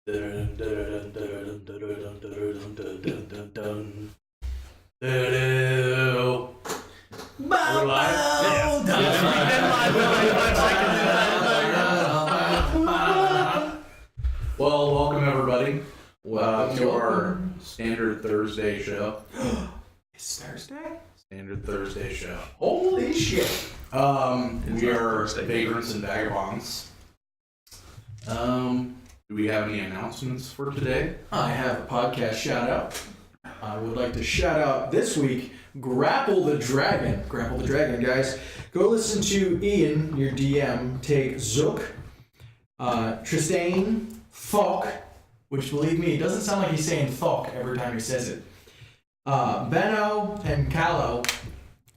Well, welcome everybody to our standard Thursday show. It's Thursday? Standard Thursday show. Holy shit. We are Vagrants and Vagabonds. Do we have any announcements for today? I have a podcast shout out. I would like to shout out this week Grapple the Dragon. Grapple the Dragon, guys. Go listen to Ian, your DM, take Zook, Tristane, Falk, which believe me, it doesn't sound like he's saying Falk every time he says it. Benno and Callow,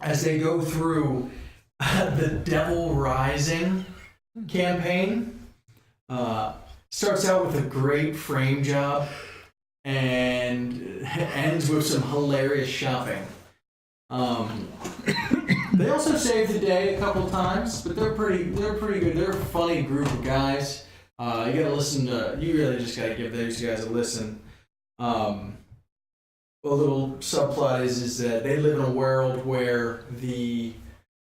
as they go through the Devil Rising campaign. Starts out with a great frame job and ends with some hilarious shopping. They also saved the day a couple times, but they're pretty good. They're a funny group of guys. You really just gotta give those guys a listen. A little subplot is that they live in a world where the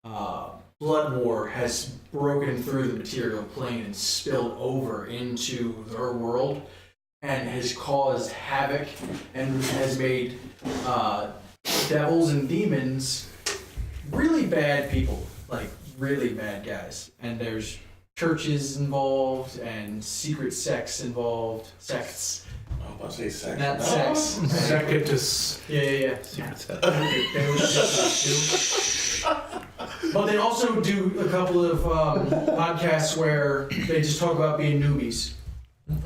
Blood War has broken through the material plane and spilled over into their world and has caused havoc and has made devils and demons really bad people, like really bad guys. And there's churches involved and secret sects involved. Sects. I was about to say sex. Not sex. Secutus. Yeah. Secret set. But they also do a couple of podcasts where they just talk about being newbies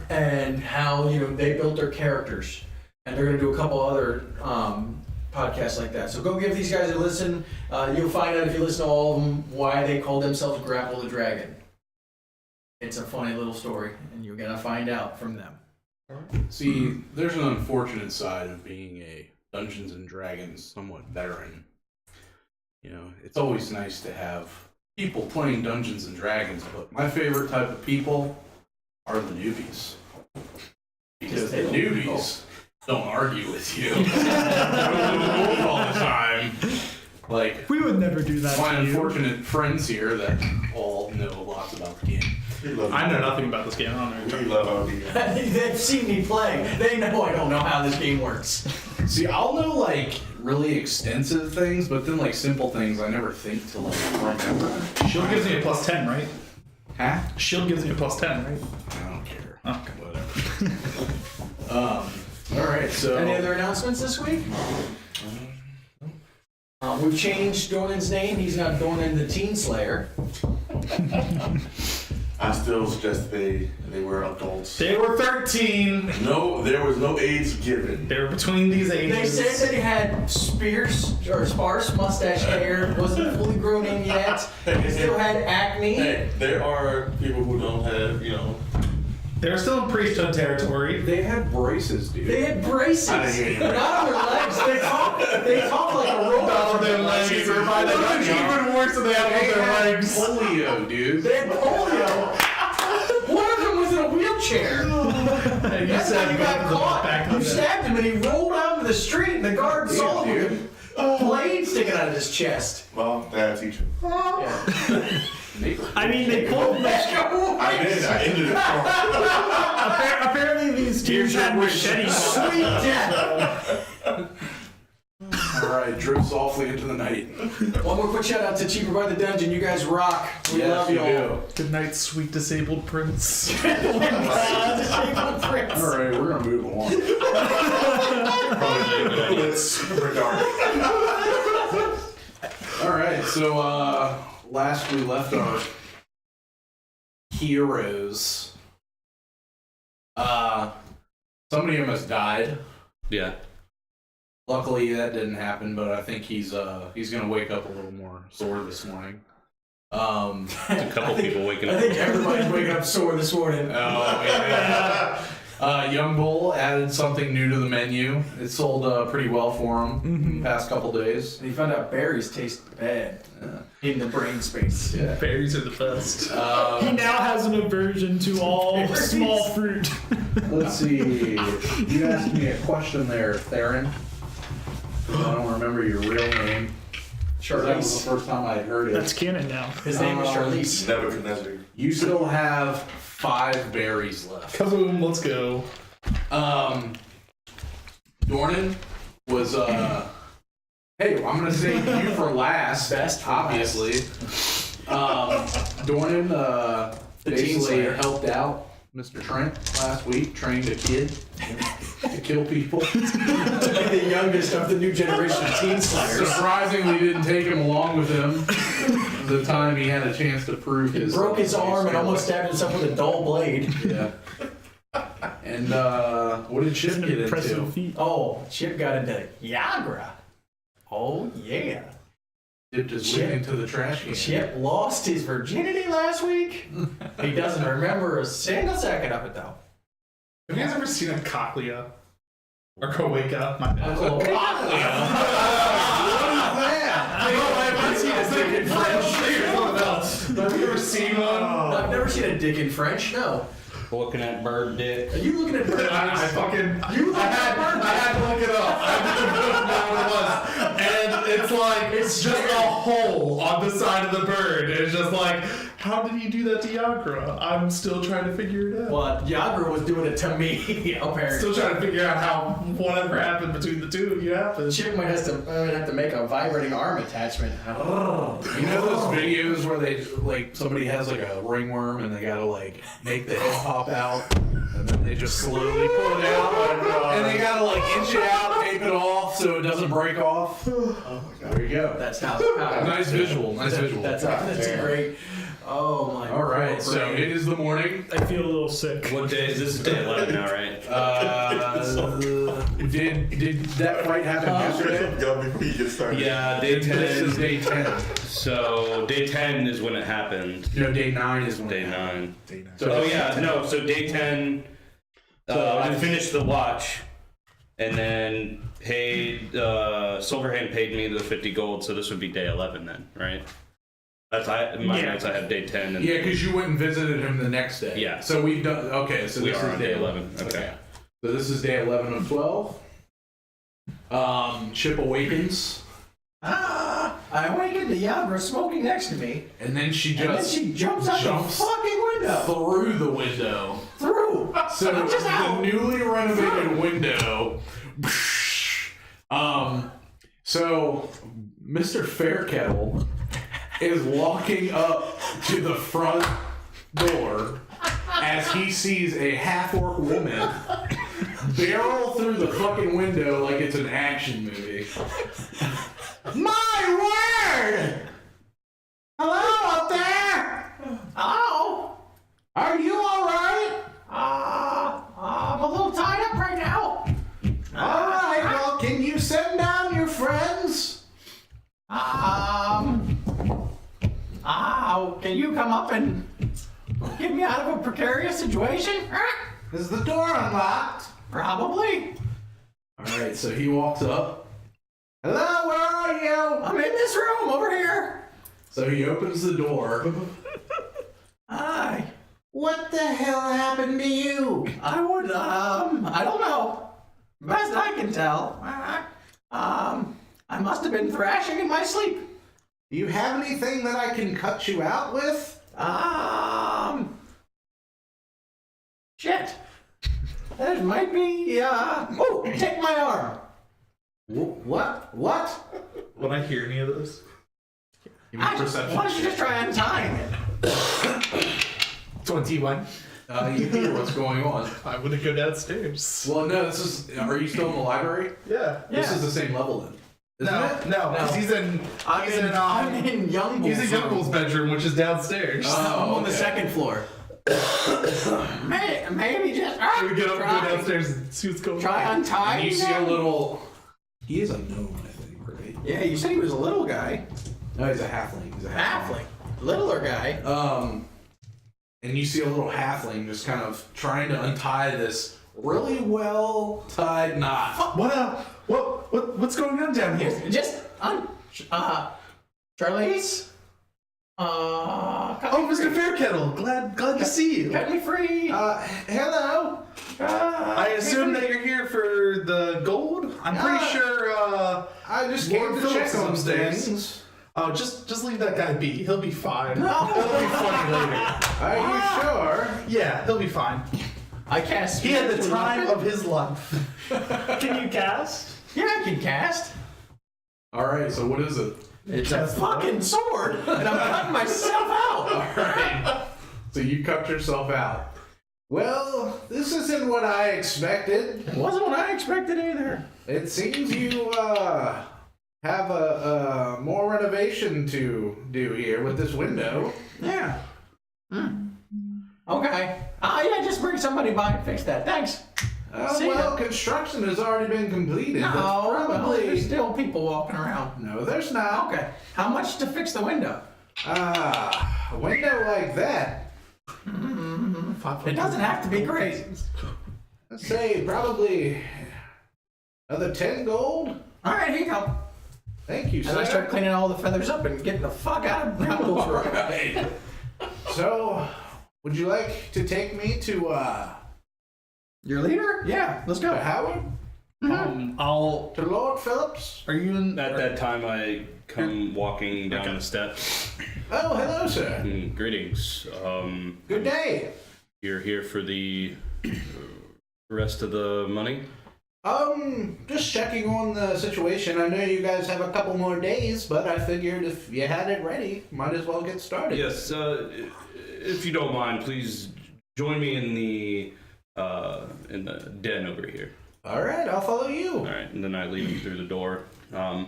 and how they built their characters, and they're gonna do a couple other podcasts like that. So go give these guys a listen. You'll find out if you listen to all of them why they call themselves Grapple the Dragon. It's a funny little story, and you're gonna find out from them. See, there's an unfortunate side of being a Dungeons and Dragons somewhat veteran. It's always nice to have people playing Dungeons and Dragons, but my favorite type of people are the newbies. Because the newbies don't argue with you. All the time. Like, we would never do that. My to you. unfortunate friends here that all know lots about the game. I know nothing about this game. I don't know. We love our game. They've seen me play. They know I don't know how this game works. See, I'll know like really extensive things, but then like simple things I never think to like remember. Shield gives me a +10, right? Huh? Shield gives me a +10, right? I don't care. Okay. Whatever. All right. So. Any other announcements this week? We've changed Dornan's name. He's now Dornan the Teen Slayer. I still suggest they were adults. They were 13. No, there was no age given. They were between these ages. They said that he had sparse mustache hair, wasn't fully grown in yet. He still had acne. Hey, there are people who don't have, They're still in priesthood territory. They had braces, dude. They had braces. I didn't hear you. Not on their legs. They talk like a robot. Not on their legs. Even worse than they have on their legs. Polio, dude. They had polio. One of them was in a wheelchair. And That's how you got caught. You stabbed him and he rolled out into the street and the guard saw him. Blade sticking out of his chest. Well, that's each. Yeah. I mean, they pulled the... I did. I ended it. Apparently these teams had machetes. Sweet death. Alright, drift softly into the night. One more quick shout out to Cheaper by the Dungeon. You guys rock. We love you all. Good night, sweet disabled prince. Disabled prince. Alright, we're gonna move on. Let's regard. Alright, so last we left our heroes. Somebody almost died. Yeah. Luckily that didn't happen, but I think he's gonna wake up a little more sore this morning. A couple people waking up. I think everybody's waking up sore this morning. Oh, yeah. Young Bull added something new to the menu. It sold pretty well for him in the past couple days. And he found out berries taste bad in the brain space. Yeah. Berries are the best. He now has an aversion to all Berries. small fruit. Let's see. You asked me a question there, Theron. I don't remember your real name. That was the first time I had heard it. That's canon now. His name is Charlize. Nebuchadnezzar. You still have 5 berries left. Kaboom, let's go. Dornan was hey, I'm gonna save you for last. Best for obviously. Dornan basically helped out Mr. Trent last week, trained a kid to kill people. To be the youngest of the new generation of teen slayers. Surprisingly, didn't take him along with him the time he had a chance to prove his. Broke his arm and almost stabbed himself with a dull blade. Yeah. And what did Chip It's an get impressive into? feat. Oh, Chip got into Viagra. Oh, yeah. Dipped his wing into the trash can. Chip lost his virginity last week. He doesn't remember a single second of it, though. Have you guys ever seen a cochlea? Or coeca? My bad. Oh, I've seen a dick in French. Have you ever seen one? I've never seen a dick in French, no. Looking at bird dick. Are you looking at birds? I had to look it up. I didn't know what it was. And it's like, it's just a hole on the side of the bird. It's just like, how did you do that to Yagra? I'm still trying to figure it out. Well, Viagra was doing it to me, apparently. Still trying to figure out how whatever happened between the two of you happened. Chip might have to make a vibrating arm attachment. You know those videos where they like somebody has like a ringworm and they gotta like make the head pop out and then they just slowly pull it out and they gotta like inch it out, tape it off so it doesn't break off. Oh my god! There you go. That's how. Nice visual. Nice visual. That's great. Oh my. All right. So it is the morning. I feel a little sick. What day is this? Is day 11 now, right? Did that fight happen yesterday? Got me feet get started. Yeah, day 10. This is day 10. So day 10 is when it happened. No, day 9 is when Day it happened. 9. So Oh yeah, no. So day 10, I finished the watch, and then paid. Silverhand paid me the 50 gold. So this would be day 11 then, right? That's in my notes. I have day 10. And yeah, because you went and visited him the next day. Yeah. So we've done. Okay, so we this are is on day day 11. Okay. So this is day 11 of 12. Chip awakens, I awakened to Viagra smoking next to me, and then she and then just she jumps out the fucking window. through the window. Through. So Just the out. newly renovated window. So Mr. Fairkettle is walking up to the front door as he sees a half-orc woman barrel through the fucking window like it's an action movie. My word! Hello up there! Hello. Are you alright? I'm a little tied up right now. Alright, well, can you send down your friends? Can you come up and get me out of a precarious situation? Is the door unlocked? Probably. Alright, so he walks up. Hello, where are you? I'm in this room over here. So he opens the door. Hi. What the hell happened to you? I would, I don't know. Best I can tell. I must have been thrashing in my sleep. Do you have anything that I can cut you out with? Shit. There might be, oh, take my arm. What? What? Would I hear any of this? Give me perception. Why don't you just try untying it? 21. You hear what's going on. I'm gonna go downstairs. Well, no, this is. Are you still in the library? Yeah. This is the same level then. Isn't it? No, because he's in I'm in Young Bull's he's in Youngbull's bedroom, which is downstairs. I'm on the okay. second floor. Maybe just we get up and go downstairs and see what's going on. try untying And you see a them. little. He is a gnome, I think, right? Yeah, you said he was a little guy. No, he's a halfling. He's a halfling. Littler guy. And you see a little halfling just kind of trying to untie this really well tied knot. What's going on down here? Just Charlize? Oh, Mr. Fairkettle, glad to see you. Cut me free. Hello. I assume that you're here for the gold. I'm pretty sure. I just Lord came to check Phillips on upstairs. things. Oh, just leave that guy be. He'll be fine. No. It'll be funny later. Are you sure? Yeah, he'll be fine. I cast. He had the time of his life. Can you cast? Yeah, I can cast. All right. So what is it? It's a fucking sword, and I'm cutting myself out. All right. So you cut yourself out. Well, this isn't what I expected. It wasn't what I expected either. It seems you have a more renovation to do here with this window. Yeah. Okay. Yeah, just bring somebody by and fix that. Thanks. See Well, ya. construction has already been completed. No, That's well, probably there's still people walking around. no. There's not. Okay. How much to fix the window? A window like that. It doesn't have to be great. Let's say probably another 10 gold. All right, here you go. Thank you, And sir. I start cleaning all the feathers up and getting the fuck out of Brambles Road. Right. So, would you like to take me to Your leader? Yeah, let's go. Howard? I'll. To Lord Phillips? Are you in? At that time, I come walking down the steps. Oh, hello, sir. Greetings. Good day. You're here for the rest of the money? Just checking on the situation. I know you guys have a couple more days, but I figured if you had it ready, might as well get started. Yes. If you don't mind, please join me in the den over here. All right, I'll follow you. All right, and then I lead him through the door. And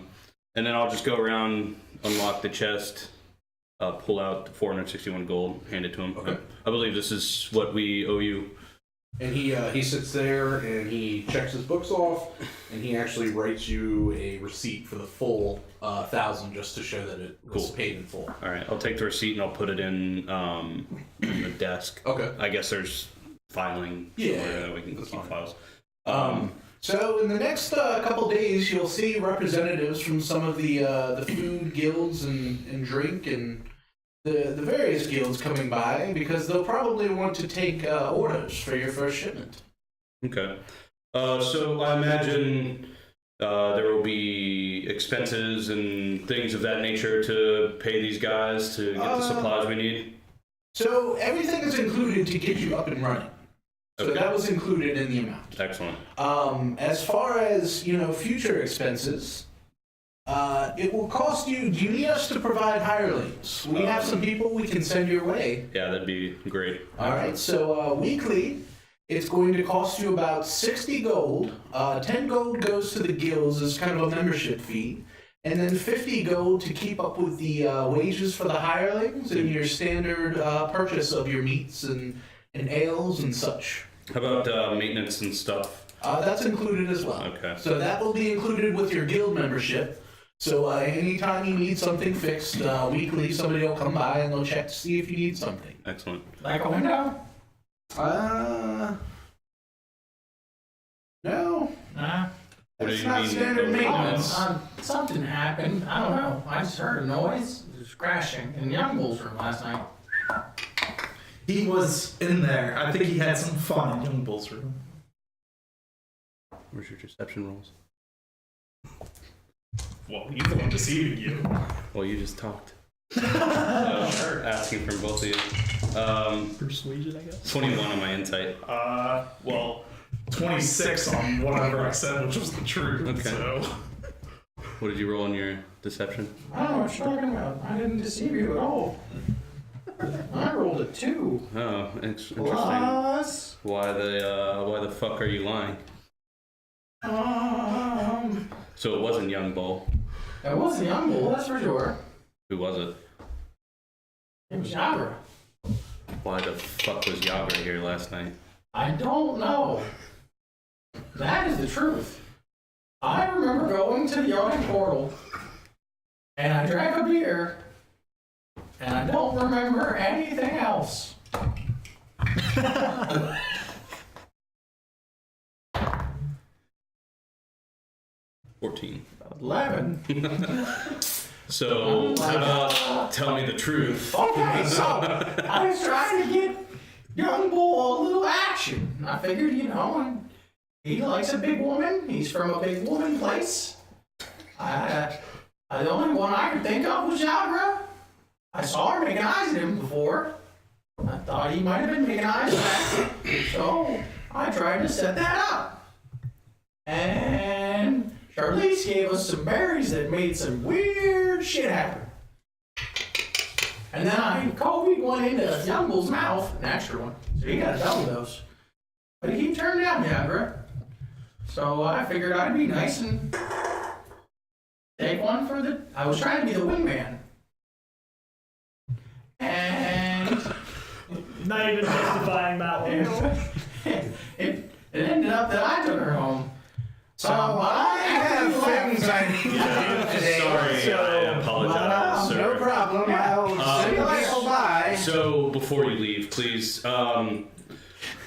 then I'll just go around, unlock the chest, pull out 461 gold, hand it to him. Okay. I believe this is what we owe you. And he sits there and he checks his books off, and he actually writes you a receipt for the full 1,000 just to show that it was Cool. paid in full. All right, I'll take the receipt and I'll put it in the desk. Okay. I guess there's filing somewhere that we can that's keep fine. files. So in the next couple days, you'll see representatives from some of the food guilds and drink and the various guilds coming by because they'll probably want to take orders for your first shipment. Okay. So I imagine there will be expenses and things of that nature to pay these guys to get the supplies we need. So everything is included to get you up and running. So Okay. that was included in the amount. Excellent. As far as future expenses, it will cost you. Do you need us to provide hirelings? We have some people we can send your way. Yeah, that'd be great. All right. So weekly, it's going to cost you about 60 gold. 10 gold goes to the guilds as kind of a membership fee, and then 50 gold to keep up with the wages for the hirelings and your standard purchase of your meats and ales and such. How about maintenance and stuff? That's included as well. Okay. So that will be included with your guild membership. So anytime you need something fixed weekly, somebody will come by and they'll check to see if you need something. Excellent. Like a window? No, Nah. What do that's you not mean? standard maintenance. Something happened. I don't know. I just heard a noise. It was crashing in Young Bull's room last night. He was in there. I think he had some fun in Young Bull's room. Where's your deception rolls? Well, he's the one deceiving you. Well, you just talked. Asking from both of you. Persuasion, I guess. 21 on my insight. Well, 26 on whatever I said, which was the truth. Okay. So. What did you roll on your deception? I don't know what you're talking about. I didn't deceive you at all. I rolled a 2. Oh, interesting. Plus, Why the fuck are you lying? So it wasn't Young Bull. it wasn't Young Bull, that's for sure. Who was it? It was Yabra. Why the fuck was Yagra here last night? I don't know. That is the truth. I remember going to the yawning portal, and I drank a beer, and I don't remember anything else. 14. 11. So, how about tell me the truth? Okay, so I was trying to get Young Bull a little action. watch. And I figured, he likes a big woman. He's from a big woman place. The only one I could think of was Jagra. I saw her making eyes at him before. I thought he might have been making eyes back. So I tried to set that up. And Charlize gave us some berries that made some weird shit happen. And then COVID went into Youngle's mouth, an extra one. So he got a double dose. But he turned down Jagra. So I figured I'd be nice and take one for the... I was trying to be the wingman. And... Not even justifying that one. it ended up that I took her home. So I have things I need to do today. Sorry, I apologize, sir. No problem. I'll send you later. Bye. So before you leave, please.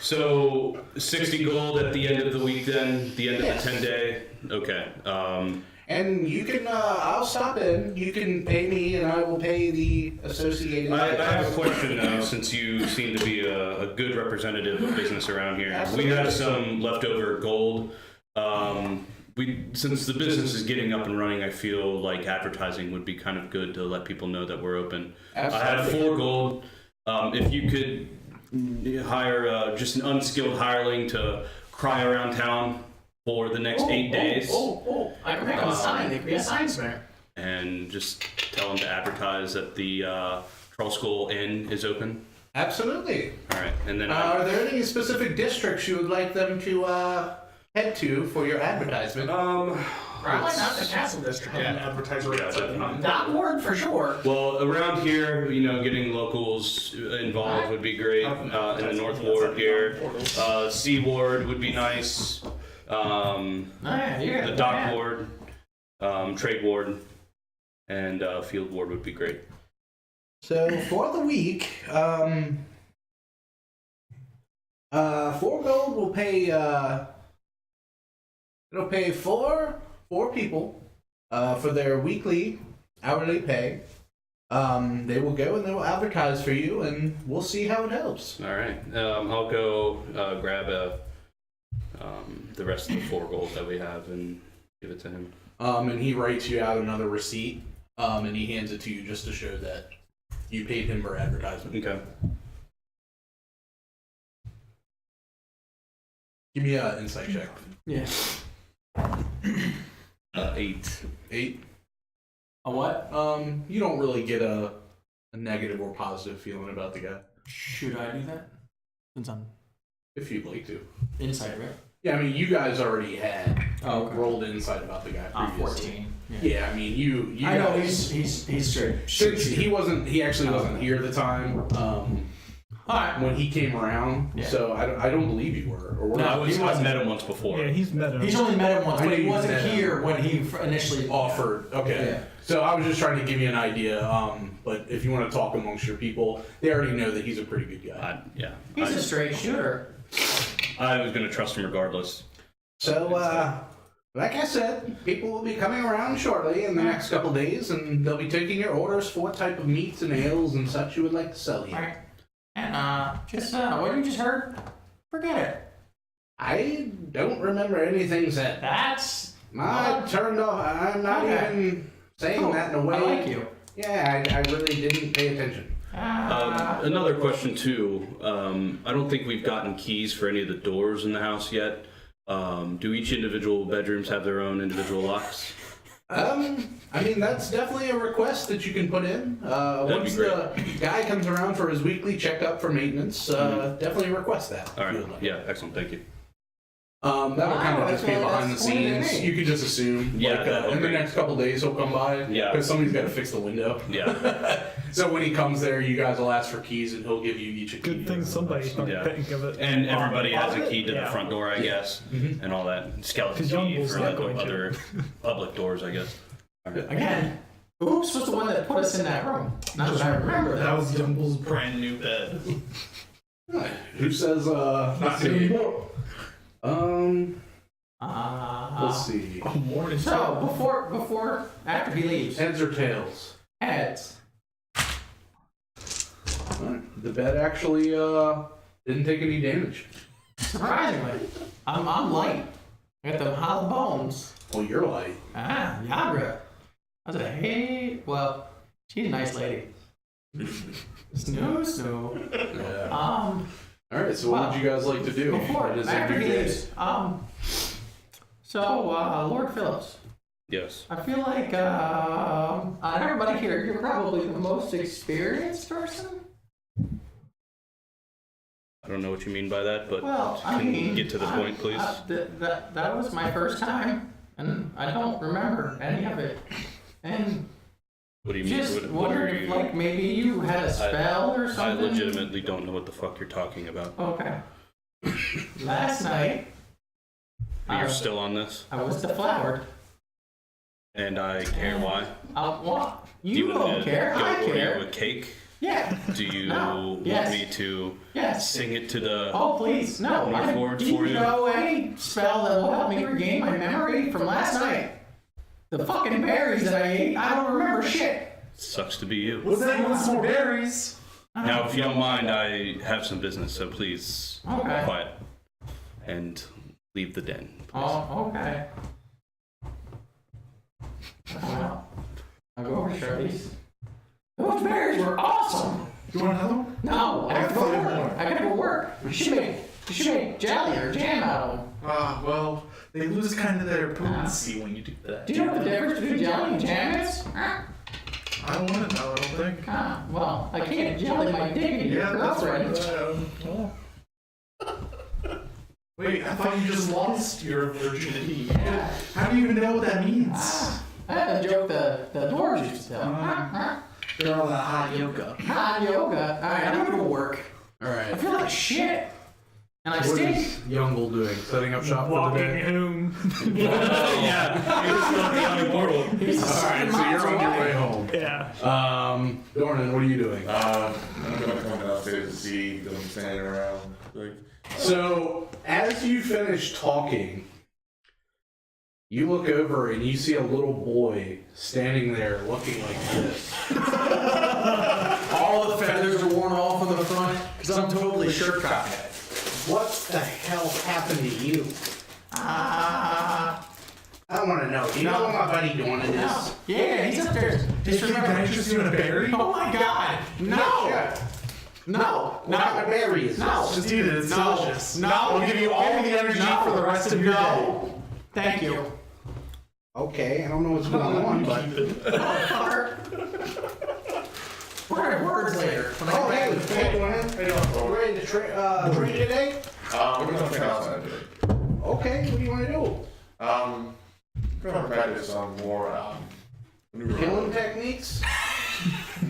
So 60 gold at the end of the week, then the end of the 10-day. Okay. And you can, I'll stop in. You can pay me, and I will pay the associated. I have a question now, since you seem to be a good representative of business around here. Absolutely. We have some leftover gold. Since the business is getting up and running, I feel like advertising would be kind of good to let people know that we're open. Absolutely. I have 4 gold. If you could hire just an unskilled hireling to cry around town for the next 8 days. I can make them a sign. They could be a sign smear. And just tell them to advertise that the Troll School Inn is open. Absolutely. All right, and then Are there any specific districts you would like them to head to for your advertisement? Probably not the Castle District. An advertiser outside. Not Ward for sure. well, around here, getting locals involved would be great. In the North Ward here, Sea Ward would be nice. The Dock Ward, Trade Ward, and Field Ward would be great. So for the week, 4 gold will pay. It'll pay four people for their weekly hourly pay. They will go and they will advertise for you, and we'll see how it helps. All right, I'll go grab the rest of the 4 gold that we have and give it to him. And he writes you out another receipt, and he hands it to you just to show that you paid him for advertisement. Okay. Give me an insight check. Yeah. 8. 8. A what? You don't really get a negative or positive feeling about the guy, Should I do that? Since I'm if you'd like to. inside, right? Yeah, I mean, you guys already had Oh, okay. rolled insight about the guy previously. 14. Yeah, I mean, you I know guys, he's straight. since he actually wasn't here at the time Alright. when he came around, Yeah. so I don't believe you were. Or were No, you? I've met him once before. Yeah, he's met him. He's only met him once, I but knew he you wasn't met him. here when he initially Offered. Okay. Yeah. So I was just trying to give you an idea. But if you want to talk amongst your people, they already know that he's a pretty good guy. He's a straight shooter. I was going to trust him regardless. So, like I said, people will be coming around shortly in the next couple days, and they'll be taking your orders for what type of meats and ales and such you would like to sell here. Alright. And just what you just heard, forget it. I don't remember anything said. That's I turned off. I'm not Okay. even saying cool. that in a way. I like you. Yeah, I really didn't pay attention. Another question too. I don't think we've gotten keys for any of the doors in the house yet. Do each individual bedrooms have their own individual locks? I mean, that's definitely a request that you can put in. Once be the guy comes around for his weekly checkup for maintenance, definitely request that. All if you right. would like. Yeah. Excellent. Thank you. That'll kind of just be behind the that's pointed at scenes. me. You could just assume. Yeah, Like, that would in the be- next couple days, he'll come by. Yeah. Because somebody's got to fix the window. Yeah. So when he comes there, you guys will ask for keys, and he'll give you each a key. Good thing somebody started Yeah. think of it. And everybody has a key to Yeah. the front door, I guess, and all that. Skeleton 'Cause Young key Bull's for not the going to. other public doors, I guess. All right. Again, who's was the one that put us in that room? Not that I remember That that. was Yumble's brand new bed. Who says, Not anymore. let's see. Morning. So before after he leaves, Heads or tails? heads. Alright. The bed actually, didn't take any damage. Surprisingly, I'm light. I got them hollow bones. Well, you're light. Yagra. I said, hey, well, she's a nice lady. Snoo. Yeah. Um, All right. So, what would you guys like to do? before What is after every he day? leaves, Lord Phillips, Yes. I feel like everybody here, you're probably the most experienced person. I don't know what you mean by that, but Well, I can mean, you get to the point, please? That was my first time, and I don't remember any of it. And What do you mean? just What are wondered if, you? like, maybe you had a spell or I something. legitimately don't know what the fuck you're talking about. Okay. Last night, You're still on this, I was deflowered. and I care why. What? Do You want don't me to care. go I order care. you a cake? Yeah. Do you No. want Yes. me to Yes. sing it to the? Oh, please. No. Order I, forward do for you you? know any spell that will help me regain my memory from last night? The fucking berries that I ate, I don't remember shit. Sucks to be you. What's that? You want some more berries? Now, if you don't mind, I have some business, so please be Okay. quiet and leave the den. Oh, okay. Well, I'll go over to Shirley's. Those berries were awesome. You want another one? No, I have to go to work. I gotta go work. You should make jelly or jam out of them. Well, they lose kind of their potency when you do that. Do you know what the difference between jelly and jam is? I don't want to know, I don't think. Well, I can't jelly my dick into your that's right. girlfriend. Wait, I thought you just lost your virginity. Yeah. How do you even know what that means? I have a joke the dwarves used to tell. They're all that hot yoga. Hot yoga. Alright, I'm gonna go work. All I right. feel like shit. And I What stink. is Youngle doing? Setting up shop for the Walking day? home. Yeah, you're still on the portal. He's All right. So miles you're on your away. way home. Yeah. Dornan, what are you doing? I'm gonna come downstairs to see them standing around. Like, So, as you finish talking, you look over and you see a little boy standing there looking like this. All the feathers are worn off on the front because I'm totally shirt cockhead. What the hell happened to you? I don't want to know. Do you know what my buddy Dornan is? Yeah, he's upstairs. Just Can remember. I interest you in a berry? Oh my god! No! No! What kind of berry is No! this? Just eat it, it's No. delicious. No. I'll give you all the energy for the rest of your day. No! Thank you. Okay, I don't know what's going on, but... We're gonna have words later. When I Oh, get hey, back. hey, Dornan. You ready to train today? we're gonna try outside today. Okay, what do you want to do? We're gonna practice on more Killing maneuverability. techniques?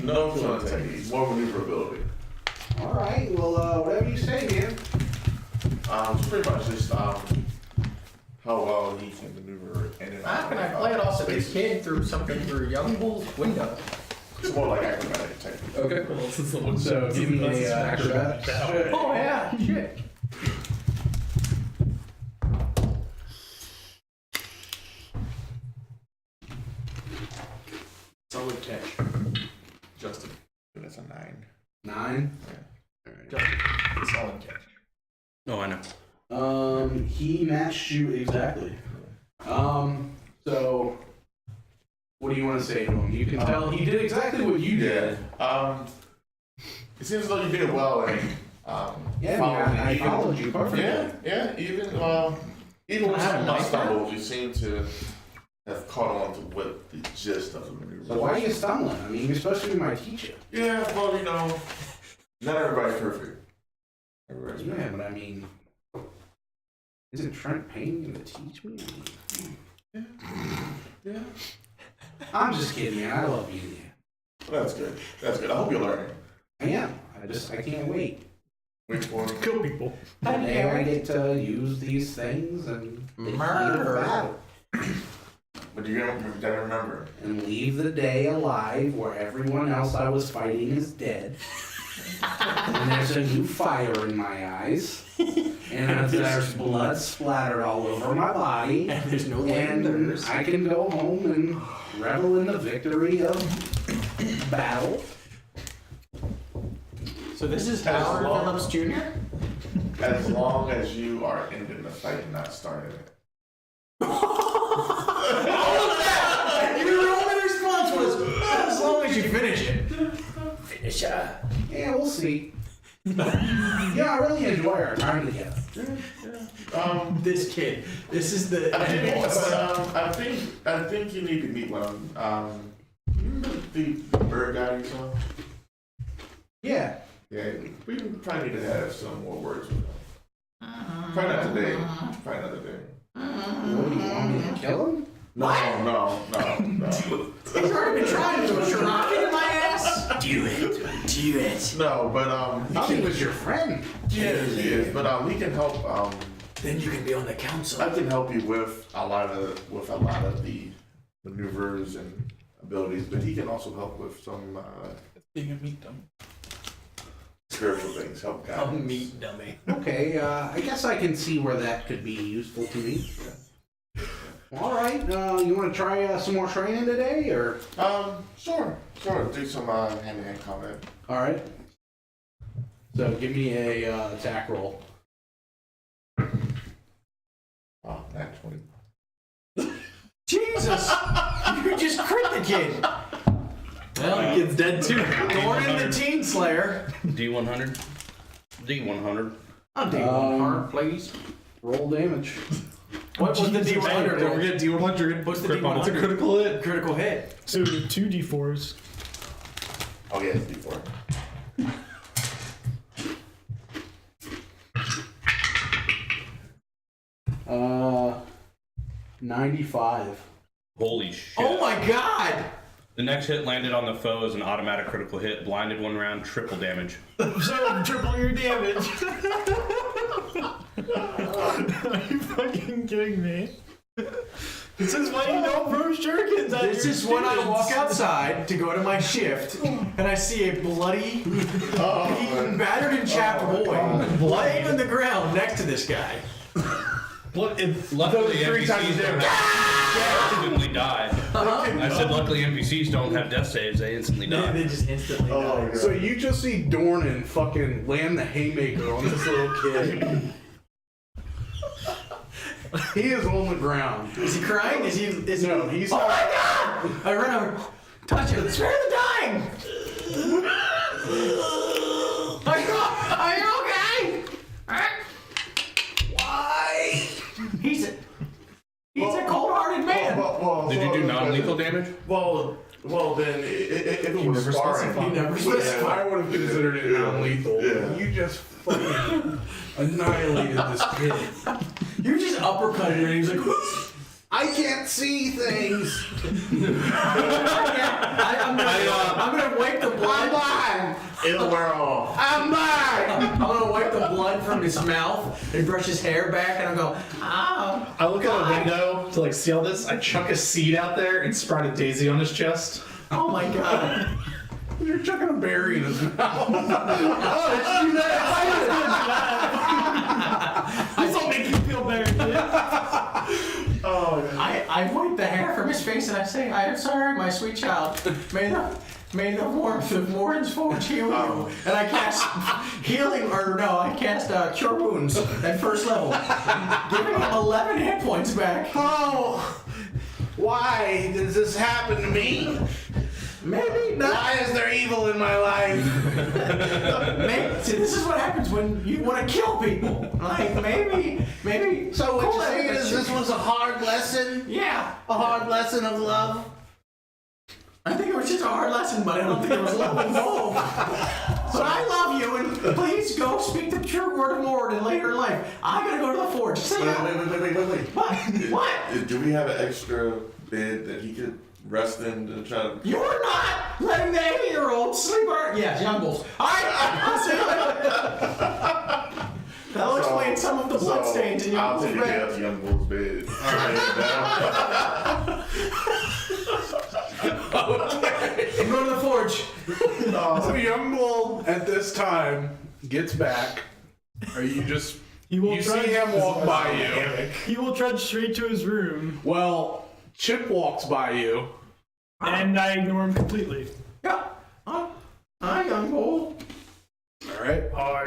No killing techniques, more maneuverability. All right, well, whatever you say, man. It's pretty much just how well he can maneuver in and out. How can I play it off to this kid through something through Young Bull's window? It's more like acrobatic technique. Okay. So, give me a acrobatics. Oh yeah, shit. Solid catch. Justin. That's a 9. 9? Solid catch. Oh, I know. He matched you exactly. So, what do you want to say to him? You can tell he did exactly what you did. It seems as though you did well in Yeah, following I even- followed you perfectly. Yeah, even with some of my stumbles, you seem to have caught on to what the gist of the maneuver. So why are you stumbling? I mean, you're supposed to be my teacher. Yeah, well, not everybody's perfect. Everybody's Yeah, perfect. but I mean, isn't Trent Payne going to teach me? Yeah. I'm just kidding, man. I love you. Well, that's good. That's good. I hope you're learning. I am. I can't wait. Wait for it. Kill people. Today I get to use these things and Murder. battle But you gotta remember. and leave the day alive where everyone else I was fighting is dead. And there's a new fire in my eyes. And there's blood splattered all over my body. And there's no And landers. I can go home and revel in the victory of battle. So this is Howard Phillips Jr. as long as you are ending the fight and not starting it. All of that! And your only response was, as long as you finish it. Finish it. Yeah, we'll see. Yeah, I really enjoy our time together. This kid. This is the I end boss. think you need to meet one. Remember the bird guy you saw? Yeah. Yeah, we probably need to have some more words with him. Probably not today. Probably another day. What do you want me to kill him? No. He's already been trying to do a rocket in my ass. Do it. No, but I thought he was your friend. he is. But he can help. Then you can be on the council. I can help you with a lot of the maneuvers and abilities, but he can also help with some You can meet them. spiritual things. Help A guide. meat dummy. Okay, I guess I can see where that could be useful to me. All right, you want to try some more training today, or? Sure. Do some hand-to-hand combat. All right. So give me a attack roll. Oh, nat 20. Jesus! You just crit the kid. Well, The kid's dead too. Gordon the Teen Slayer. D100. D100. I'll do one heart, please. Roll damage. What was the Hey, D100? don't forget D100. What's the It's a D100? critical hit. Critical hit. So 2d4s. Oh yeah, it's D4. 95. Holy shit. Oh my god! The next hit landed on the foe as an automatic critical hit, blinded one round, triple damage. So triple your damage. Are you fucking kidding me? This is why you don't throw shurikens at This your is when I students. walk outside to go to my shift, and I see a bloody, beaten, battered and chapped boy laying on the ground next to this guy. Luckily, NPCs don't instantly die. I said, luckily, NPCs don't have death saves, they instantly die. They just instantly die. God. So you just see Dornan fucking land the haymaker on this little kid. He is on the ground. Is he crying? Is he? No, he's. Oh my god! I run over, touch him. Spare the dying. Are you okay? Why? He's a cold-hearted man. Did you do non-lethal damage? Well, then if it was never sparring, specified. He never Yeah, specified. I would have considered it non-lethal. Yeah. You just fucking annihilated this kid. You just uppercutted him, and he's like, I can't see things. I'm gonna wipe the I'm blood. blind. it'll wear off. I'm blind. I'm gonna wipe the blood from his mouth and brush his hair back, and I'm going, oh. I look out a window to like see all this. I chuck a seed out there and sprout a daisy on his chest. Oh my god. You're chucking a berry in his mouth. This will make you feel better, kid. I wipe the hair from his face and I say, I am sorry, my sweet child. May the warmth of Morin's forge heal you. And I cast I cast Cure Wounds at first level. Giving him 11 hit points back. Oh, why does this happen to me? Maybe not. Why is there evil in my life? See, this is what happens when you want to kill people. Like, maybe. So what Cool, you're saying is but this was a hard lesson? Yeah. A hard lesson of love? I think it was just a hard lesson, but I don't think there was love involved. But I love you, and please go speak the pure word of Lord in later life. I gotta go to the forge. Say Wait. What? What? Do we have an extra bed that he could rest in to try to? You're not letting the 80-year-old sleep on. Yes, young bulls. I'll say it. That'll explain some of the bloodstains in young I'll bulls' take bed. out Young Bull's bed. I'm going to the forge. So young bull at this time gets back. Are you just you see him walk by you? He will trudge straight to his room, Well, Chip walks by you. and I ignore him completely. Yeah. Hi, young bull. All right. Hi.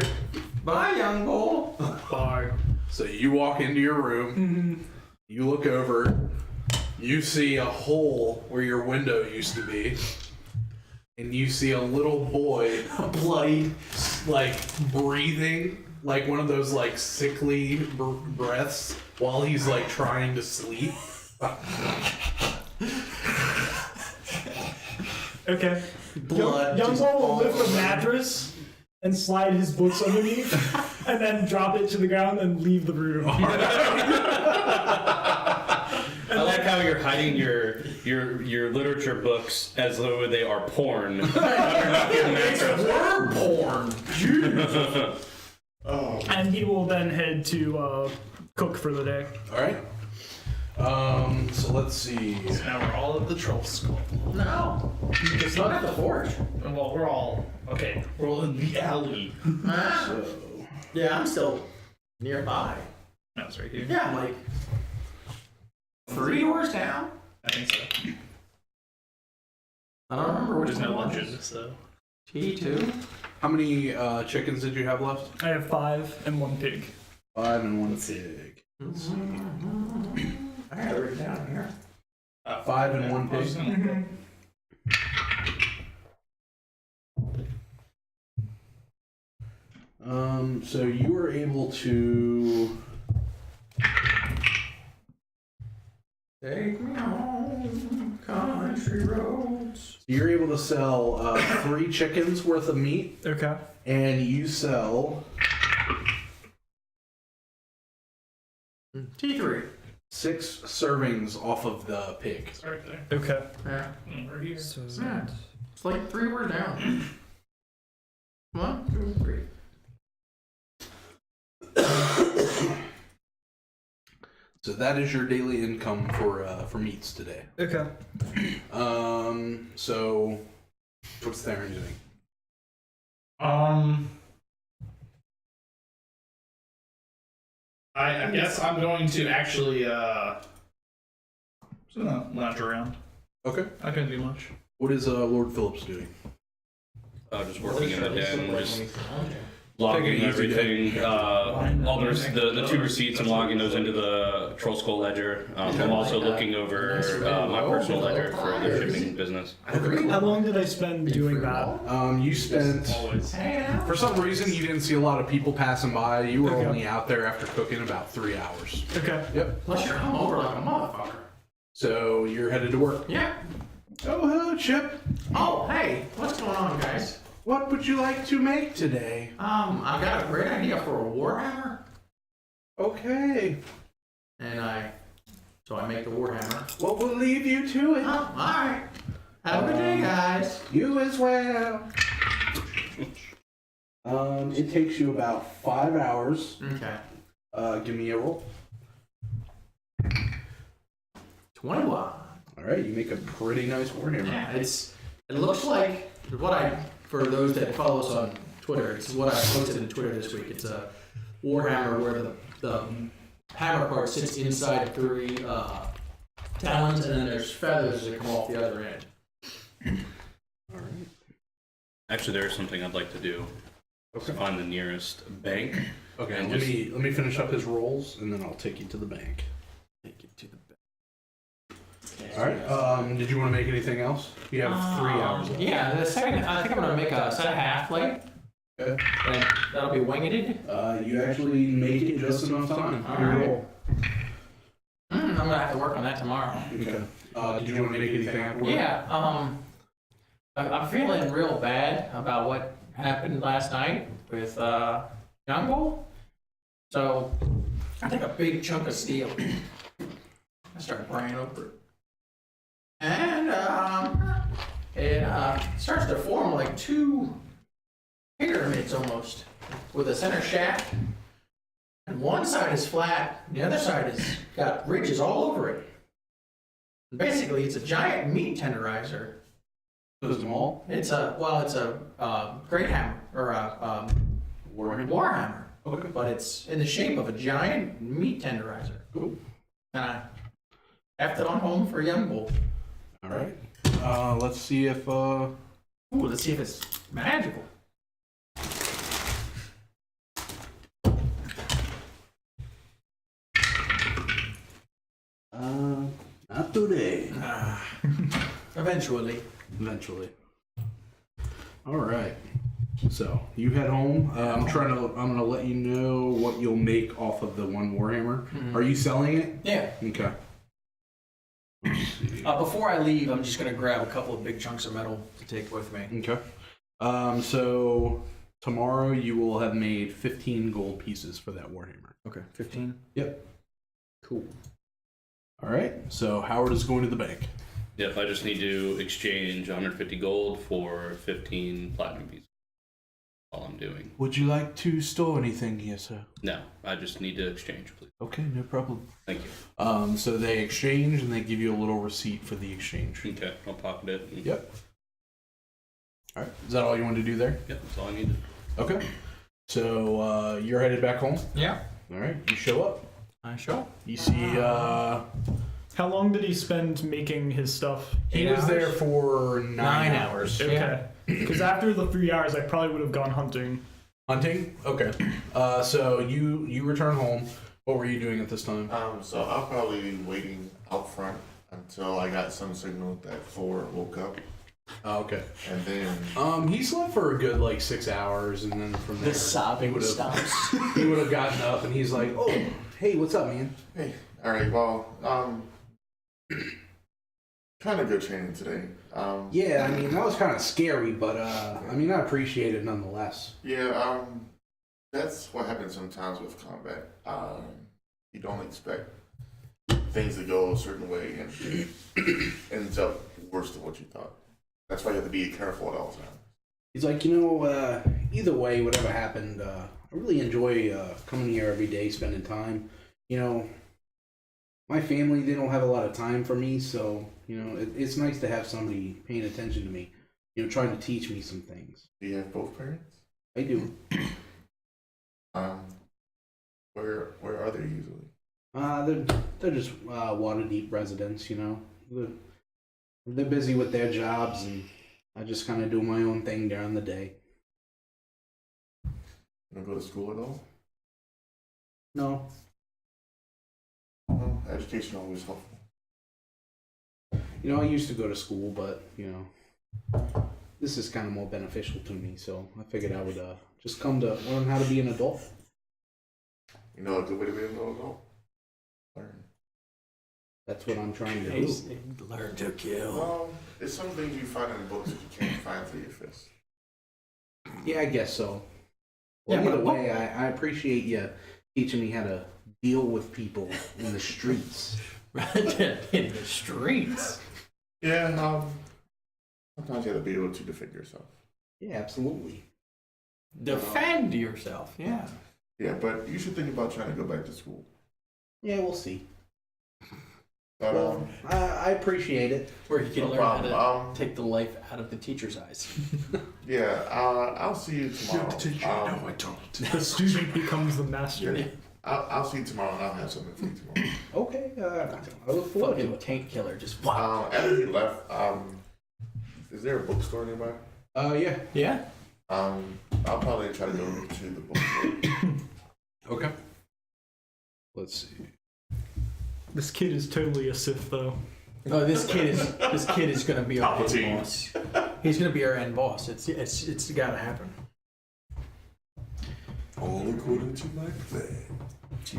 Bye, young bull. Bye. So you walk into your room, you look over, you see a hole where your window used to be, and you see a little boy, bloody, like breathing, like one of those like sickly breaths while he's like trying to sleep. Okay. Blood Young just Bull will all lift the over. mattress and slide his books underneath, and then drop it to the ground and leave the room. I like how you're hiding your literature books as though they are porn underneath your mattress. Word porn. And he will then head to cook for the day. All right. So let's see. Now we're all at the troll skull. No. It's not at the forge. Well, we're all in the alley. So, Yeah, I'm still nearby. That's right here. Yeah, I'm like 3 doors down. I think so. I don't remember which There's no one. legend, so. T2. how many chickens did you have left? I have 5 and 1 pig. 5 and 1 pig. I got it written down here. 5 and 1 pig. So you were able to. Take me home, country roads. You're able to sell 3 chickens worth of meat, Okay. and you sell T3. 6 servings off of the pig. It's right there. Okay. Yeah. Over here. Yeah. It's like 3 doors down. 1, 2, 3. So that is your daily income for meats today. Okay. So what's Theron doing? I guess I'm going to actually just gonna lounge around. Okay. I couldn't do much. What is Lord Phillips doing? Just working in the den, just Take logging it easy, everything, all the 2 receipts, I'm logging those into the Troll Skull ledger. I'm also looking over my personal ledger for the shipping business. How long did I spend doing that? You spent, for some reason, you didn't see a lot of people passing by. You were Okay. only out there after cooking about 3 hours. Okay. Yep. Plus you're hungover like a motherfucker. So you're headed to work. Yeah. Oh, hello, Chip. Oh, hey. What's going on, guys? What would you like to make today? I've got a great idea for a warhammer. Okay. And I make the warhammer. What will lead you to it? Oh, alright. Have a good day, guys. You as well. It takes you about 5 hours. Okay. Give me a roll. 21. All right, you make a pretty nice warhammer. Yeah, it looks like for those that follow us on Twitter, it's what I posted in Twitter this week. It's a warhammer where the hammer part sits inside 3 talons, and then there's feathers that come off the other end. All right. Actually, there's something I'd like to do. Okay. Find the nearest bank. Okay. And Let me finish up his rolls, and then I'll take you to the bank. Take it to the back. All right. Did you want to make anything else? You have 3 hours left. Yeah, the second, I think I'm gonna make a set of half plate. Okay. And that'll be winged. You actually make it just enough time. All Your right. roll. I'm gonna have to work on that tomorrow. Okay. Did you want to make anything afterward? Yeah, I'm feeling real bad about what happened last night with Young Bull. So I take a big chunk of steel. I start praying over it. And it starts to form like 2 pyramids almost, with a center shaft. And one side is flat, the other side has got ridges all over it. And basically, it's a giant meat tenderizer. So small. It's a great hammer or a warhammer, Okay. but it's in the shape of a giant meat tenderizer. Cool. And I left it on home for a young bull. All right. Let's see if Ooh, let's see if it's magical. today. Eventually. Eventually. All right. So you head home. I'm gonna let you know what you'll make off of the one Warhammer. Are you selling it? Yeah. Okay. Before I leave, I'm just gonna grab a couple of big chunks of metal to take with me. Okay. So tomorrow you will have made 15 gold pieces for that Warhammer. Okay. 15. Yep. Cool. All right. So Howard is going to the bank. Yep, I just need to exchange 150 gold for 15 platinum pieces. All I'm doing. Would you like to store anything here, sir? No, I just need to exchange, please. Okay, no problem. Thank you. So they exchange and they give you a little receipt for the exchange. Okay, I'll pocket it. Yep. All right. Is that all you wanted to do there? Yep, that's all I needed. Okay. So you're headed back home. Yeah. All right. You show up. I show. You see. How long did he spend making his stuff? He 8 was hours? there for 9 hours. Okay. Because after the 3 hours, I probably would have gone hunting. Hunting? Okay. So you return home. What were you doing at this time? So I'll probably be waiting out front until I got some signal that Thor woke up, Oh, okay. and then He slept for a good like 6 hours, and then from there The sobbing stops. he would have gotten up, and he's like, "Oh, hey, what's up, man?" hey, all right, well, kind of good training today. Yeah, I mean that was kind of scary, but I mean I appreciate it nonetheless. Yeah, that's what happens sometimes with combat. You don't expect things to go a certain way, and it ends up worse than what you thought. That's why you have to be careful at all times. He's like, either way, whatever happened, I really enjoy coming here every day, spending time. My family, they don't have a lot of time for me, so, it's nice to have somebody paying attention to me, trying to teach me some things. Do you have both parents? I do. Where are they usually? They're just Waterdeep residents, They're busy with their jobs, and I just kind of do my own thing during the day. You don't go to school at all? No. Well, education always helpful. I used to go to school, but, this is kind of more beneficial to me, so I figured I would just come to learn how to be an adult. A good way to be an adult? Learn. That's what I'm trying to do. Learn to kill. Well, it's some things you find in books that you can't find through your fists. Yeah, I guess so. Well, Yeah, either but way, I appreciate you teaching me how to deal with people in the streets. In the streets. Yeah, sometimes you have to be able to defend yourself. Yeah, absolutely. Defend yourself. Yeah. Yeah, but you should think about trying to go back to school. Yeah, we'll see. But, Well, I appreciate it. Where you can no learn how problem. to take the life out of the teacher's eyes. Yeah, I'll see you tomorrow. I don't. The student becomes the master. Yeah, I'll see you tomorrow, and I'll have something for you tomorrow. Okay, I look forward to Fucking it. tank killer. Just wow. After he left, is there a bookstore nearby? Yeah. Yeah. I'll probably try to go to the bookstore. Okay. Let's see. This kid is totally a Sith, though. Oh, this kid is gonna be our end Palpatine. boss. He's gonna be our end boss. It's gotta happen. All according to my plan.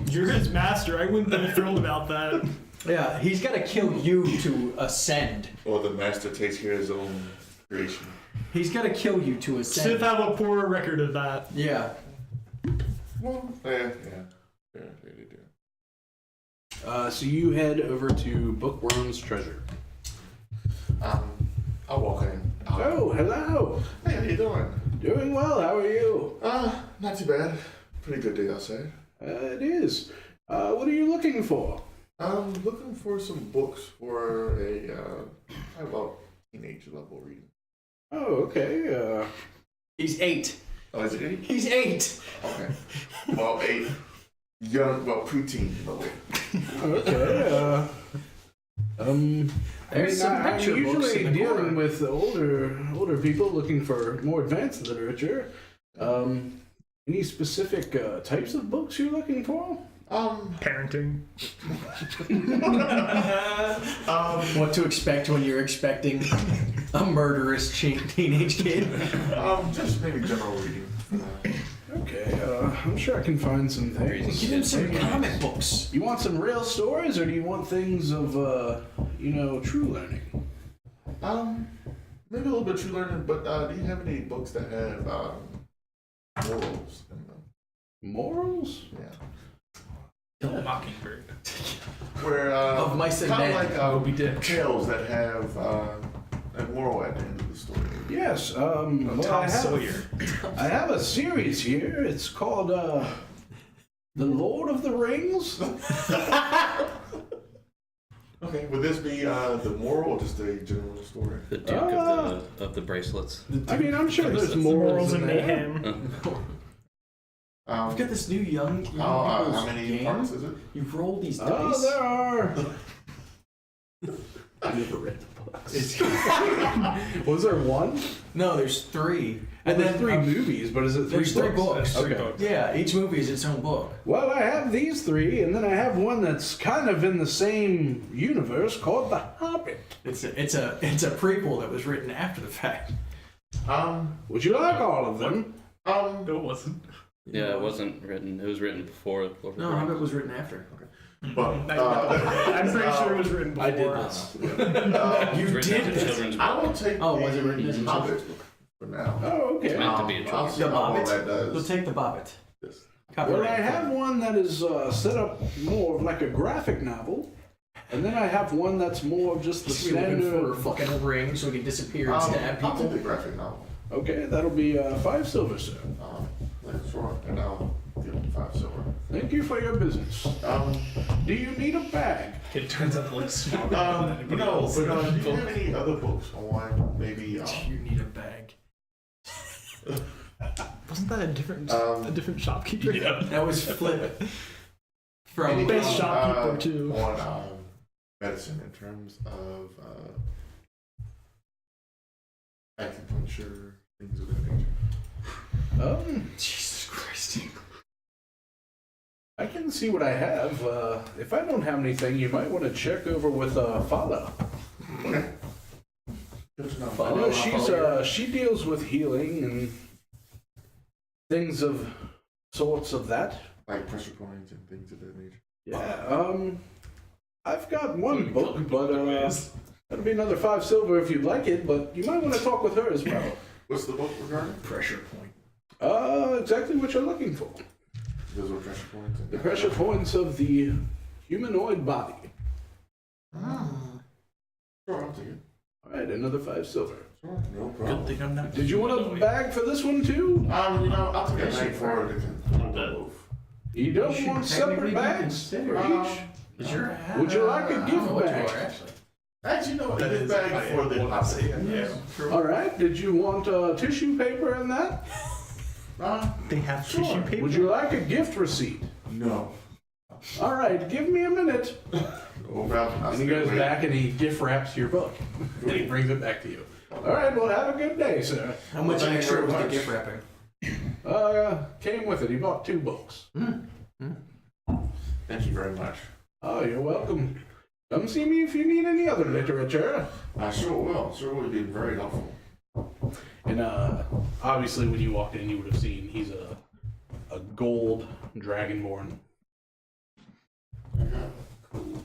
You're his master. I wouldn't be thrilled about that. Yeah, he's gotta kill you to ascend. Or the master takes care of his own creation. He's gotta kill you to ascend. Sith have a poor record of that. Yeah. Well, yeah, they do. So you head over to Bookworm's Treasure. I'll walk in. Oh, hello. Hey, how you doing? Doing well. How are you? Not too bad. Pretty good day outside. It is. What are you looking for? I'm looking for some books for about teenage level reading. Oh, okay. He's 8. Oh, is it 8? He's 8. Okay. Well, 8. Young, preteen level. Okay. There's some I'm picture books usually in the dealing corner. with older people looking for more advanced literature. Any specific types of books you're looking for? Parenting. What to expect when you're expecting a murderous teenage kid? Just maybe general reading. Okay, I'm sure I can find some things. Give him some comic books. You want some real stories, or do you want things of, true learning? Maybe a little bit true learning, but do you have any books that have morals in them? Morals? Yeah. Kill a mockingbird. Where Of mice and kind men. of like Moby Dick. tales that have a moral at the end of the story. Yes, well, Tom Sawyer. I have a series here. It's called, The Lord of the Rings. Okay, would this be the moral or just a general story? The Duke of the bracelets. I mean, I'm sure there's Morals morals and in there. mayhem. I've got this new young How people's many game. parts is it? You roll these dice. Oh, there are. I never read the books. Was there one? No, there's three. And And then then 3 movies, but is it 3 there's 3 books? books. Okay. Yeah, each movie is its own book. Well, I have these 3, and then I have one that's kind of in the same universe called The Hobbit. It's a prequel that was written after the fact. Would you like all of them? No, it wasn't. Yeah, it wasn't written. It was written before Lord of the No, Rings. Hobbit was written after. But I'm pretty sure it was written before. I did this. You It was written did as a this. children's I book. will take Oh, was it written as a Hobbit for now. Oh, okay. It's meant to be a I'll children's see The how well Bobbit? that We'll does. take the Bobbit. Yes. Well, I have one that is set up more of like a graphic novel, and then I have one that's more of just the Just be looking for standard. a fucking ring so he can disappear and stab I'll take people. the graphic novel. Okay, that'll be 5 silver, sir. Yeah, sure, and I'll give him 5 silver. Thank you for your business. Do you need a bag? It turns out to look smaller than No, anybody but else. do you have any other books on maybe? You need a bag. Wasn't that a different shopkeeper? Yeah. That was Flip. From Any Best books, shopkeeper, too. On medicine in terms of acupuncture, things of that nature. Jesus Christ. I can see what I have. If I don't have anything, you might want to check over with Fala. Okay. Good to know. I know she deals with healing and things of sorts of that. Like pressure points and things of that nature. Yeah. I've got one book, but that'll be another 5 silver if you'd like it. But you might want to talk with her as well. What's the book regarding? Pressure point. Exactly what you're looking for. Those are pressure points. And The pressure points of the humanoid body. Sure, I'll take it. All right, another 5 silver. Sure, no problem. Good thing I'm not. Did you want a bag for this one too? I'll take a bag for it. Both. You don't want separate bags for each? Is your Would you like a gift what you bag? are, actually. Actually, no, a gift bag for the Hobbit. Yeah. All right. Did you want tissue paper in that? They have Sure. tissue paper. Would you like a gift receipt? No. All right. Give me a minute. No problem. I'll And he stay goes away. back and he gift wraps your book. And he brings it back to you. All right. Well, have a good day, sir. How much Thank you extra very was the much. gift wrapping? Came with it. He bought 2 books. Thank you very much. Oh, you're welcome. Come see me if you need any other literature. I sure will. Sure will be very helpful. And obviously, when you walked in, you would have seen he's a gold dragonborn. Yeah, cool.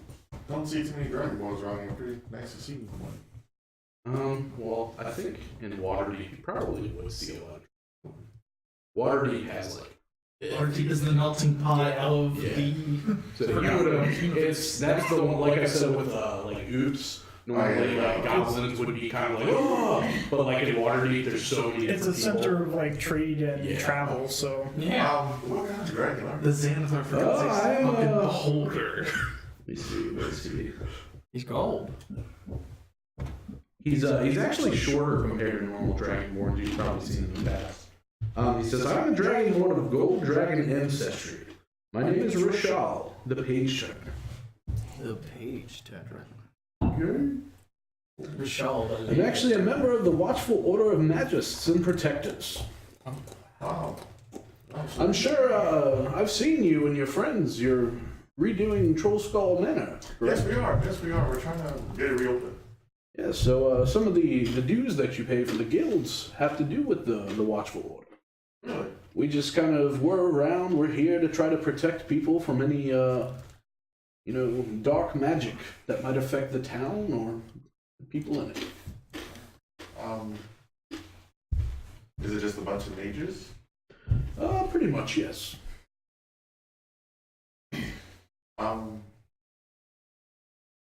Don't see too many Dragon Balls around here. Pretty nice to see one. Well, I think in Waterdeep, you probably would see a lot. Waterdeep has like. Waterdeep is the melting pot of Yeah. the. So you would have. That's the one. Like I said with like Oops. Normally, like goblins would be kind of like, oh, but like in Waterdeep, there's so many. It's a different center of like trade and Yeah. travel, so Yeah. What kind of dragon are The Xanathar for Oh, God's sakes. I'm, Fucking beholder. Let's see. He's gold. He's actually shorter compared to normal dragonborns you've probably seen in the past. He says, I'm a dragonborn of gold dragon ancestry. My name is Rishal, the page turner. The page turner. Okay. Rishal. I'm actually a member of the Watchful Order of Magists and Protectors. Wow. I'm sure I've seen you and your friends. You're redoing Troll Skull Manor. Yes, we are. Yes, we are. We're trying to get it reopened. Yeah, so some of the dues that you pay for the guilds have to do with the Watchful Order. Really? We just kind of were around. We're here to try to protect people from any, dark magic that might affect the town or the people in it. Is it just a bunch of mages? Pretty much, yes.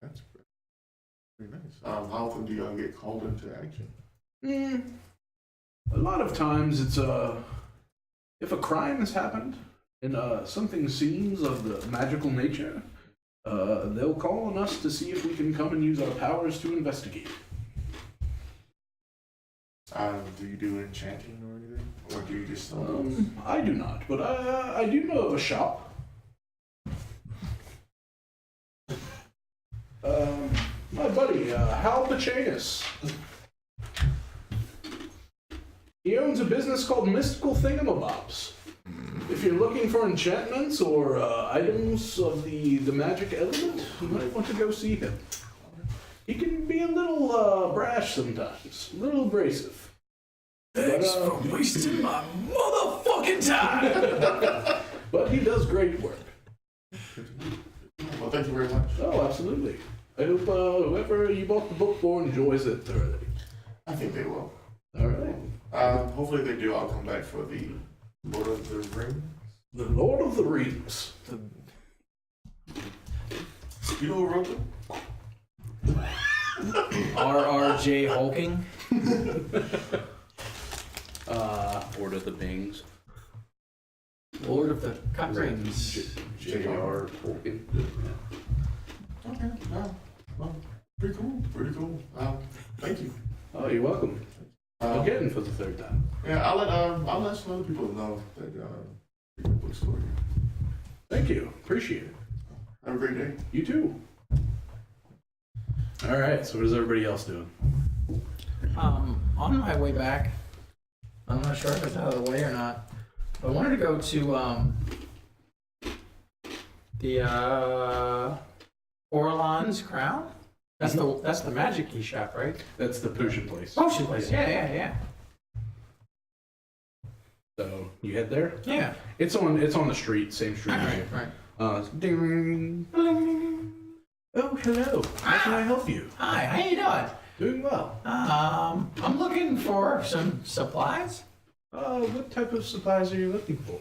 That's pretty nice. How often do y'all get called into action? A lot of times it's if a crime has happened and something seems of the magical nature, they'll call on us to see if we can come and use our powers to investigate. Do you do enchanting or anything? Or do you just I do not, but I do know of a shop. My buddy, Hal Pachanis. He owns a business called Mystical Thingamabobs. If you're looking for enchantments or items of the magic element, you might want to go see him. He can be a little brash sometimes, a little abrasive. Thanks for wasting my motherfucking time. But he does great work. Well, thank you very much. Oh, absolutely. I hope whoever you bought the book for enjoys it thoroughly. I think they will. All right. Hopefully they do. I'll come back for the Lord of the Rings. The Lord of the Rings. You know who wrote them? R.R.J. Hulking. Lord of the Bings. Lord of the Rings. J.R. Tolkien. Okay. Well, pretty cool. Pretty cool. Thank you. Oh, you're welcome. Again for the third time. Yeah, I'll let some other people know that the bookstore. Thank you. Appreciate it. Have a great day. You too. All right. So what is everybody else doing? On my way back, I'm not sure if it's out of the way or not. I wanted to go to the Orlan's Crown. That's the magic key shop, right? That's the potion place. Potion place. Yeah. So you head there. Yeah. It's on the street, same street. Right. Ding. Oh, hello. How can I help you? Hi. How you doing? Doing well. I'm looking for some supplies. What type of supplies are you looking for?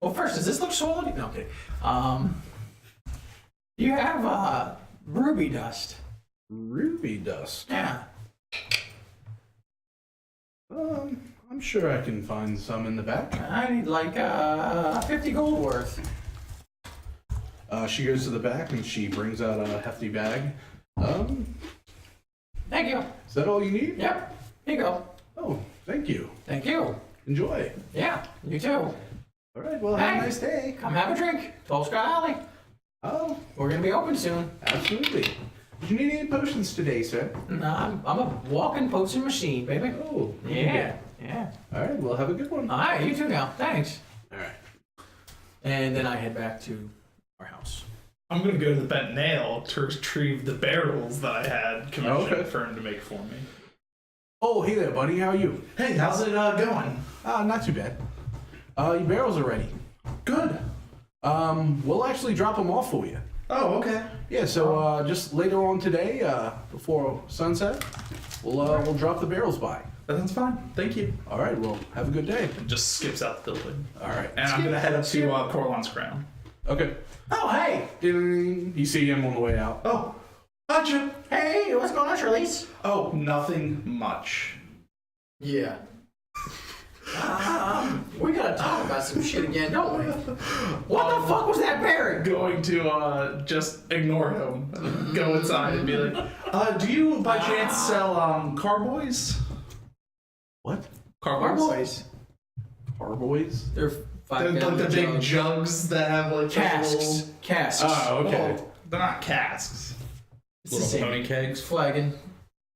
Well, first, does this look solid? No, I'm kidding. Do you have ruby dust? Ruby dust. Yeah. I'm sure I can find some in the back. I need like 50 gold worth. She goes to the back and she brings out a hefty bag. Thank you. Is that all you need? Yep. Here you go. Oh, thank you. Thank you. Enjoy. Yeah, you too. All right, well, have Hey. a nice day. Come have a drink. 12 Sky Alley. Oh, We're gonna be open soon. absolutely. Did you need any potions today, sir? Nah, I'm a walking potion machine, baby. Oh, Yeah. All right, well, have a good one. All right, you too now. Thanks. All right. And then I head back to our house. I'm gonna go to the Bent Nail to retrieve the barrels that I had commissioned Okay. for him to make for me. Oh, hey there, buddy. How are you? Hey, how's it going? Not too bad. Your barrels are ready. Good. We'll actually drop them off for you. Oh, okay. Yeah, so just later on today, before sunset, we'll drop the barrels by. That's fine. Thank you. All right, well, have a good day. And just skips out the building. All right. And I'm gonna head up to Corlon's Crown. Okay. Oh, hey. Ding. You see him on the way out. Oh, hi, Jim. Hey, what's going on, Charlize? Oh, nothing much. Yeah. We gotta talk about some shit again, don't we? What the fuck was that Barry? Going to just ignore him, go inside and be like, do you by chance sell carboys? What? Our boys. Carboys? They're They're 5 like the big jugs that have like casks. little- Casks. Oh, okay. Well, they're not casks. It's the Little same. pony kegs. Flagon.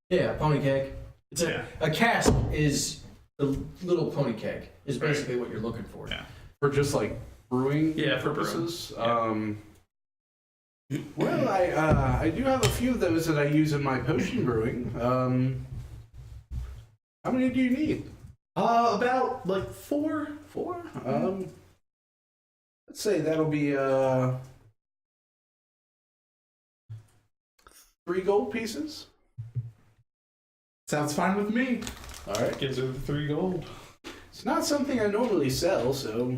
Yeah, pony keg. It's a cask is The little pony keg is basically what you're looking for. Yeah. For just like brewing Yeah, for purposes. brewing. Well, I do have a few of those that I use in my potion brewing. How many do you need? About like 4. 4? Let's say that'll be 3 gold pieces. Sounds fine with me. All right. Gives her the 3 gold. It's not something I normally sell, so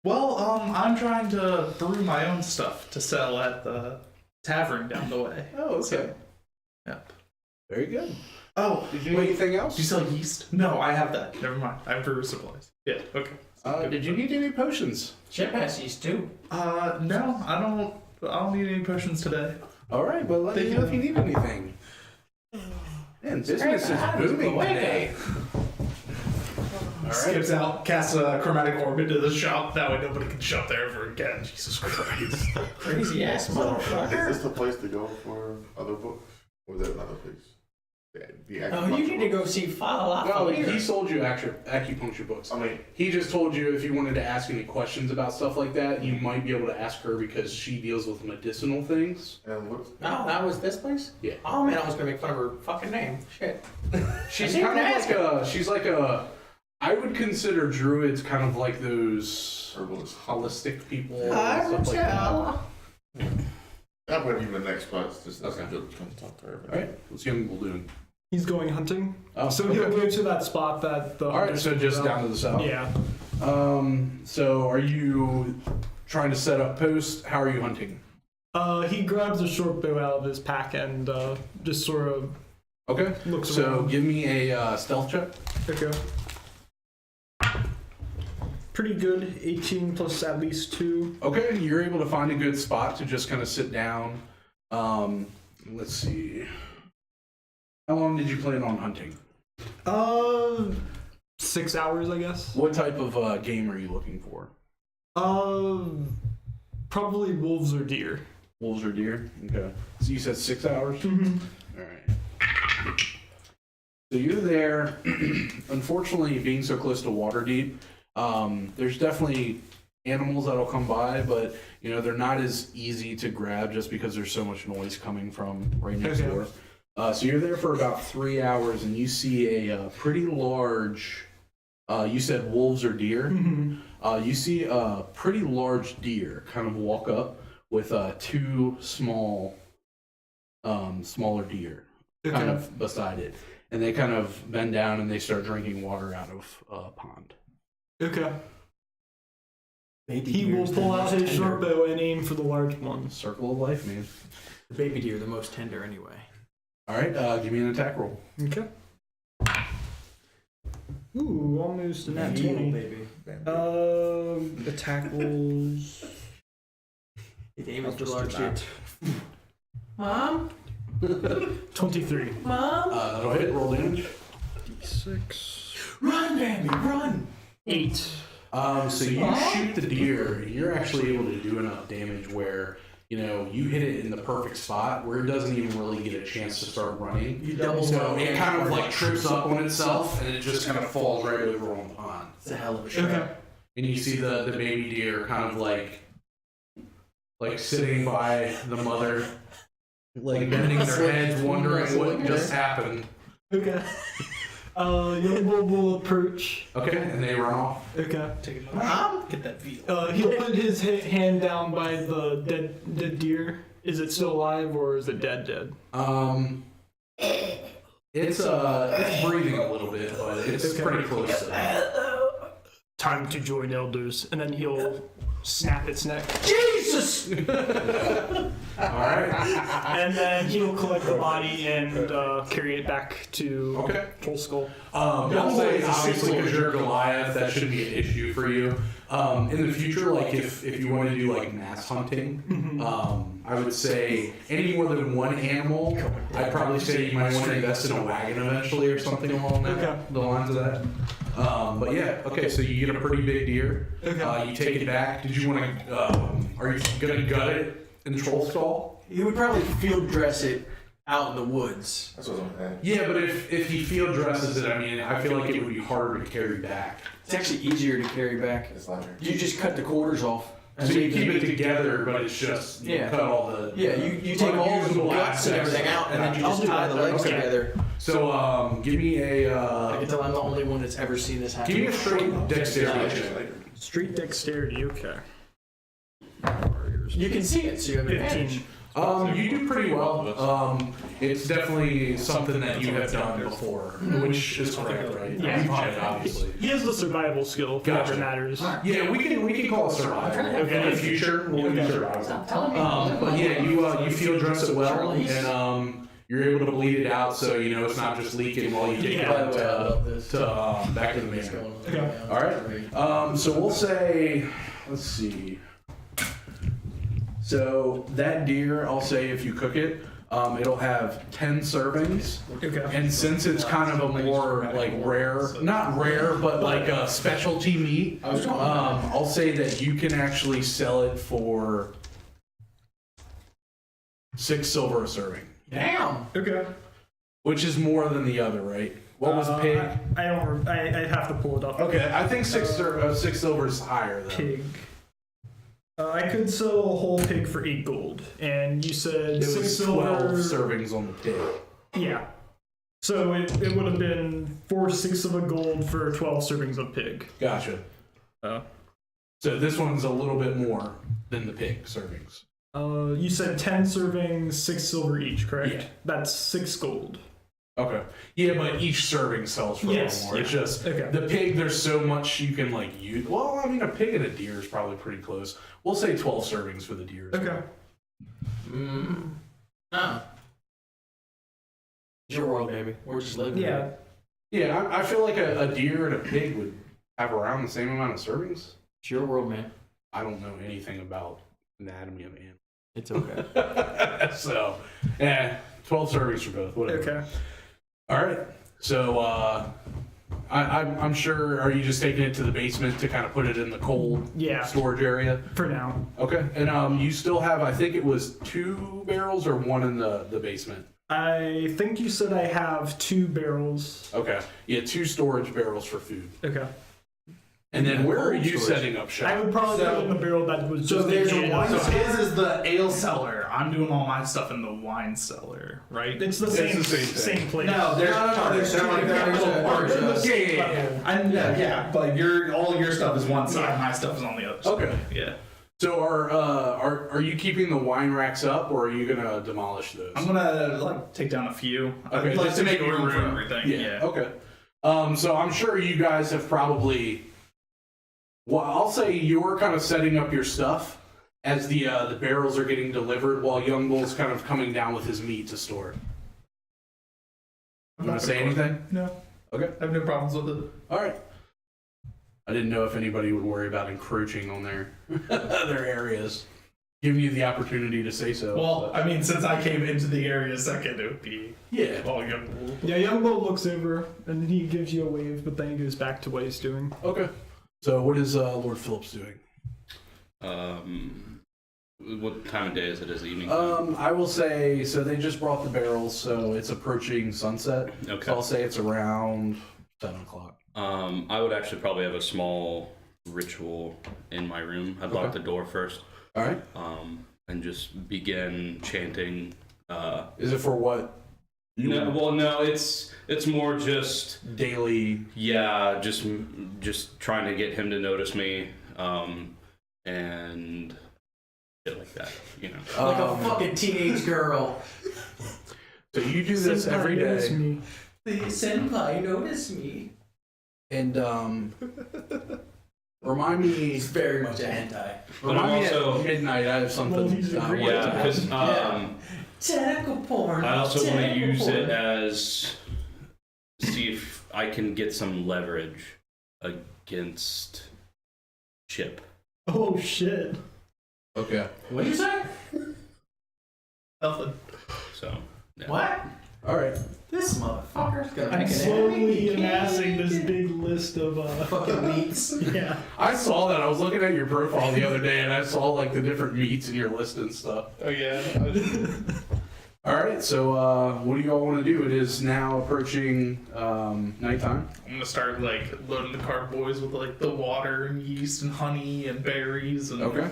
Well, I'm trying to brew my own stuff to sell at the tavern down the way. oh, okay. So, yep. Very good. Oh, Did you need anything else? do you sell yeast? No, I have that. Never mind. I have brewer supplies. Yeah, okay. Did you need any potions? Chip has these too. No, I don't need any potions today. All right, well, let me know if you need anything. Man, business is booming today. All right. Skips out, casts a chromatic orb into the shop. That way nobody can shop there ever again. Jesus Christ. Crazy ass Is motherfucker. this the place to go for other books? Or is that another place? The Oh, you need to go see Fala No, La he sold you acupuncture books. I mean, He just told you if you wanted to ask any questions about stuff like that, you might be able to ask her because she deals with medicinal things. and what's No, that was this place? Yeah. Oh man, I was gonna make fun of her fucking name. Shit. She's kind of like a. I would consider druids kind of like those herbalist? holistic people. I and would stuff like that. tell. That might be the next spot. Just Okay. good to come talk to her. All right, what's young doing? He's going hunting. Oh, So okay. he'll go to that spot that the. All right, so just down to the south. Yeah. So are you trying to set up posts? How are you hunting? He grabs a short bow out of his pack and just sort of Okay. looks So around. give me a stealth check. Okay. Pretty good. 18 plus at least 2. Okay, you're able to find a good spot to just kind of sit down. Let's see. How long did you plan on hunting? 6 hours, I guess. What type of game are you looking for? Probably wolves or deer. Wolves or deer? Okay. So you said 6 hours? Mm-hmm. All right. So you're there. Unfortunately, being so close to Waterdeep, there's definitely animals that'll come by, but you know they're not as easy to grab just because there's so much noise coming from right next Okay. door. So you're there for about 3 hours, and you see a pretty large. You said wolves or deer. Mm-hmm. You see a pretty large deer kind of walk up with 2 smaller deer kind of beside it, and they kind of bend down and they start drinking water out of a pond. Okay. Baby He will deer's the pull out most his tender. short bow and aim for the large ones. Circle of life, man. The baby deer, the most tender anyway. All right, give me an attack roll. Okay. Ooh, almost a nat 20. baby. Attack rolls. The game I'll is just large do deer. that. Mom? 23. Mom? That'll hit. Roll damage. D6. Run, baby, run! 8. So you shoot the deer. You're actually able to do enough damage where you know you hit it in the perfect spot where it doesn't even really get a chance to start running. You double So it kind of like trips up on itself and it just kind of falls right over on the pond. It's a hell of a shot. Okay. And you see the baby deer kind of like sitting by the mother, like bending their heads, wondering what just happened. Okay. Young Bull will approach. Okay, and they run off. Okay. Mom? Get that veal. He'll put his hand down by the dead deer. Is it still alive or is it dead? It's breathing a little bit, but it's Okay. pretty close to that. Time to join elders, and then he'll snap its neck, Jesus! All right. and then he'll collect the body and carry it back to Okay. Troll Skull. I'll say obviously because you're Goliath, that shouldn't be an issue for you. In the future, like if you want to do like mass hunting, I would say any more than one animal, I'd probably say you might want to invest in a wagon eventually or something along the lines of that. But yeah, okay, so you get a pretty big deer. You take it back. Did you want to? Are you gonna gut it in the troll skull? You would probably field dress it out in the woods. That's what I'm saying. Yeah, but if he field dresses it, I mean, I feel like it would be harder to carry back. It's actually easier to carry back. It's lighter. You just cut the quarters off. So you keep it together, but it's just you cut all the you take all the unusable guts and everything out, and then you just tie the legs together. So give me a I can tell I'm the only one that's ever seen this happen. give me a straight dexterity check. Street dexterity, okay. You can see it, so you have an advantage. 15. You do pretty well. It's definitely something that you have done before, which is correct, right? Yeah. You've done it, obviously. He has the survival skill, if it Gotcha. ever matters. Yeah, we can call it survival. Okay. In the future, we'll use survival. Stop telling me. But yeah, you field dress it well, and you're able to bleed it out, so you know it's not just leaking while you take it By the way, I out love this. to back to the main room. All right. So we'll say, let's see. So that deer, I'll say if you cook it, it'll have 10 servings. Okay. And since it's kind of a more like rare, not rare, but like a specialty meat, I'll say that you can actually sell it for 6 silver a serving, Damn. Okay. which is more than the other, right? What was pig? I don't. I'd have to pull it up. Okay, I think 6 silver is higher though. Pig. I could sell a whole pig for 8 gold, and you said It 6 was silver. 12 servings on the pig. Yeah. So it would have been 4/6 of a gold for 12 servings of pig. Gotcha. Oh. So this one's a little bit more than the pig servings. You said 10 servings, 6 silver each, correct? Yeah. That's 6 gold. Okay. Yeah, but each serving sells for a Yes, little more. yeah. It's just Okay. the pig. There's so much you can like use. Well, I mean, a pig and a deer is probably pretty close. We'll say 12 servings for the deer. as Okay. Mm. Ah. It's your world, baby. We're just living. Yeah. Here. Yeah, I feel like a deer and a pig would have around the same amount of servings. It's your world, man. I don't know anything about anatomy of animals. It's okay. So, yeah, 12 servings for both. Whatever. Okay. All right. So, I'm sure. Are you just taking it to the basement to kind of put it in the cold Yeah. storage area? For now. Okay. And you still have, I think it was 2 barrels or 1 in the basement. I think you said I have 2 barrels. Okay. Yeah, 2 storage barrels for food. Okay. And then where are you storage. setting up shop? I would probably put it in the barrel that was So just there's a in wine. So case. his is the ale cellar. I'm doing all my stuff in the wine cellar, right? It's the same, the same thing. same place. No, there's there's they're two like different little areas. parts. Yeah. Yeah, but all your stuff is one side, my stuff is on the other side. Okay. Yeah. So are you keeping the wine racks up, or are you gonna demolish those? I'm gonna like take down a few. Okay, I'd like just to to make make room for room. everything. Yeah. Yeah. Okay. So I'm sure you guys have probably. Well, I'll say you're kind of setting up your stuff as the barrels are getting delivered, while Young Bull's kind of coming down with his meat to store. You want to say anything? No. Okay. I have no problems with it. All right. I didn't know if anybody would worry about encroaching on their their areas. Giving you the opportunity to say so. Well, but- I mean, since I came into the area second, it would be yeah. all young bull. Yeah, Young Bull looks over and he gives you a wave, but then he goes back to what he's doing. Okay. So what is Lord Phillips doing? What time of day is it? Is it evening? time? I will say, so they just brought the barrels, so it's approaching sunset. Okay. So I'll say it's around 7 o'clock. I would actually probably have a small ritual in my room. I'd lock Okay. the door first, All right. and just begin chanting. Is it for what? No, it's more just Daily. yeah, just trying to get him to notice me, and shit like that, you know. Like a fucking teenage girl. So you do this Senpai, every notice day, me. Senpai, notice me. and remind me. He's very much a hentai. But I'm Remind me also at midnight. I have something. Well, he's I agreed. want yeah, to because Yeah. Tentacle porn. I also want to tentacle use porn. it as see if I can get some leverage against Chip. Oh shit. Okay. What'd you say? Nothing. So yeah. What? All right. This motherfucker's gonna I'm make an slowly enemy. amassing this big list of fucking meats. yeah. I saw that. I was looking at your profile the other day, and I saw like the different meats in your list and stuff. Oh yeah. All right, so what do you all want to do? It is now approaching nighttime. I'm gonna start like loading the carboys with like the water and yeast and honey and berries and Okay.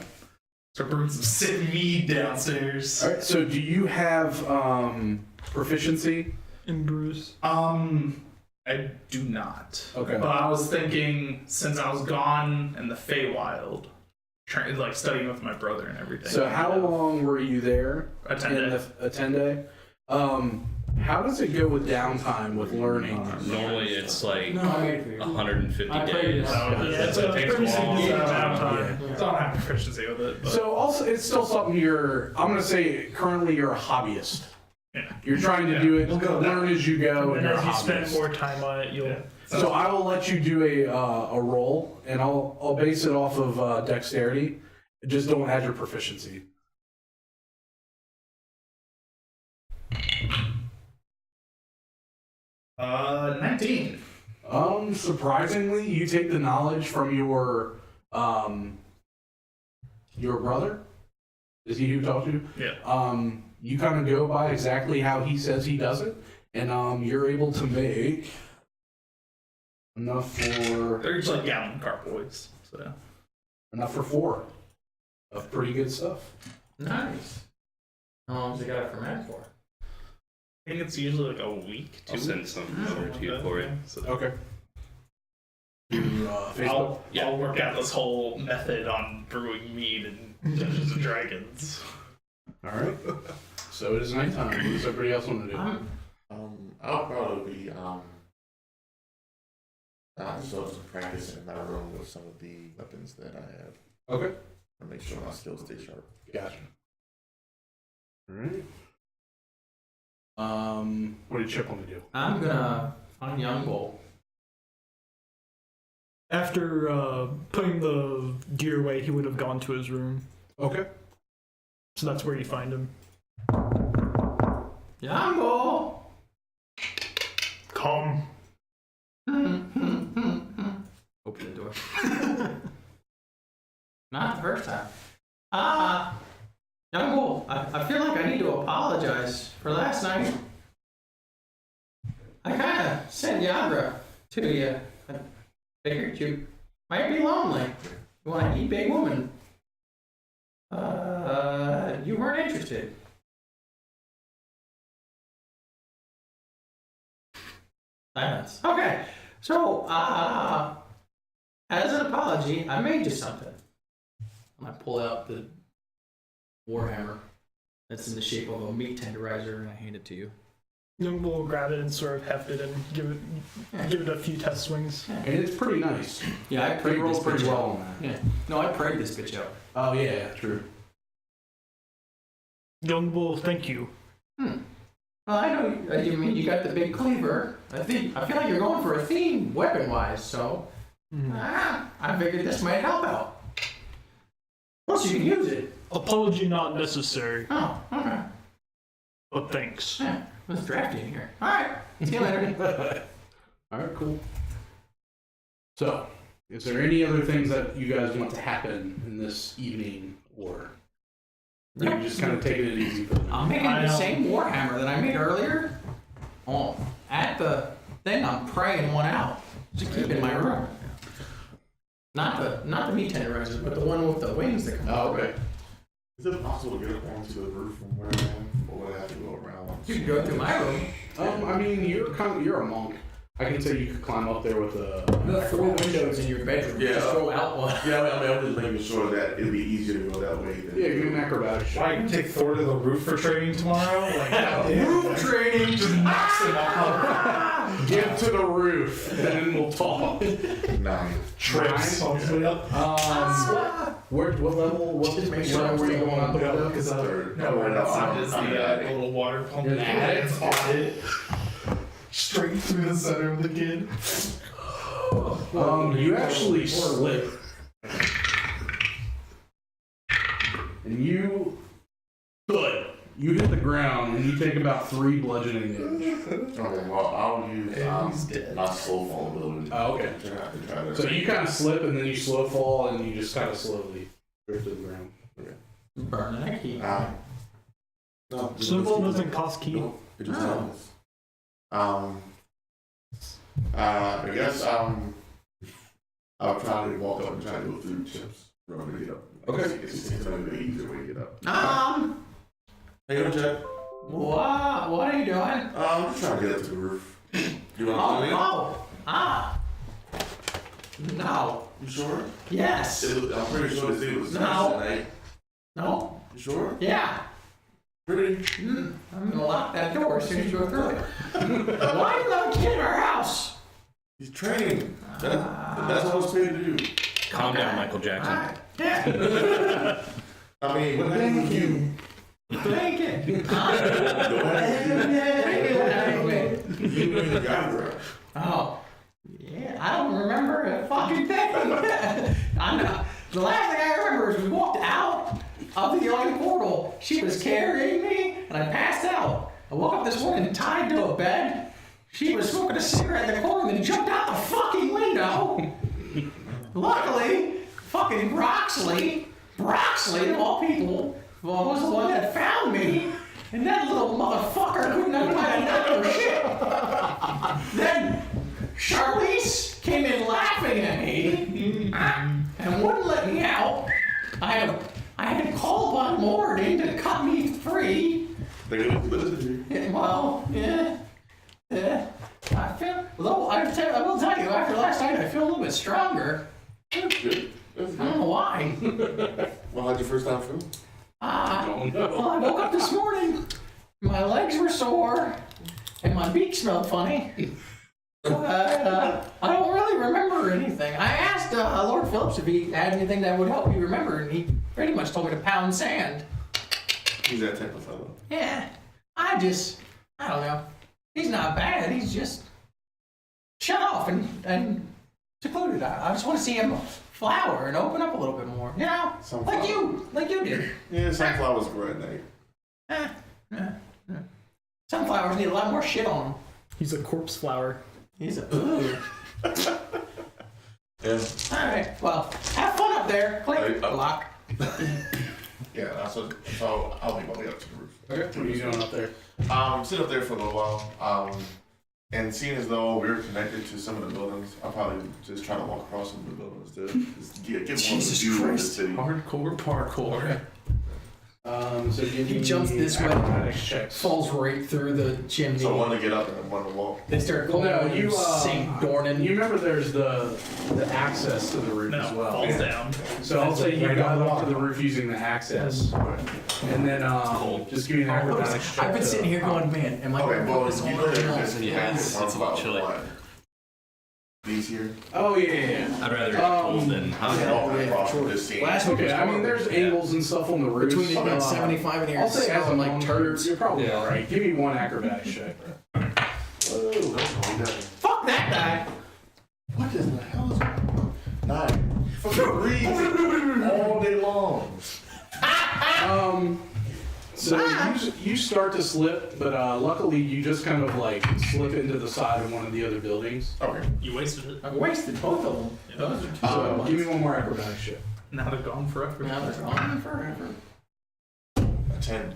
start brewing some sick mead downstairs. All right, so do you have proficiency? In Bruce. I do not. Okay. But I was thinking, since I was gone in the Feywild, like studying with my brother and everything. So how long were you there? A 10-day. A 10-day? How does it go with downtime with learning? Normally it's like No, I made it for you. 150 I prayed days. it. Yeah, It's a takes pretty long. significant amount of Yeah. time. So I don't have proficiency with it. But So also, it's still something I'm going to say currently you're a hobbyist. yeah. You're trying to do it, We'll go with learn as you go, And and you're a as you spend hobbyist. more time on it, you'll. Yeah. So I will let you do a roll, and I'll base it off of dexterity. Just don't add your proficiency. 19. Surprisingly, you take the knowledge from your brother. Is he who taught you? Yeah. You kind of go by exactly how he says he does it, and you're able to make enough for They're each like gallon carboys. So 4 of pretty good stuff. Nice. How long does it got to ferment for? I think it's usually like a week. I'll send some over to you for it. So Okay. Through Facebook. I'll work out this whole method on brewing mead and Dungeons and Dragons. All right. So it is nighttime. What does everybody else want to do? I'll probably be so some practice in my room with some of the weapons that I have Okay. to make sure my skills stay sharp. Gotcha. All right. What did Chip want to do? I'm gonna find Young Bull. After putting the gear away, he would have gone to his room. Okay. So that's where you find him. Young Bull! Come. Open the door. Not the first time. Young Bull, I feel like I need to apologize for last night. I kind of sent Yadra to you. I figured you might be lonely. You want to eat big woman. You weren't interested. Silence. Okay, so, as an apology, I made you something. I pull out the warhammer that's in the shape of a meat tenderizer and I hand it to you. Young Bull will grab it and sort of heft it and give it a few test swings. And it's pretty nice. Yeah, I They prayed roll this pretty bitch well out. on that. Yeah. No, I prayed this bitch out. Oh yeah, true. Young Bull, thank you. Well, I know. I mean, you got the big cleaver. I feel like you're going for a theme, weapon-wise. So, I figured this might help out. Plus, you can use it. Apology not necessary, Oh, okay. but thanks. Yeah, let's draft you in here. All right. See you later. All right, cool. So, is there any other things that you guys want to happen in this evening, or are you just kind of taking it easy for the I'm night? making the same warhammer that I made earlier. Oh, at the thing, I'm praying one out to keep in my room. Not the meat tenderizers, but the one with the wings that come out. Oh, okay. Is it possible to get up onto the roof from where I am, or would I have to go around? You can go through my room. I mean, you're a monk. I can say you could climb up there with a. You have 4 windows in your bedroom. Yeah. Just go out one. Yeah, I mean, I'm just making sure that it'd be easier to go that way. Than Yeah, give me an acrobatic I shot. can take Thor to the roof for training tomorrow. Like Roof training. just knocks him out. Get to the roof, and then we'll talk. 9. Trips on his way up. What level? What Just make sure level were you going up No, to? because Third. no, Right right outside outside. is I'm in the the attic. little water pump. In the attic? It's on it. Straight through the center of the kid. You actually slip. And you. Good. You hit the ground and you take about 3 bludgeoning damage. Okay, well, I'll use He's dead. my slow fall ability. Oh, okay. To try to So you kind of slip and then you slow fall and you just kind of slowly drift to the ground. Burning a key. No. Simple doesn't cost key. No, it just happens. I guess I'll probably walk up and try to go through chips. Run to get up. Okay. It's a little bit easier way to get up. Hey, Hey, Jack. what are you doing? I'm just trying to get up to the roof. You want to come in? No. You sure? Yes. I'm pretty sure this thing was No. nice tonight. No. You sure? Yeah. Pretty. I'm gonna lock that door as soon as you go through it. Why do you let a kid in our house? He's training. That's what I was paid to do. Calm down, Michael Jackson. Alright. Yeah. I mean, what happened to you? Thank you. What happened to you? You were in the guy. Oh. Yeah, I don't remember a fucking thing. I know. The last thing I remember is we walked out of the yawning portal. She was carrying me, and I passed out. I woke up this morning tied to a bed. She was smoking a cigarette in the corner and jumped out the fucking window. Luckily, fucking Broxley of all people, was the one that found me. And that little motherfucker couldn't find another shit. Then Charlize came in laughing at me and wouldn't let me out. I had to call upon Morgan to cut me free. Well, yeah. I feel, though I will tell you, after last night, I feel a little bit stronger. That's good. That's I good. don't know why. Well, how'd your first time feel? Well, I woke up this morning, my legs were sore, and my beak smelled funny. I don't really remember anything. I asked Lord Phillips if he had anything that would help me remember, and he pretty much told me to pound sand. He's that type of fellow. Yeah, I don't know. He's not bad. He's just shut off and secluded. I just want to see him flower and open up a little bit more. You know, Sunflower. like you did. Yeah, sunflowers grow at night. Sunflowers need a lot more shit on them. He's a corpse flower. He's a ooh. Yeah. All right. Well, have fun up there. Click. Lock. Yeah, so I'll be going up to the roof. Okay. What are you doing up there? Sit up there for a little while. And seeing as though we're connected to some of the buildings, I'll probably just try to walk across some of the buildings to just get more of the Jesus view of the Christ. city. Hardcore parkour. So give He me jumps this way. acrobatics checks. Falls right through the chimney. So one to get up and then one to walk. They start Well, calling no, him you Saint Dornan. You remember there's the access to the roof No, as well. falls down. So I'll say you Right got on the up to the wall. roof using the access, and then just give me an acrobatics check. I've been sitting here going, man, am I Okay, going to well, put this you on know or there's not? Yeah, it's a little chilly. These here. Oh yeah. I'd rather get cold than hot. All the way across from this scene. Last week Okay, was I mean horrible. there's angles and stuff on the roof. Between the so, 75 and here, I'll say as a like monk, turds. you're probably Yeah. alright. Give me one acrobatics check. Whoa. Fuck that guy. What in the hell is that? 9. Fucking breathe all day long. So you start to slip, but luckily you just kind of like slip into the side of one of the other buildings. Okay. You wasted it. I wasted both of them. Those are two So give me one more acrobatics check. Now they're gone forever. Now they're gone forever. A 10.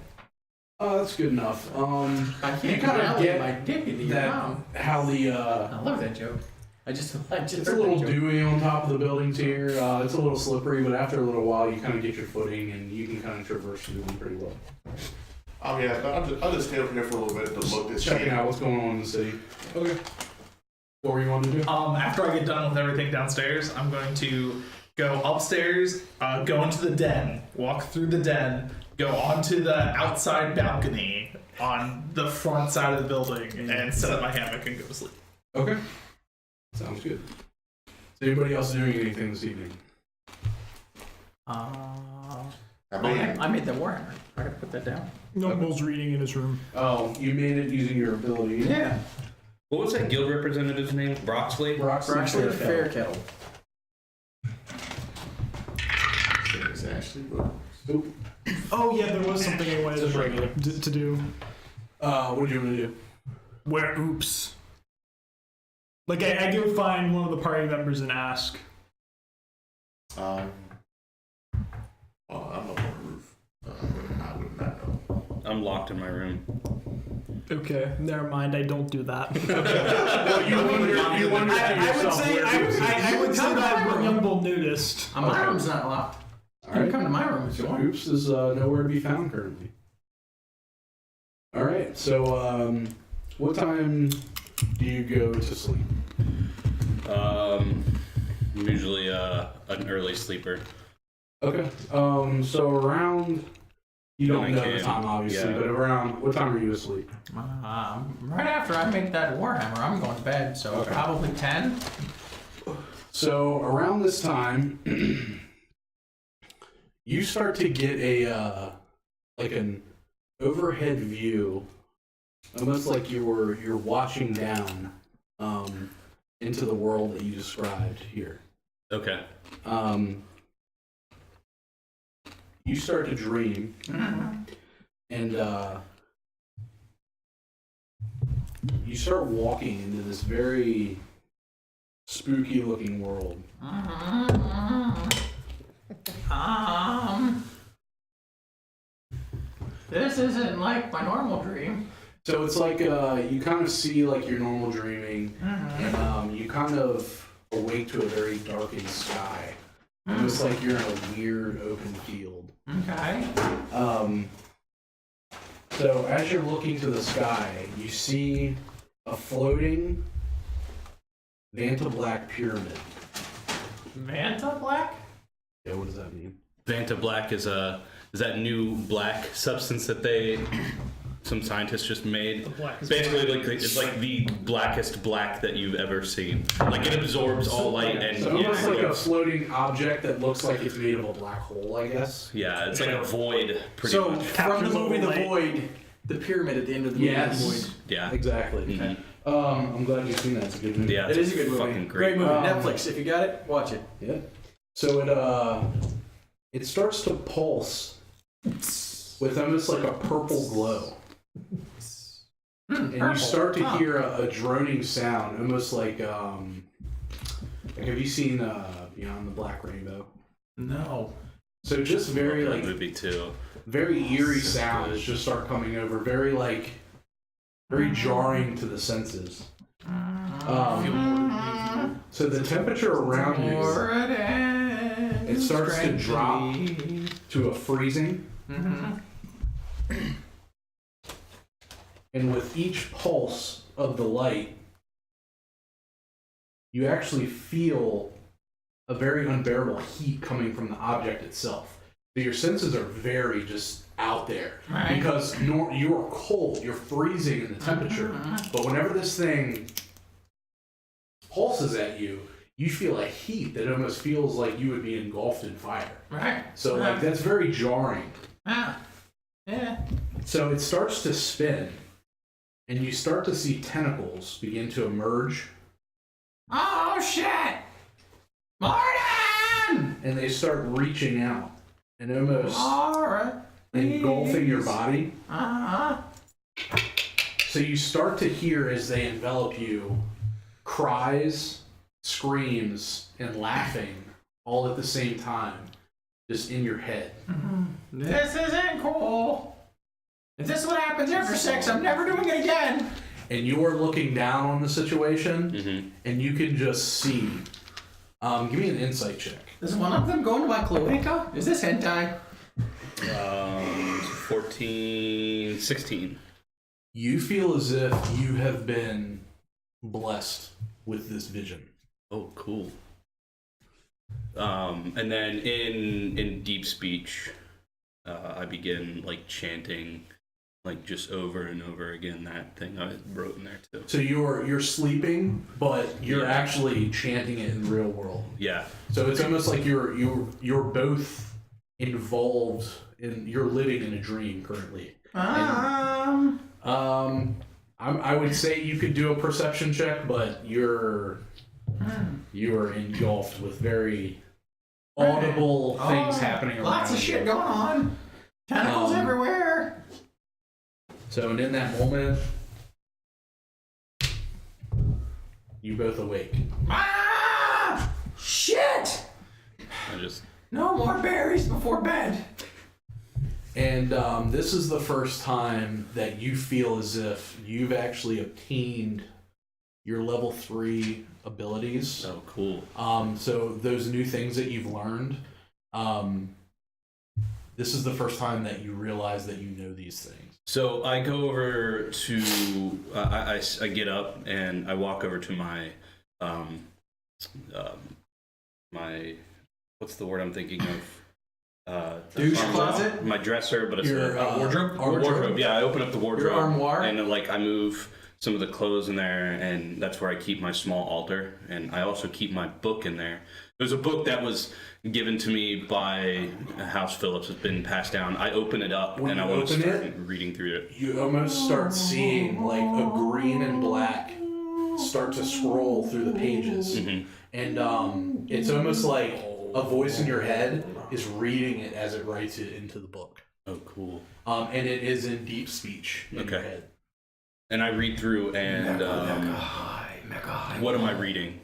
That's good enough. I You can't kinda rally get my dick into your That mouth. how the I love that joke. I just it's heard a little that joke. dewy on top of the buildings here. It's a little slippery, but after a little while you kind of get your footing and you can kind of traverse through them pretty well. Yeah, I'll just stay up here for a little bit to look this Checking shit. out what's going on in the city. Okay. What were you wanting to do? After I get done with everything downstairs, I'm going to go upstairs, go into the den, walk through the den, go onto the outside balcony on the front side of the building, and set up my hammock and go to sleep. Okay. Sounds good. Is anybody else doing anything this evening? I mean, I made the Warhammer. I gotta put that down. Noble's reading in his room. Oh, you made it using your ability. Yeah. What was that guild representative's name? Broxley? Actually, fair kettle. it's actually, but Oh yeah, there was something I wanted Just regular. to do. What do you want to do? Where oops. Like I go find one of the party members and ask. I'm up on the roof. I would not know. I'm I'm locked in my room. Okay, never mind. I don't do that. Well, you wonder to I would yourself say where I Oops would is. say that I'm a nimble nudist. My room's not locked. All You right. can come to my room if you So want. Oops is nowhere to be found currently. All right. So what time do you go to sleep? I'm usually an early sleeper. Okay. So around. You don't When I know the can, time, obviously, yeah. but around what time are you asleep? Right after I make that Warhammer, I'm going to bed, so Okay. probably 10. So around this time, you start to get a like an overhead view, almost like you're watching down into the world that you described here. Okay. You start to dream, and you start walking into this very spooky-looking world. This isn't like my normal dream. So it's like you kind of see like your normal dreaming, and you kind of awake to a very darkened sky. Almost like you're in a weird open field. Okay. So as you're looking to the sky, you see a floating Vanta Black pyramid. Vanta Black? Yeah, what does that mean? Vanta Black is that new black substance that some scientists just made. Black is Basically, like it's like the blackest black that you've ever seen. Like it absorbs all light and So almost yeah, like a floating object that looks like it's made of a black hole, I guess. yeah, it's like a void. Pretty So much. from the Captures all movie the The light. Void, the pyramid at the end of the movie Yes. The Void. Yeah. Exactly. Mhm. I'm glad you've seen that. It's a good movie. Yeah, It it's is a good movie. fucking great. movie. Um, Netflix. If you got it, watch it. Yeah. So it starts to pulse with almost like a purple glow. And you start to hear a droning sound, almost like have you seen Beyond the Black Rainbow? No. So just very that like movie too. very eerie sounds just start coming over, very jarring to the senses. So the temperature around you, it starts to drop to a freezing. And with each pulse of the light, you actually feel a very unbearable heat coming from the object itself. So your senses are very just out there. Right. Because you are cold, you're freezing in the temperature. But whenever this thing pulses at you, you feel a heat that almost feels like you would be engulfed in fire. Right. So like that's very jarring. Ah. Yeah. So it starts to spin, and you start to see tentacles begin to emerge, Oh shit! Martin! and they start reaching out and almost Alright. engulfing your body. Uh-huh. So you start to hear as they envelop you cries, screams, and laughing all at the same time, just in your head. This isn't cool. If this is what happens after sex, I'm never doing it again. And you are looking down on the situation, Mm-hmm. and you can just see. Give me an insight check. Is one of them going to my cloaca? Is this hentai? 14, 16. You feel as if you have been blessed with this vision. Oh, cool. And then in deep speech, I begin like chanting, like just over and over again that thing I wrote in there too. So you're sleeping, but you're Yeah. actually chanting it in the real world. Yeah. So it's almost like you're both involved in you're living in a dream currently. I would say you could do a perception check, but you are engulfed with very audible things happening around Lots of shit you. going on. Tentacles Um, everywhere. So, and in that moment, you both awake. Ah! Shit! I just No more berries before bed. And this is the first time that you feel as if you've actually obtained your level 3 abilities. Oh, cool. So those new things that you've learned, this is the first time that you realize that you know these things. So I go over to, I get up and I walk over to my, my, what's the word I'm thinking of? Douche closet? My dresser, but it's Your, a wardrobe. wardrobe. Yeah, I open up the wardrobe. Your armoire? And like I move some of the clothes in there, and that's where I keep my small altar. And I also keep my book in there. There's a book that was given to me by House Phillips. It's been passed down. I open it up When and I you want to open start it, reading through it. You almost start seeing like a green and black start to scroll through the pages. Mm-hmm. And it's almost like a voice in your head is reading it as it writes it into the book. Oh, cool. And it is in deep speech in your Okay. head. And I read through, and what am I reading?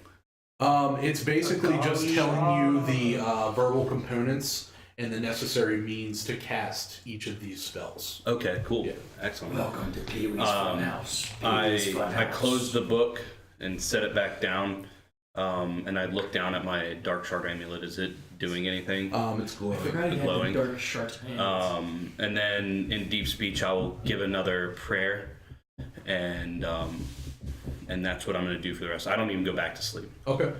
It's basically just telling you the verbal components and the necessary means to cast each of these spells. Okay, cool. Yeah. Excellent. Welcome to Pee Wee's Funhouse. I close the book and set it back down, and I look down at my Dark Shard amulet. Is it doing anything? It's glowing. Forgot he had glowing. the dark shark hands. And then in deep speech, I will give another prayer, and that's what I'm going to do for the rest. I don't even go back to sleep. Okay.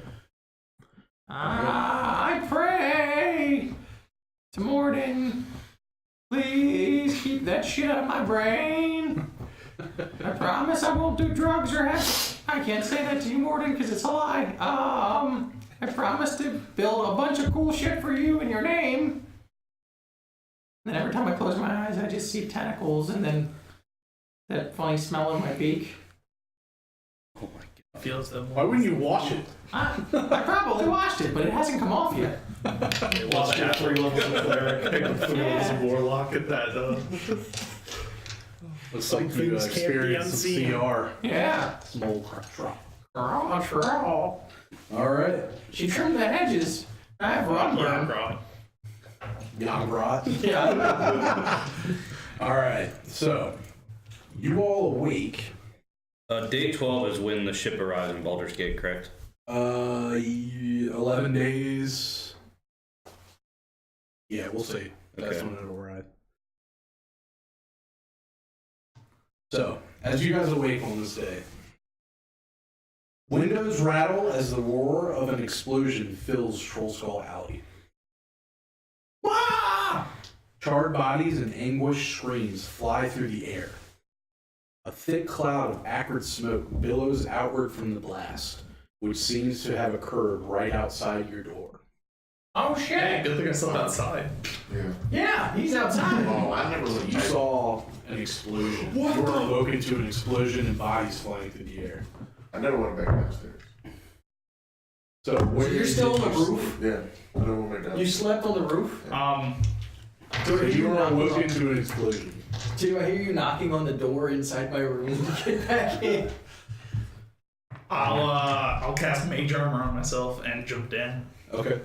I pray to Morden. Please keep that shit out of my brain. I promise I won't do drugs or have. I can't say that to you, Morden, because it's a lie. I promise to build a bunch of cool shit for you in your name. And every time I close my eyes, I just see tentacles and then that funny smell in my beak. Oh my god. Feels the Why wouldn't you wash it? I probably washed it, but it hasn't come off yet. Lost your 3 levels of cleric, picked up 3 levels of warlock at that. Looks Some like you things can't be experienced some unseen. CR. Yeah. Small drop. All Alright. She trimmed the hedges. I have rod burn. Yogrot. Yeah. Alright, so you all awake. Day 12 is when the ship arrives in Baldur's Gate, correct? 11 days. Yeah, we'll see. That's Okay. when it'll arrive. So, as you guys awake on this day, windows rattle as the roar of an explosion fills Troll Skull Alley. Wah! Charred bodies and anguished screams fly through the air. A thick cloud of acrid smoke billows outward from the blast, which seems to have occurred right outside your door. Oh Hey, shit. good thing I slept outside. Yeah. Yeah, he's outside. Oh, I never looked You at saw an explosion. You were awoken to an explosion and bodies flying through the air. I never went back downstairs. So, where You're still on did the you roof? Yeah, I never went back You downstairs. slept on the roof? So you were awoken to an explosion. Do I hear you knocking on the door inside my room to get back in? I'll cast Mage Armor on myself and jump down. Okay.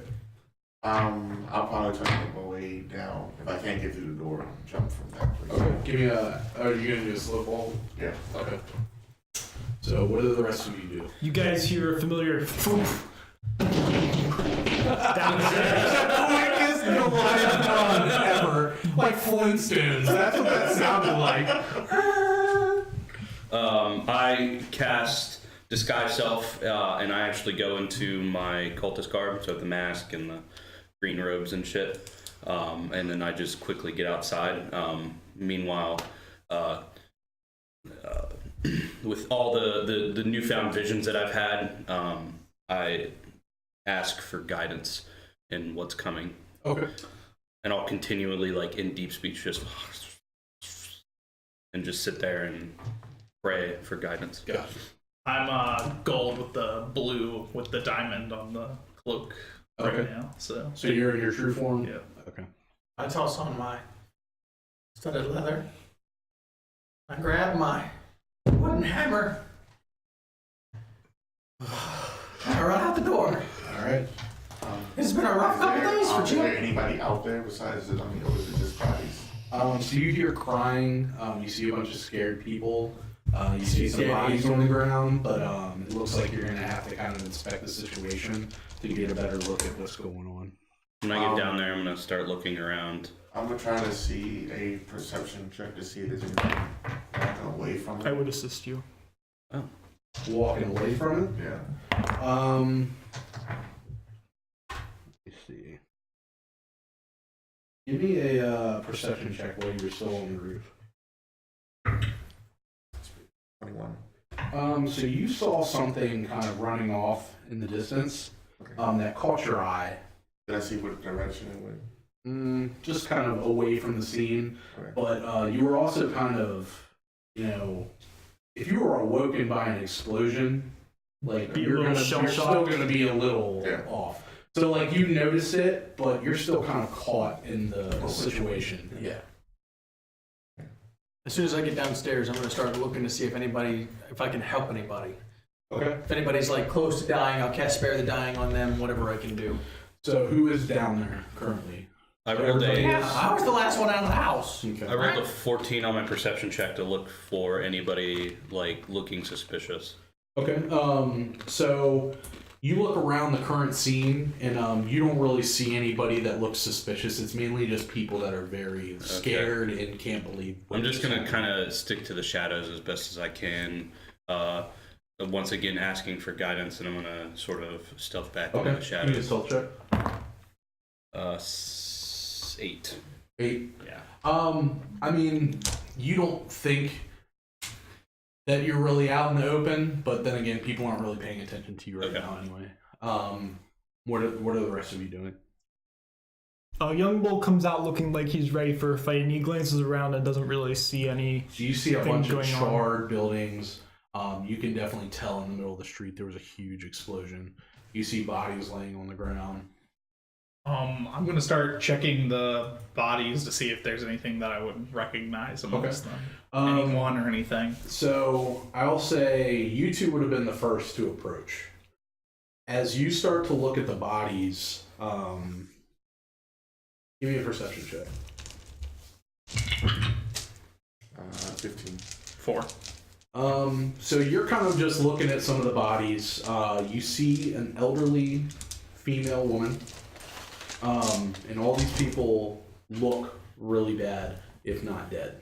I'll probably try to make my way down. If I can't get through the door, jump from that place. Okay. Give me a. Are you gonna do a slow fall? Yeah. Okay. So what do the rest of you do? You guys hear a familiar downstairs. Quickest Goliath run ever, like Flintstones. That's what that sounded like. I cast Disguise Self, and I actually go into my cultist garb, so the mask and the green robes and shit. And then I just quickly get outside. Meanwhile, with all the newfound visions that I've had, I ask for guidance in what's coming. Okay. And I'll continually, like in deep speech, just and just sit there and pray for guidance. Got it. I'm gold with the blue with the diamond on the cloak right Okay. now. So So you're in your true form? yeah. Okay. I toss on my studded leather. I grab my wooden hammer. I run out the door. Alright. It's been a rough couple days for Is there you. anybody out there besides it? I mean, or is it just bodies? So you hear crying. You see a bunch of scared people. You see some bodies on the ground, but it looks like you're gonna have to kind of inspect the situation to get a better look at what's going on. When I get down there, I'm gonna start looking around. I'm gonna try to see a perception check to see if there's anything walking away from it. I would assist you. Walking away from it. Yeah. Let's see. Give me a perception check while you're still on the roof. 21. So you saw something kind of running off in the distance. Okay. That caught your eye. Did I see what direction it went? Just kind of away from the scene. Okay. But you were also kind of, if you were awoken by an explosion, like Be a you're little still shell-shocked. going to be a little Yeah. off. So like you notice it, but you're still kind of caught in the situation. Yeah. As soon as I get downstairs, I'm gonna start looking to see if I can help anybody. Okay. If anybody's like close to dying, I'll cast Spare the Dying on them, whatever I can do. So who is down there currently? I rolled I was the last one out of the house. Okay. I rolled a 14 on my perception check to look for anybody like looking suspicious. Okay. So you look around the current scene, and you don't really see anybody that looks suspicious. It's mainly just people that are very scared and can't believe. I'm just gonna kind of stick to the shadows as best as I can. Once again, asking for guidance, and I'm gonna sort of stealth back into the Give me a shadows. stealth check. 8. 8. Yeah. I mean, you don't think that you're really out in the open, but then again, people aren't really paying attention to you right now anyway. What are the rest of you doing? Young Bull comes out looking like he's ready for a fight, and he glances around and doesn't really see any. So you see a bunch of going on. charred buildings. You can definitely tell in the middle of the street there was a huge explosion. You see bodies laying on the ground. I'm gonna start checking the bodies to see if there's anything that I would recognize amongst them. Anyone or anything. So I'll say you two would have been the first to approach. As you start to look at the bodies, give me a perception check. 15. 4. So you're kind of just looking at some of the bodies. You see an elderly female woman. And all these people look really bad, if not dead.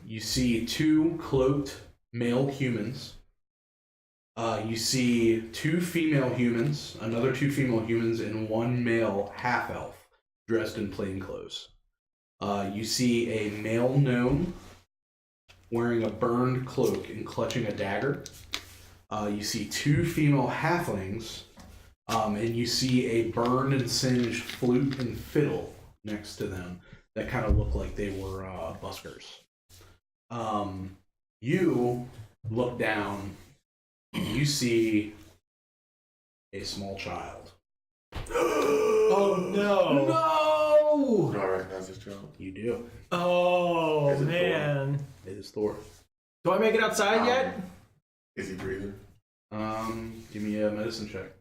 You see 2 cloaked male humans. You see 2 female humans, another 2 female humans, and 1 male half-elf dressed in plain clothes. You see a male gnome wearing a burned cloak and clutching a dagger. You see 2 female halflings. And you see a burned and singed flute and fiddle next to them that kind of look like they were buskers. You look down, and you see a small child. Oh no! No! Do I recognize this child? You do. Oh Is it man! It is Thor. Do I make it outside yet? Is he breathing? Give me a medicine check.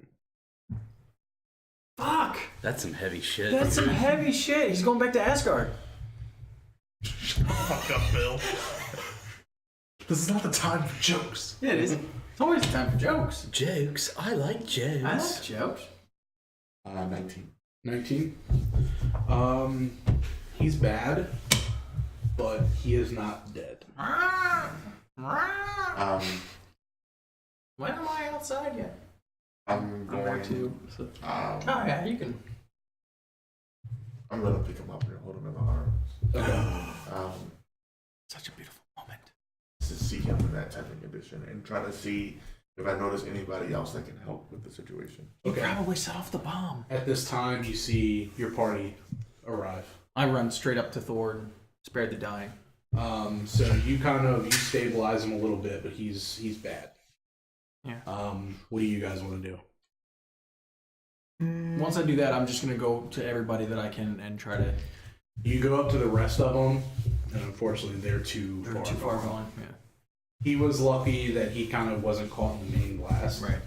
Fuck! That's some heavy shit. That's some heavy shit. He's going back to Asgard. Fuck up, Bill. This is not the time for jokes. Yeah, it is. It's always the time for jokes. Jokes. I like jokes. I like jokes. 19. 19. He's bad, but he is not dead. When am I outside yet? I'm I'm there going too. So. Um, Oh yeah, you can. I'm gonna pick him up and hold him in my arms. Such a beautiful moment. To see him in that type of condition and try to see if I notice anybody else that can help with the situation. He probably set off the bomb. At this time, you see your party arrive. I run straight up to Thor and spare the dying. So you stabilize him a little bit, but he's bad. Yeah. What do you guys want to do? Once I do that, I'm just gonna go to everybody that I can and try to. You go up to the rest of them, and unfortunately, they're too far gone. Yeah. He was lucky that he kind of wasn't caught in the main blast. Right.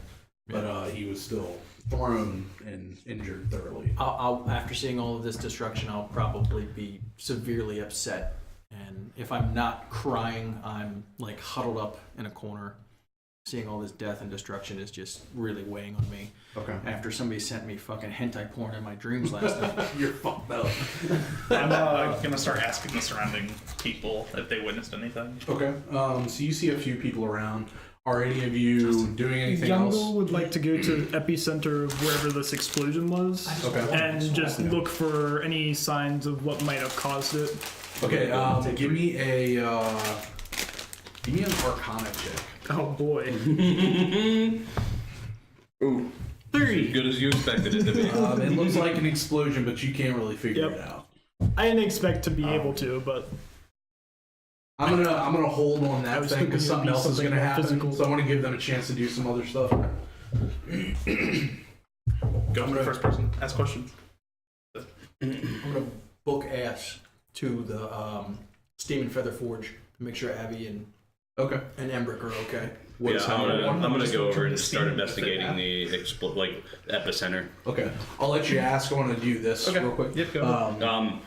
But he was still thrown and injured thoroughly. I'll after seeing all of this destruction, I'll probably be severely upset. And if I'm not crying, I'm like huddled up in a corner. Seeing all this death and destruction is just really weighing on me. Okay. After somebody sent me fucking hentai porn in my dreams last night. You're fucked up. I'm gonna start asking the surrounding people if they witnessed anything. Okay. So you see a few people around. Are any of you doing anything else? Youngbull would like to go to epicenter of wherever this explosion was. Okay. And just look for any signs of what might have caused it. Okay. Give me an Arcana check. Oh boy. Ooh. 3. As good as you expected it to be. It looks like an explosion, but you can't really figure it out. I didn't expect to be able to, but I'm gonna hold on I that was thing hoping because it'd something be else is something gonna more happen. physical. So I want to give them a chance to do some other stuff. Go for the first person. Ask questions. I'm gonna book ass to the Steam and Feather Forge to make sure Abby and Okay. Embrick are okay. Yeah, I'm gonna Just go over and just start see investigating if the epicenter. Okay. I'll let you ask. I want to do this Okay. real quick. Yep, go.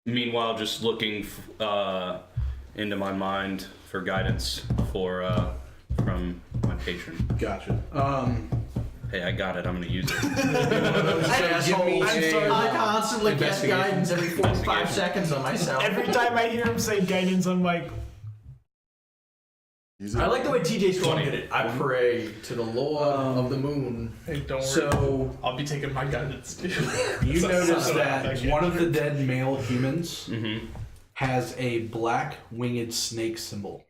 Meanwhile, just looking into my mind for guidance from my patron. Gotcha. Hey, I got it. I'm gonna use it. Give me I constantly get investigation. guidance every 45 seconds on myself. every time I hear him say guidance, I'm like, I like the way TJ Storm did it. I pray to the Lord of the Moon. Hey, don't worry. So I'll be taking my guidance too. you So- notice so that thank you. one of the dead male humans Mm-hmm. has a black winged snake symbol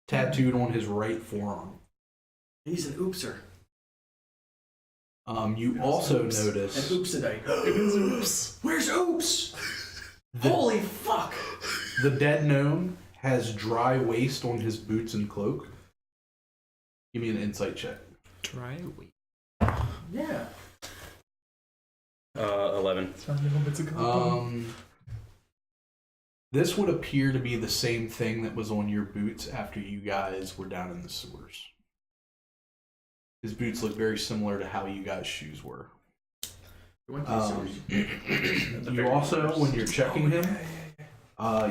tattooed on his right forearm. He's an oopser. You also An notice oopsidite. It is oops. Where's Oops? Holy fuck! the dead gnome has dry waste on his boots and cloak. Give me an insight check. try wait. Yeah. 11. This would appear to be the same thing that was on your boots after you guys were down in the sewers. His boots look very similar to how you guys' shoes were. You also, when you're checking him,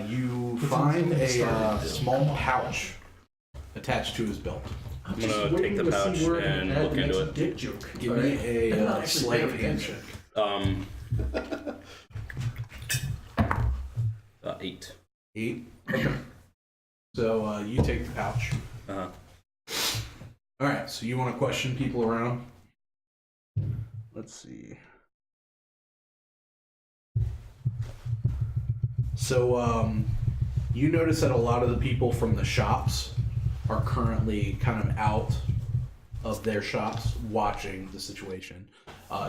you find a small pouch attached to his belt. I'm gonna take the pouch and look into it. Dick joke. Give me a sleight of hand check. 8. 8. Okay. So you take the pouch. Uh-huh. All right. So you want to question people around? Let's see. So you notice that a lot of the people from the shops are currently kind of out of their shops watching the situation.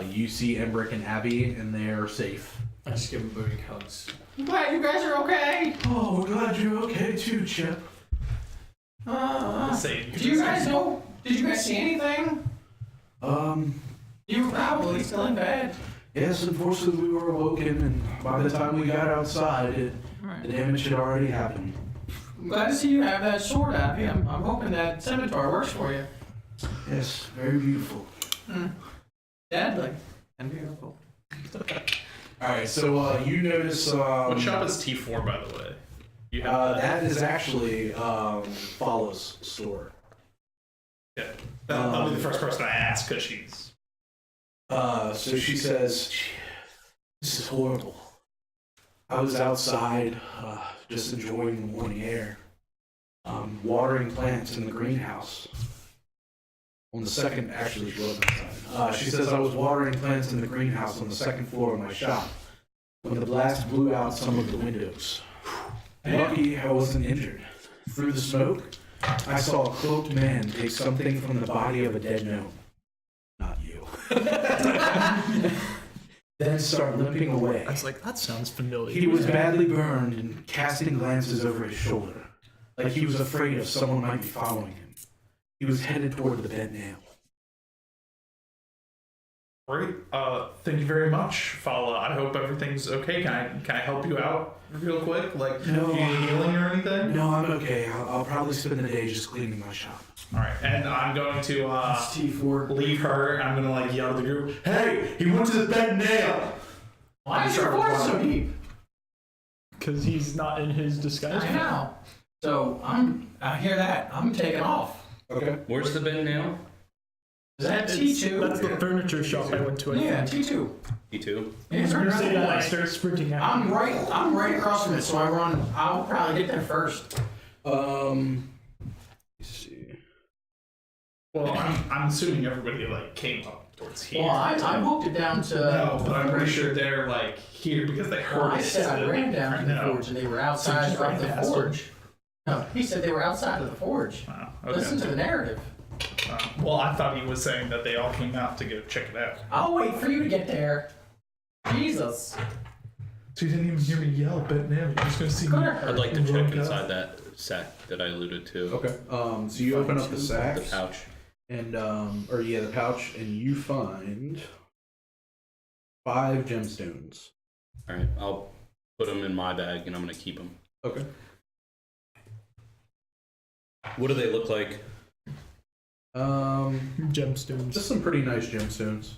You see Embrick and Abby, and they're safe. I just give him booty hugs. I'm glad you guys are okay. Oh, we're glad you're okay too, Chip. Do you guys know? Did you guys see anything? You were probably still in bed. Yes, unfortunately we were awoken, and by the time we got outside, the damage had already happened. I'm glad to see you have that sword, Abby. I'm hoping that scimitar works for you. Yes, very beautiful. Deadly and beautiful. Alright, so you notice... What shop is T4, by the way? You have that is actually Follow's store. Yeah. That'll be the first person I ask because she's. So she says, "This is horrible. I was outside, just enjoying the morning air, watering plants in the greenhouse. On the second, actually, she wasn't outside. She says I was watering plants in the greenhouse on the second floor of my shop when the blast blew out some of the windows. Lucky I wasn't injured. Through the smoke, I saw a cloaked man take something from the body of a dead gnome. Not you. Then start limping away. I was like, that sounds familiar. He was badly burned and casting glances over his shoulder, like he was afraid of someone might be following him. He was headed toward the bed now. Great. Thank you very much, Fala. I hope everything's okay. Can I help you out real quick? Like, No. you need healing or anything? No, I'm okay. I'll probably spend the day just cleaning my shop. All right, and I'm going to It's T4. leave her, and I'm going to like yell to the group, "Hey, he went to the bed nail." Why is your voice so deep? Because he's not in his disguise. I know. So I hear that. I'm taking off. Okay. Where's the bed now? Is that That's T2? the furniture shop I went to. I Yeah, think. T2. E2. Yeah, I was turn gonna say around that. the I way. started sprinting out. I'm right across from it, so I'll probably get there first. Let's see. Well, I'm assuming everybody like came up towards here. Well, I booked it down to. No, but I'm pretty sure they're like here because they heard Well, I it. said I ran down to the No. forge and they were outside just ran of the past forge. No, he said they were outside of the forge. Oh, okay. Listen to the narrative. Well, I thought he was saying that they all came out to go check it out. I'll wait for you to get there. Jesus. So you didn't even hear me yell, "Bet now!" You're just gonna see me. I'd like to check inside that sack that I alluded to. Okay. So you open up the sack. The pouch. And the pouch, and you find 5 gemstones. All right, I'll put them in my bag, and I'm gonna keep them. Okay. What do they look like? Gemstones. Just some pretty nice gemstones.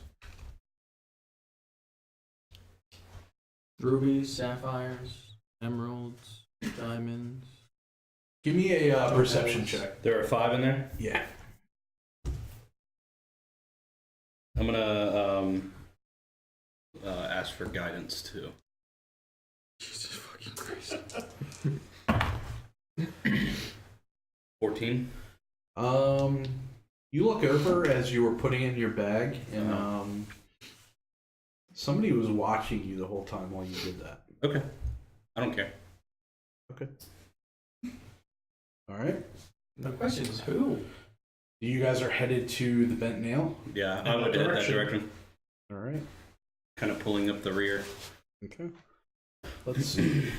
Rubies, sapphires, emeralds, diamonds. Give me a perception check. There are 5 in there. Yeah. I'm gonna ask for guidance too. Jesus fucking Christ. 14. You look over as you were putting in your bag, and somebody was watching you the whole time while you did that. Okay. I don't care. Okay. All right. The question is who? You guys are headed to the Bent Nail. Yeah, In I that would head that direction. direction. All right. Kind of pulling up the rear. Okay. Let's see.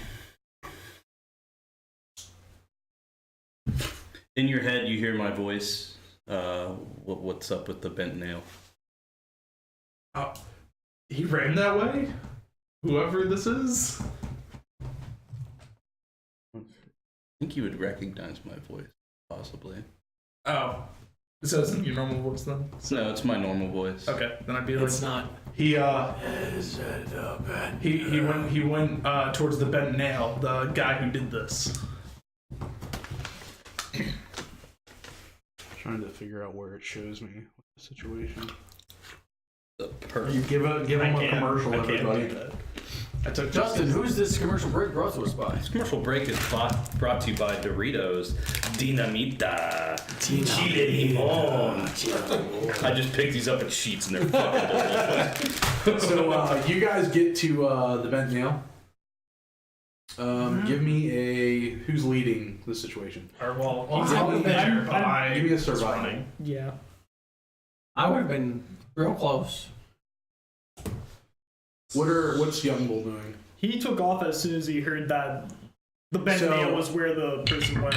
In your head, you hear my voice. What's up with the bent nail? He ran that way? Whoever this is? I think you would recognize my voice, possibly. Oh. So it's your normal voice then? No, it's my normal voice. Okay, then I'd be like, It's not. he went towards the bent nail, the guy who did this. Trying to figure out where it shows me the situation. The You perfect. give him a commercial, I can't everybody. do that. I took Justin, who's this commercial break brought to us by? This commercial break is brought to you by Doritos Dinamita. Chile Limon. I just picked these up at Sheets and they're fucking delicious. So you guys get to the Bent Nail. Give me a who's leading the situation. Or, well, Well, he's I over would've there, been- but I Give me a was survival. running. Yeah. I would have been real close. What's Young Bull doing? He took off as soon as he heard that the bent So- nail was where the person went.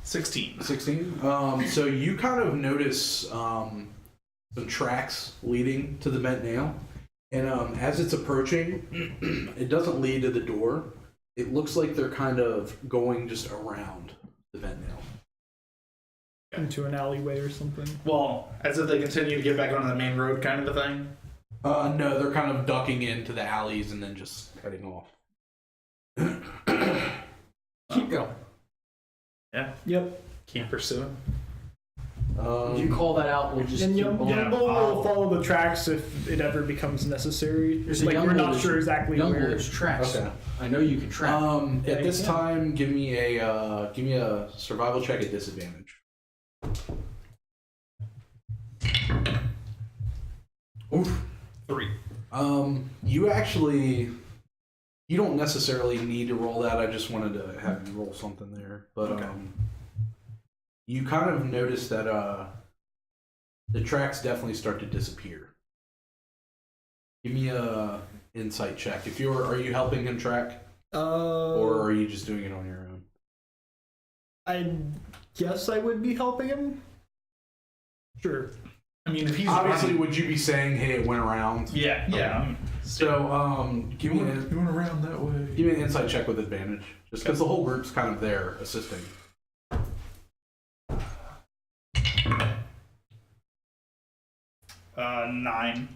16. 16. So you kind of notice some tracks leading to the Bent Nail, and as it's approaching, it doesn't lead to the door. It looks like they're kind of going just around the Bent Nail. Into an alleyway or something. Well, as if they continue to get back onto the main road kind of a thing. No, they're kind of ducking into the alleys and then just heading off. Keep going. Yeah. Yep. Keep pursuing. If you call that out, we'll just And keep Young going. Bull will follow the tracks if it ever becomes necessary. There's a Like Young we're Bull not is- sure exactly Young where. Bull, there's tracks. Okay. I know you can track. Yeah, At this yeah. time, give me a survival check at disadvantage. Oof. 3. You don't necessarily need to roll that. I just wanted to have you roll something there. But Okay. you kind of notice that the tracks definitely start to disappear. Give me a insight check. Are you helping him track, or are you just doing it on your own? I guess I would be helping him. Sure. I mean, if he's Obviously, running- would you be saying, "Hey, it went around"? Yeah, yeah. So, give me You went around that way. an insight check with advantage, just because the whole group's kind of there assisting. 9.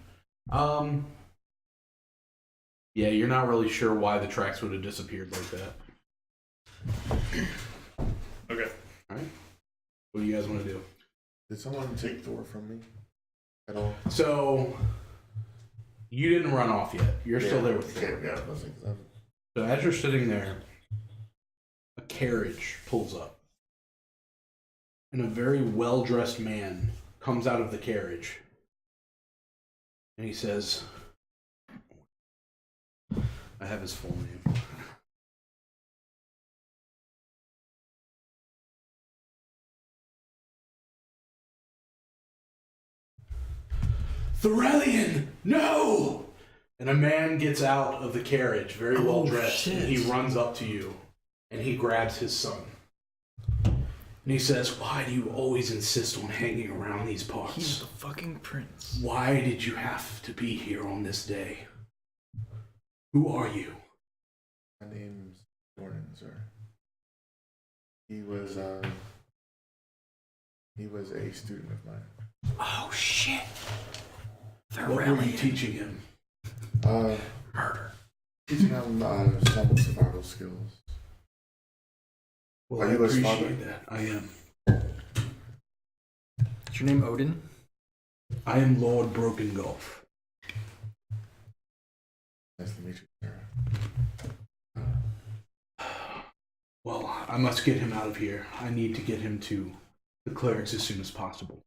Yeah, you're not really sure why the tracks would have disappeared like that. Okay. All right. What do you guys want to do? Did someone take Thor from me at all? So you didn't run off yet. You're still there with Thor. Yeah, I was thinking So as you're sitting there, a carriage pulls up. And a very well-dressed man comes out of the carriage. And he says, I have his full name. Thorellian, no! And a man gets out of the carriage, very well dressed, and he runs up to you, and he grabs his son. And he says, why do you always insist on hanging around these parts? He's the fucking prince. Why did you have to be here on this day? Who are you? My name's Jordan, sir. He was a student of mine. Oh shit! What were you teaching him? Murder. Teaching him some survival skills. Well, Are I you his appreciate father? that. I am. Is your name Odin? I am Lord Broken Gulf. Nice to meet you, sir. Well, I must get him out of here. I need to get him to the clerics as soon as possible.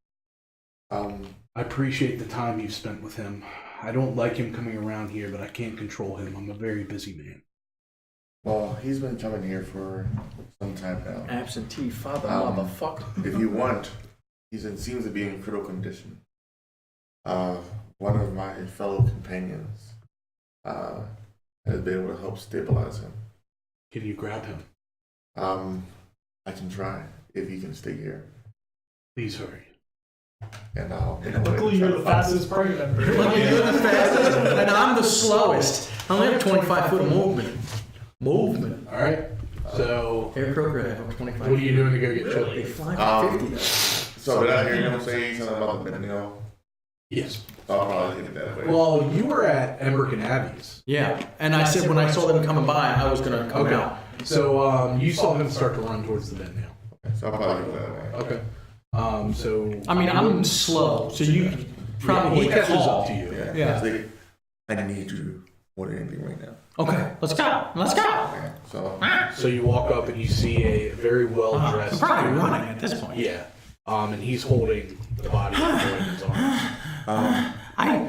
I appreciate the time you've spent with him. I don't like him coming around here, but I can't control him. I'm a very busy man. Well, he's been coming here for some time now. Absentee father, motherfucker. If you want, seems to be in critical condition. One of my fellow companions has been able to help stabilize him. Can you grab him? I can try if you can stay here. Please hurry. And I'll. Luckily, you're the fastest party member. Luckily, you're the fastest, and I'm the slowest. I only have 25 foot of movement. All right. So, Air program, 25. what are you doing to go get They Chili? fly for 50 though. So did I hear him say something about the Bendigo? Yes. I'll probably leave it that way. Well, you were at Emberkin Abbey's. Yeah, and I said when I saw them coming by, I was gonna come out. So, you saw him start to run towards the bend now. So I'll probably leave it that way. Okay. So. I mean, I'm slow, so you probably he catches call. up to you. Yeah. Like, I need you more than anything right now. Okay, let's go. Let's go. Okay. So you walk up and you see a very well I'm dressed. probably running at this point. Yeah. And he's holding the body of the boy in his arms.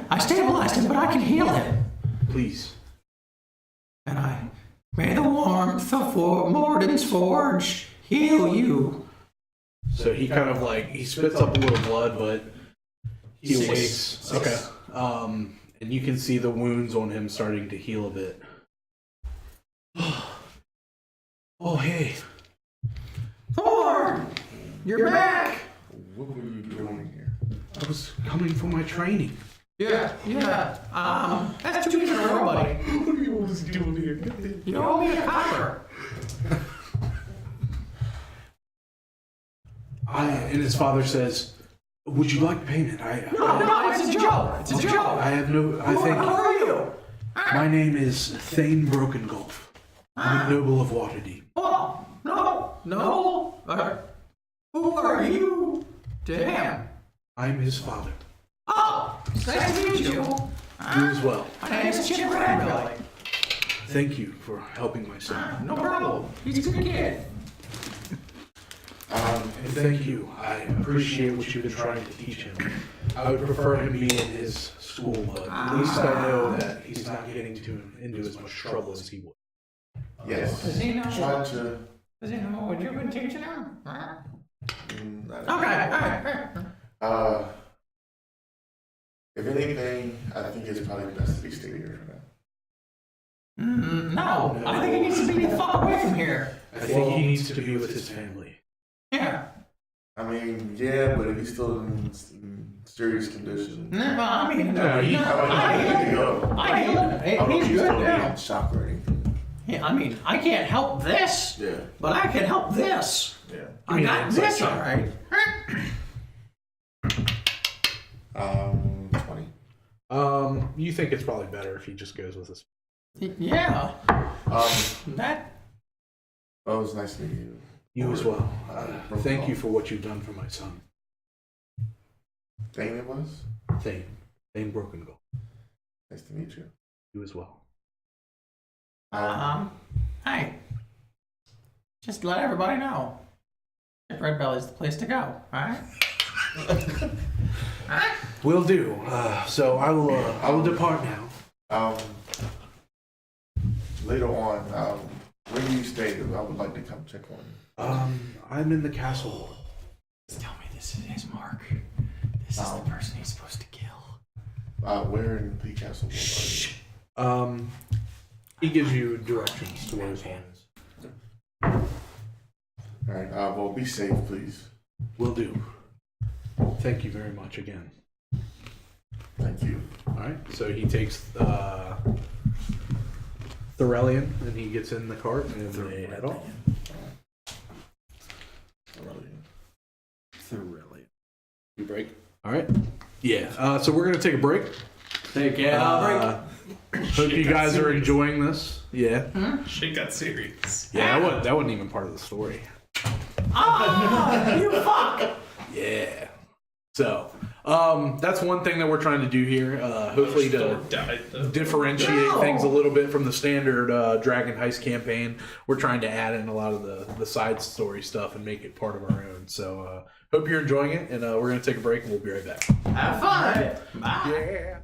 I stabilized him, but I can heal him. Please. And I may the warmth of Morden's forge heal you. So he kind of he spits up a little blood, but he awakes. Okay. And you can see the wounds on him starting to heal a bit. Oh, hey. Thor, you're back. What were you doing here? I was coming for my training. Yeah. That's 2 weeks in a row, buddy. What are you always doing here? You owe me a copper. And his father says, would you like payment? No, it's a joke. It's a joke. I have no, I Who think, are you? my name is Thane Broken Gulf. I'm a noble of Waterdeep. Oh, no. Who are you? Damn. I'm his father. Oh, nice to meet you. You as well. My name is Chip Bradbury. Thank you for helping my son. No problem. He's a good kid. And thank you. I appreciate what you've been trying to teach him. I would prefer him be in his school, but at least I know that he's not getting into as much trouble as he would. Yes. Does he know? Try to. Does he know what you've been teaching him? Okay. Okay. If anything, I think it's probably best to be stay here for now. No, I think he needs to be the fuck away from here. I think he needs to be with his family. Yeah. I mean, yeah, but if he's still in serious condition, No, I mean, I need to go. I healed him. Hey, I don't know if he's he's good still now. in shock or anything. Yeah, I mean, I can't help this, Yeah. but I can help this. Yeah. I got this all right. 20. You think it's probably better if he just goes with us. Yeah. That. Oh, it was nice to meet you. You as well. Thank you Protocol. for what you've done for my son. Thane it was? Thane Broken Gold. Nice to meet you. You as well. Hey. Just let everybody know. Red Belly's the place to go, alright? Will do. So I will depart now. Later on, where do you stay? I would like to come check on you. I'm in the castle ward. Tell me this is his mark. This is the person he's supposed to kill. Where in the castle ward are you? He gives you directions to where his home is. Alright, well, be safe, please. Will do. Thank you very much again. Thank you. Alright, so he takes Thorellian and he gets in the cart and they head off. Thorellian. You break? Alright. Yeah, so we're going to take a break. Take care. Hope you guys are enjoying this. Yeah. Shit got serious. Yeah, that wasn't even part of the story. You fuck! Yeah. So, that's one thing that we're trying to do here. Hopefully to differentiate things a little bit from the standard Dragon Heist campaign. We're trying to add in a lot of the side story stuff and make it part of our own. So, hope you're enjoying it, and we're going to take a break, and we'll be right back. Have fun! Bye! Yeah.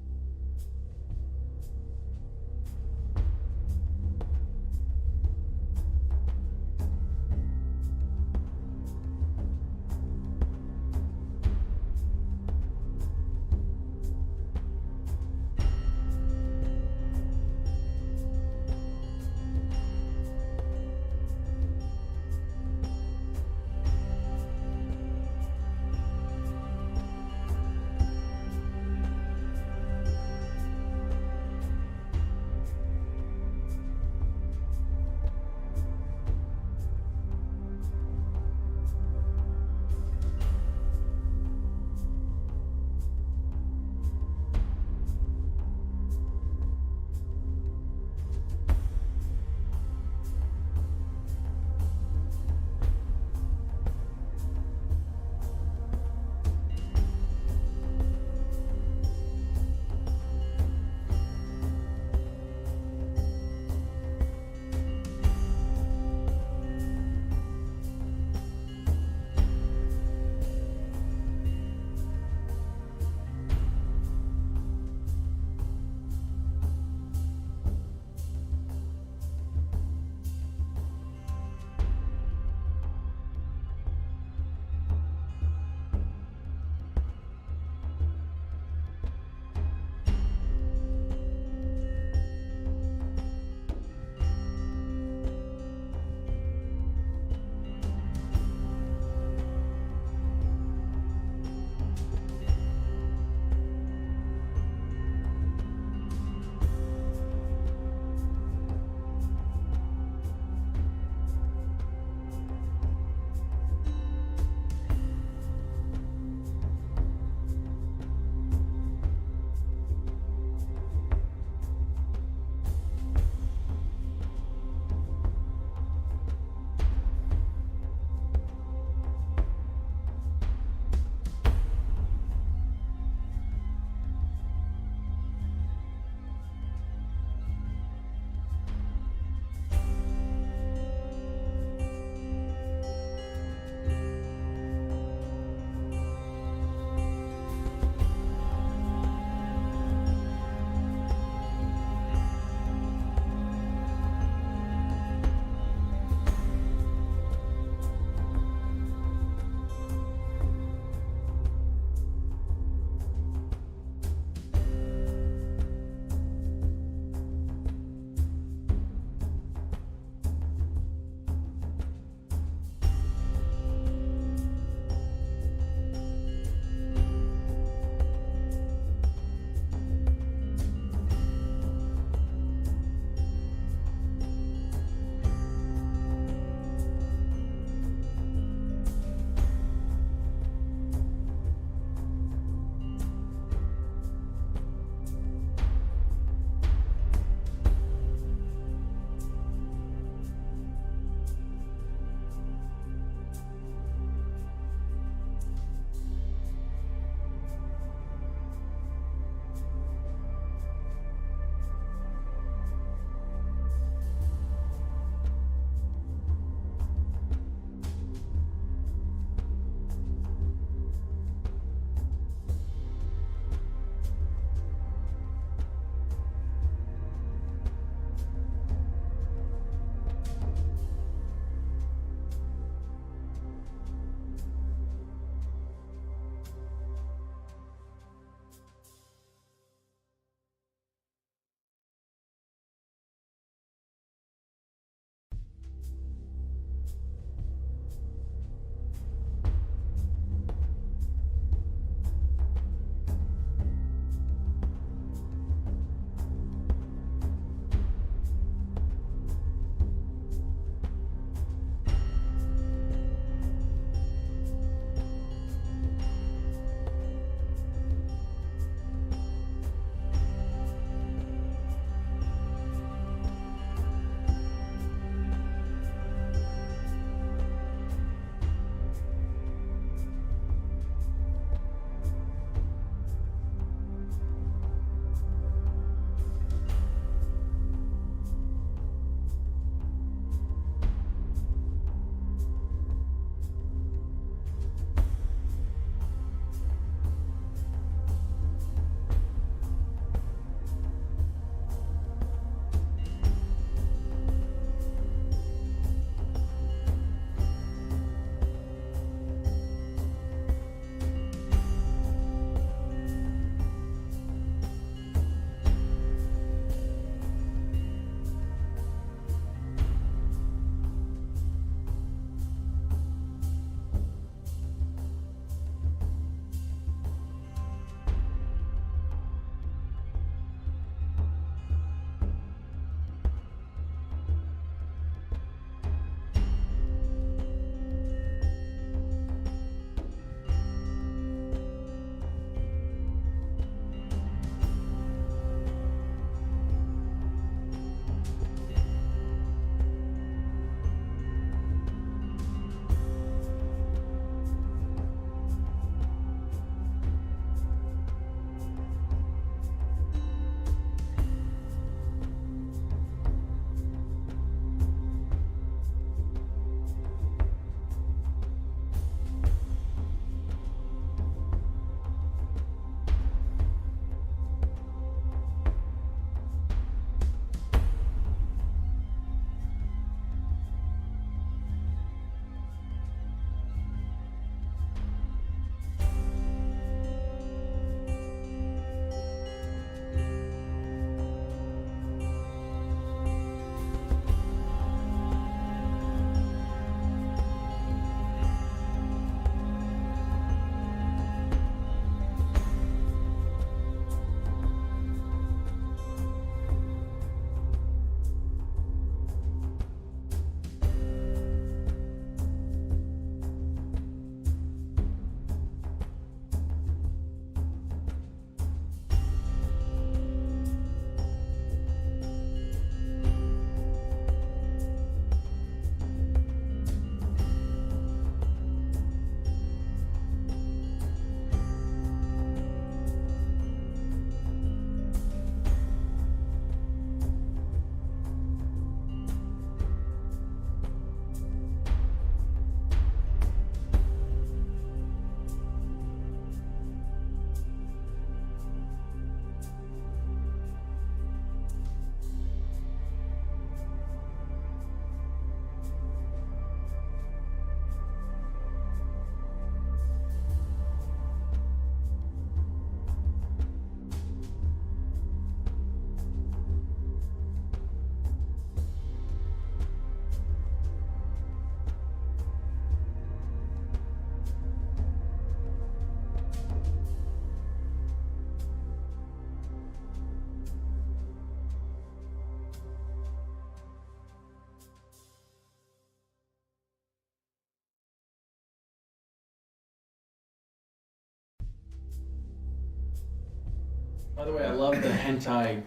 By the way, I love the hentai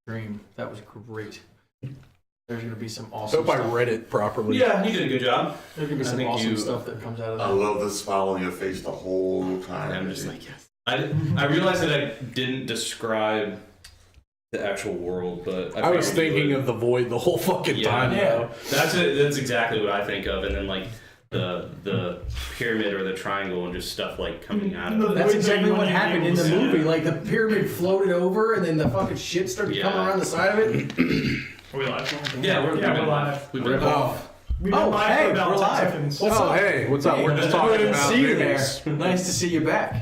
dream. That was great. There's gonna be some awesome Hope I stuff. read it properly. Yeah, you did a good job. There's gonna be I some think awesome you- stuff that comes out of I that. love the smile on your face the whole time. I'm just like, yes. I realized that I didn't describe the actual world, but I was figured you thinking would. of the void the whole fucking Yeah. time. Yeah. though. That's exactly what I think of, and then like the pyramid or the triangle and just stuff like coming out of it. That's exactly what happened in the Yeah. movie. Like the pyramid floated over, and then the fucking shit started coming Yeah. around the side of it. Are we live? Yeah, we're we're live. We've been Rip off. We've been Oh, live hey, for about we're 10 live. seconds. What's Oh, up? hey, what's up? Hey, We're just I talking didn't about see you movies. there. Nice to see you back.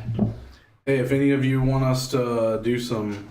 Hey, if any of you want us to do some,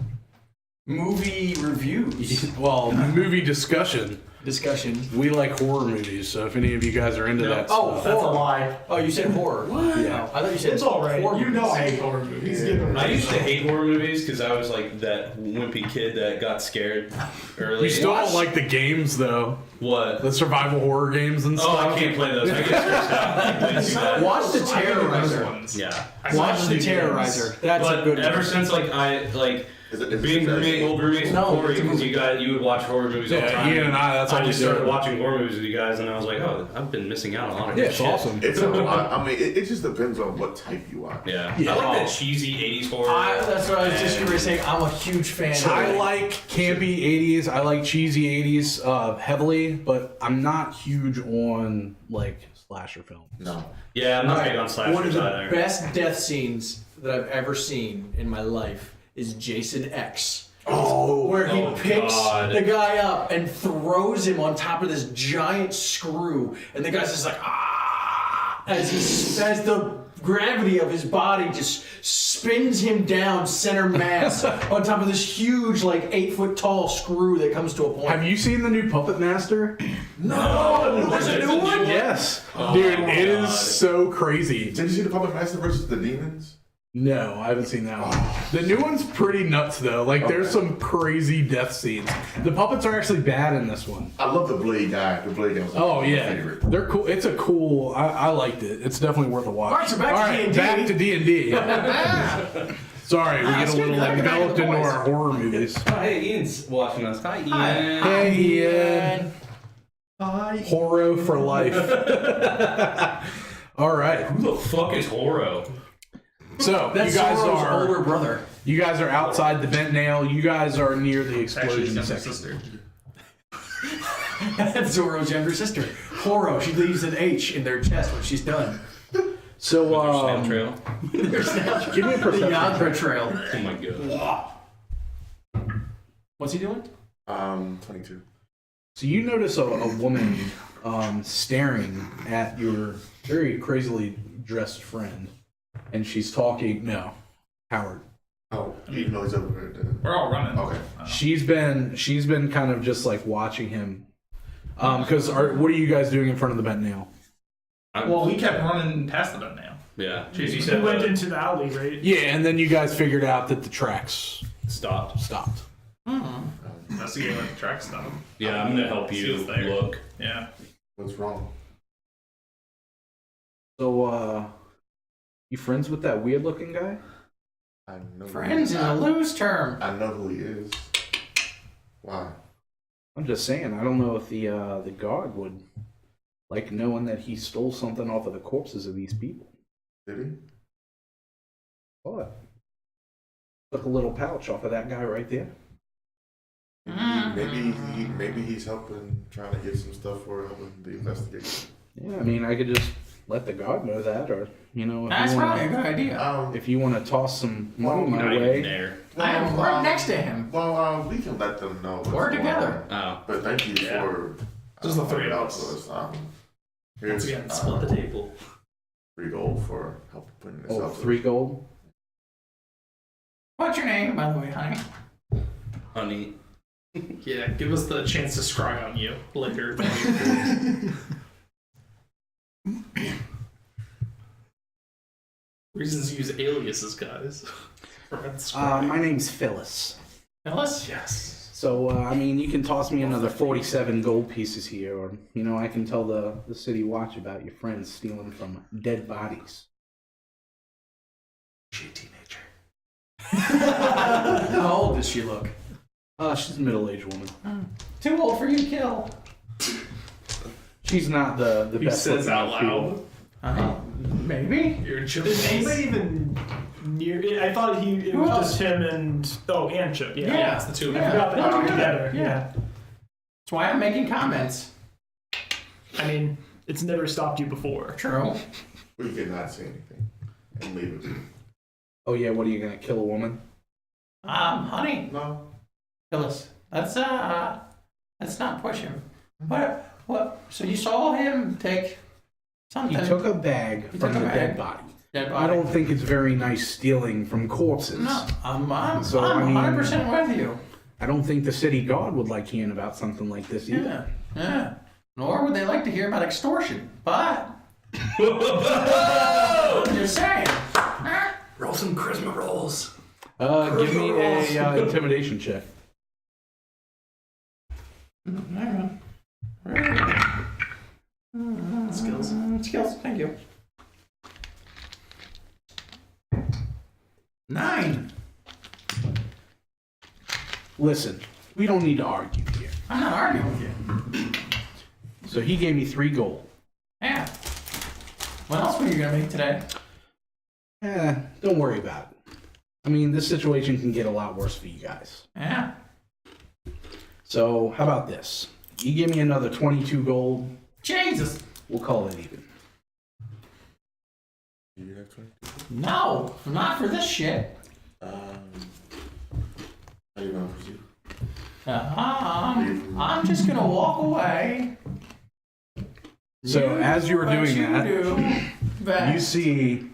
Movie reviews movie discussion, discussion. we like horror movies. So if any of you guys are into that Oh, stuff, That's a horror. lie. Oh, you said horror. What? Yeah. I thought you said It's all right. horror You know I movies. hate horror movies. Yeah. Give it I used to hate horror movies because I was like that wimpy kid that got scared early. you still don't like the games though, what? the survival horror games and Oh, stuff. I can't play those. I get stressed out. I can't do that. Watch The I hate those Terrorizer. ones. Yeah. I Watch saw The games. Terrorizer. That's a But good ever one. since like I like Is it being old roommates with No, Corey, it's a because movie. you would watch horror movies all the Yeah, time. Ian and I, that's all I we just did. started watching horror movies with you guys, and I was like, oh, I've been missing out on a lot of Yeah, good it's shit. awesome. It's a lot. I mean, it just depends on what type you are. Yeah. Yeah. I like that cheesy 80s horror. That's what I was just gonna say. I'm a huge fan. I like campy 80s. I like cheesy 80s heavily, but I'm not huge on like slasher films. No. Yeah, I'm not big on slashers One of the either. best death scenes that I've ever seen in my life is Jason X. Oh, Where he oh picks God. the guy up and throws him on top of this giant screw, and the guy's just like ah, as the gravity of his body just spins him down center mass on top of this huge like 8 foot tall screw that comes to a point. have you seen the new Puppet Master? No, there's a new one. Yes, dude, my it is God. so crazy. Did you see the Puppet Master versus the Demons? No, I haven't seen that one. The new one's pretty nuts though. Like, there's Okay. some crazy death scenes. The puppets are actually bad in this one. I love the Blade guy. The Blade guy was Oh my yeah, favorite. they're cool. It's a cool. I liked it. It's definitely worth a watch. Alright, so back to All right, D&D. back to D&D. Sorry, we get a little good. enveloped Okay, into boys. our horror movies. Oh, hey, Ian's watching us. Hi, Ian. Hey, Ian. Horror for life. All right. Who the fuck is Horo? So That's you guys Zoro's are older brother. outside the bent nail. You guys are near the Actually, explosion his younger section. sister. That's Zoro's younger sister. Horo, she leaves an H in their chest when she's done. So Snail trail. give me a The perception. Yadra Trail. Oh my god. What's he doing? 22. So you notice a woman staring at your very crazily dressed friend, and she's talking. No, Howard. Oh, you know he's over there. We're all running. Okay. She's been kind of just like watching him. Because what are you guys doing in front of the bent nail? Well, we kept running past the bed now. Yeah. Jeez, you We said went into the alley, right? Yeah, and then you guys figured out that the tracks stop. stopped. Investigate where the track stopped. Yeah, I'm gonna help See you what's there. look. Yeah. What's wrong? So, you friends with that weird looking guy? I know. Friends in a loose term. I know who he is. Why? I'm just saying, I don't know if the guard would like knowing that he stole something off of the corpses of these people. Did he? What? Took a little pouch off of that guy right there. Maybe he's helping, trying to get some stuff for helping the investigation. Yeah, I mean, I could just let the guard know that, or if That's you probably a wanna, good idea. if you want to toss some money You're my not even way. there. I am right next to him. Well, we can let them know. what's We're going together. on. Oh. But thank you Yeah. for Just the three pointing of out us. to us. Once Here's again, split the table. $3 for help putting this Oh, out. 3 gold. What's your name, by the way, honey? Honey. Yeah, give us the chance to scry on you later. Reasons to use aliases, guys. My name's Phyllis. Phyllis? Yes. So, I mean, you can toss me another 47 gold pieces here, or, I can tell the city watch about your friends stealing from dead bodies. She a teenager. How old does she look? She's a middle-aged woman. Too old for you to kill. She's not the He best says looking out people. loud. Maybe. You're a chip. Is anybody even near? I thought it Who was else? just him and Chip. Yeah. Yeah, it's the two of I them. forgot they were together. together. Yeah. That's why I'm making comments. I mean, it's never stopped you before. True. We cannot say anything and leave it. Oh yeah, what are you gonna kill a woman? Honey, No. Phyllis, let's not push him. What? So you saw him take something? He took a bag He from took a the bag. dead body. Dead I body. don't think it's very nice stealing from corpses. No, I'm So, I mean- 100% with you. I don't think the city guard would like hearing about something like this either. Yeah. Nor would they like to hear about extortion. But just saying. Roll some charisma rolls. Give me a intimidation check. Skills. Skills. Thank you. 9. Listen, we don't need to argue here. I'm not arguing with you. So he gave me 3 gold. Yeah. What else were you gonna make today? Don't worry about it. I mean, this situation can get a lot worse for you guys. Yeah. So how about this? You give me another 22 gold. Jesus. We'll call it even. Do you have 20? No, not for this shit. How you gonna proceed? I'm just gonna walk away. So as you were Let doing you that, do that. you see.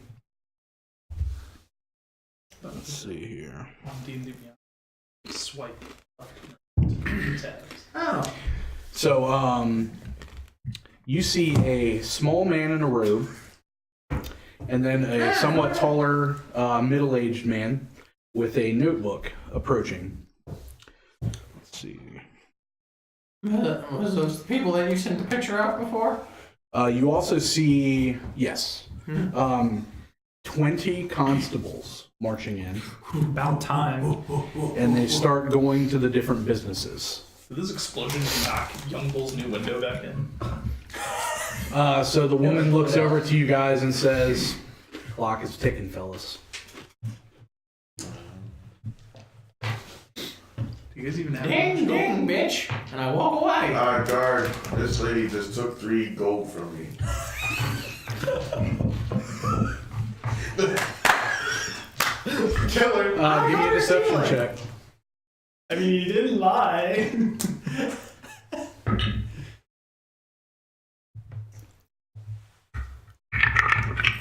Let's see here. On D&D Beyond. Swipe. Tabs. Oh. So, you see a small man in a robe, and then a somewhat taller, middle-aged man with a notebook approaching. Let's see. Was those the people that you sent the picture out before? You also see, yes, 20 constables marching in, About time. and they start going to the different businesses. Did this explosion knock Young Bull's new window back in? So the woman looks over to you guys and says, "Clock is ticking, fellas." Do you guys even have Ding, ding, bitch. And I walk away. Guard, this lady just took 3 gold from me. Killer. Give me a deception check. I mean, he didn't lie.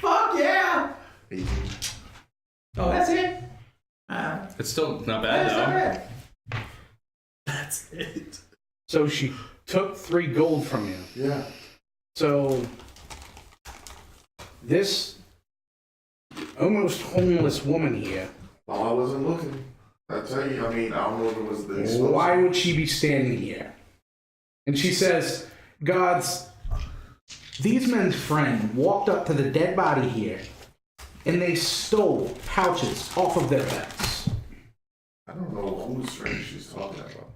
Fuck yeah. 18. Oh, that's it? It's still not bad That's not though. bad. That's it. So she took 3 gold from you. Yeah. So this almost homeless woman here, Oh, I wasn't looking. I tell you, I mean, I don't know if it was the explosion. why would she be standing here? And she says, "Gods, these men's friend walked up to the dead body here, and they stole pouches off of their beds." I don't know whose friend she's talking about.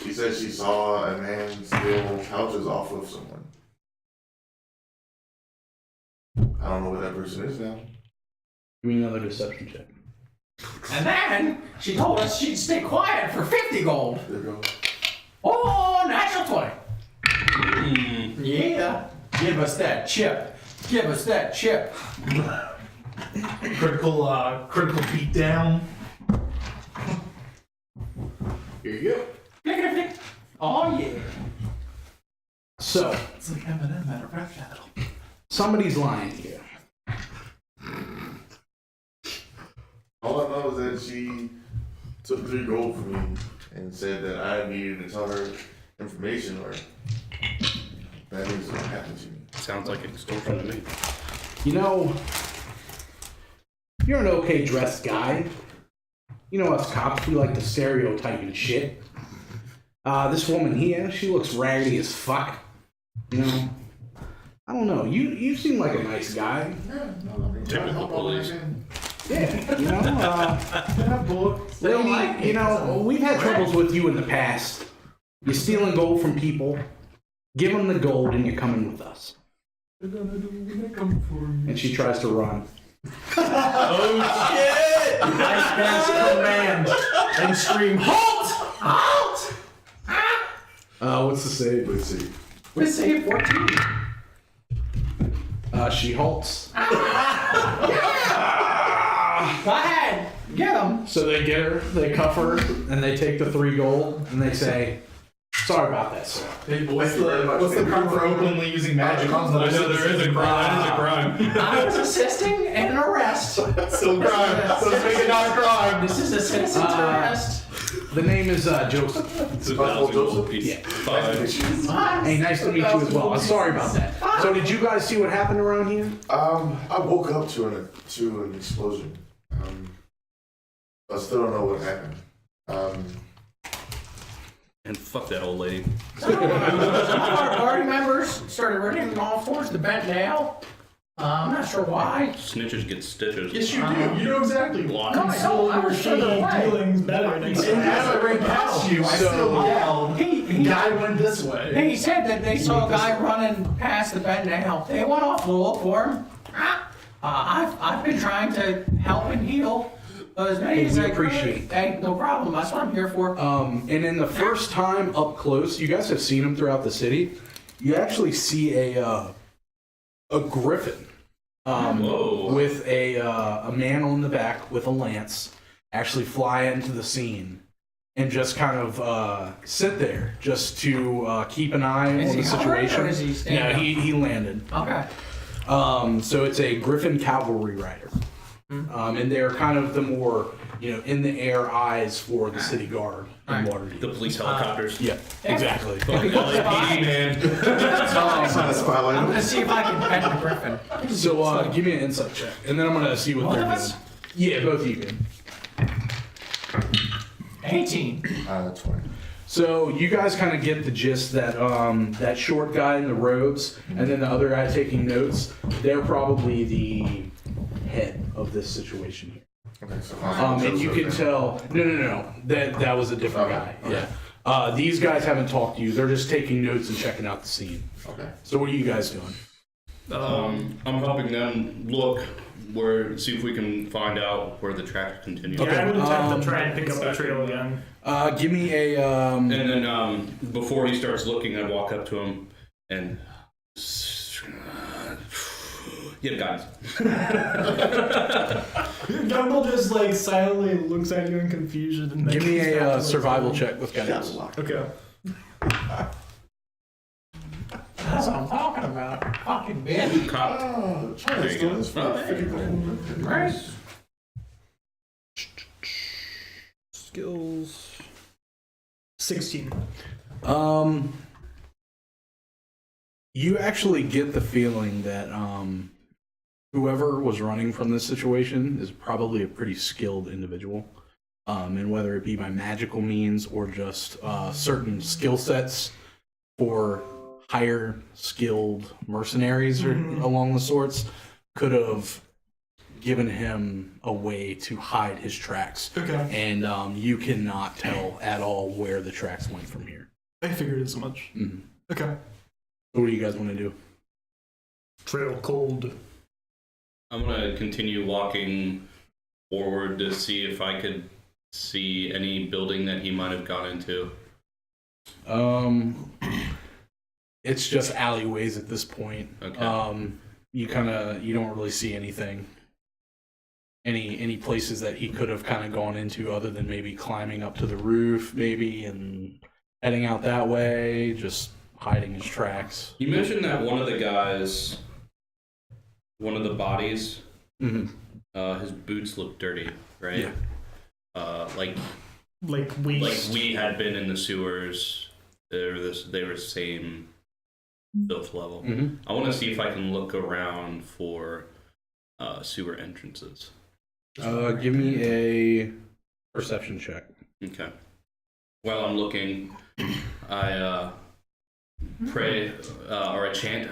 She said she saw a man steal couches off of someone. I don't know what that person is now. Give me another deception check. And then she told us she'd stay quiet for 50 gold. There you go. Oh, natural 20. Yeah. Give us that chip. Give us that chip. Critical beat down. Here you go. Flick it, flick. Oh, yeah. So It's like Eminem at a rap battle. somebody's lying here. All I know is that she took 3 gold from me and said that I needed to tell her information or bad things would happen to me. Sounds like extortion to me. You know, you're an okay dressed guy. You know us cops, we like to stereotype and shit. This woman here, she looks raggedy as fuck. You know, I don't know. You seem like a nice guy. Yeah, no, Typical police. Yeah, you know, lady, you know, we've had troubles with you in the past. You're stealing gold from people. Give them the gold and you're coming with us. They're gonna do when they come for me. And she tries to run. Oh shit! I cast command and scream, halt! Halt! What's the save? Let's see. Let's say 14. She halts. Go ahead, get him. So they get her, they cuff her, and they take the 3 gold, and they say, "Sorry about that, sir." What's the crime for openly using magic on the I know there is a crime. That is a crime. I was assisting in an arrest. Still crime. Let's make it not a crime. This is a citizen's arrest. The name is Joseph. It's 1,000 gold piece. Yeah. 5. Hey, nice to meet you as well. I'm sorry about that. So did you guys see what happened around here? I woke up to an explosion. I still don't know what happened. And fuck that old lady. Some of our party members started running off towards the bent nail. I'm not sure why. Snitches get stitches. Yes, you do. You know exactly why. No, I don't. I Your was sure shady the way. dealings better next And as I time. ran past you, I So- still yelled. He Guy went this way. He said that they saw a guy running past the bed nail. They went off to look for him. I've been trying to help and heal as many as We I appreciate could. Hey, no problem. That's what I'm here for. And in the first time up close, you guys have seen him throughout the city. You actually see a griffin Whoa. with a man on the back with a lance actually fly into the scene and just kind of sit there just to keep an eye Is on he the hovering situation. or is he standing No, up? he landed. Okay. So it's a griffin cavalry rider. And they're kind of the more, in the air eyes for the city guard in Alright. Waterdeep. The police helicopters. Yeah, exactly. LAPD, man. Spotlight. I'm gonna see if I can pet the griffin. So give me an insight check, and then I'm gonna see what Both they're of doing. us? Yeah, both of you can. 18. 20. So you guys kind of get the gist that that short guy in the robes, and then the other guy taking notes. They're probably the head of this situation here. Okay, so And you can tell. No. That was a different guy. Okay. Yeah. These guys haven't talked to you. They're just taking notes and checking out the scene. Okay. So what are you guys doing? I'm helping them look see if we can find out where the track continues. Yeah, I would attempt um, to try and pick up the trail again. Give me a. And then before he starts looking, I walk up to him and yeah, guys. Gumball just like silently looks at you in confusion and then Give me comes back to, a like, survival check with guidance. Okay. That's what I'm talking about. Fucking bitch. Cop. Oh, trying There to you steal go. this for Oh, hey. 50 gold. Right? Skills. 16. You actually get the feeling that whoever was running from this situation is probably a pretty skilled individual. And whether it be by magical means or just certain skill sets for higher skilled mercenaries or along the sorts, could have given him a way to hide his tracks. Okay. And you cannot tell at all where the tracks went from here. I figured as much. Mhm. Okay. So what do you guys want to do? Trail cold. I'm gonna continue walking forward to see if I could see any building that he might have gone into. It's just alleyways at this point. Okay. You don't really see anything. Any places that he could have kind of gone into other than maybe climbing up to the roof, maybe, and heading out that way, just hiding his tracks. You mentioned that one of the guys, one of the bodies, Mm-hmm. his boots looked dirty, right? Yeah. Like we had been in the sewers. They were the same filth level. Mm-hmm. I want to see if I can look around for sewer entrances. Give me a perception check. Okay. While I'm looking, I pray or I chant.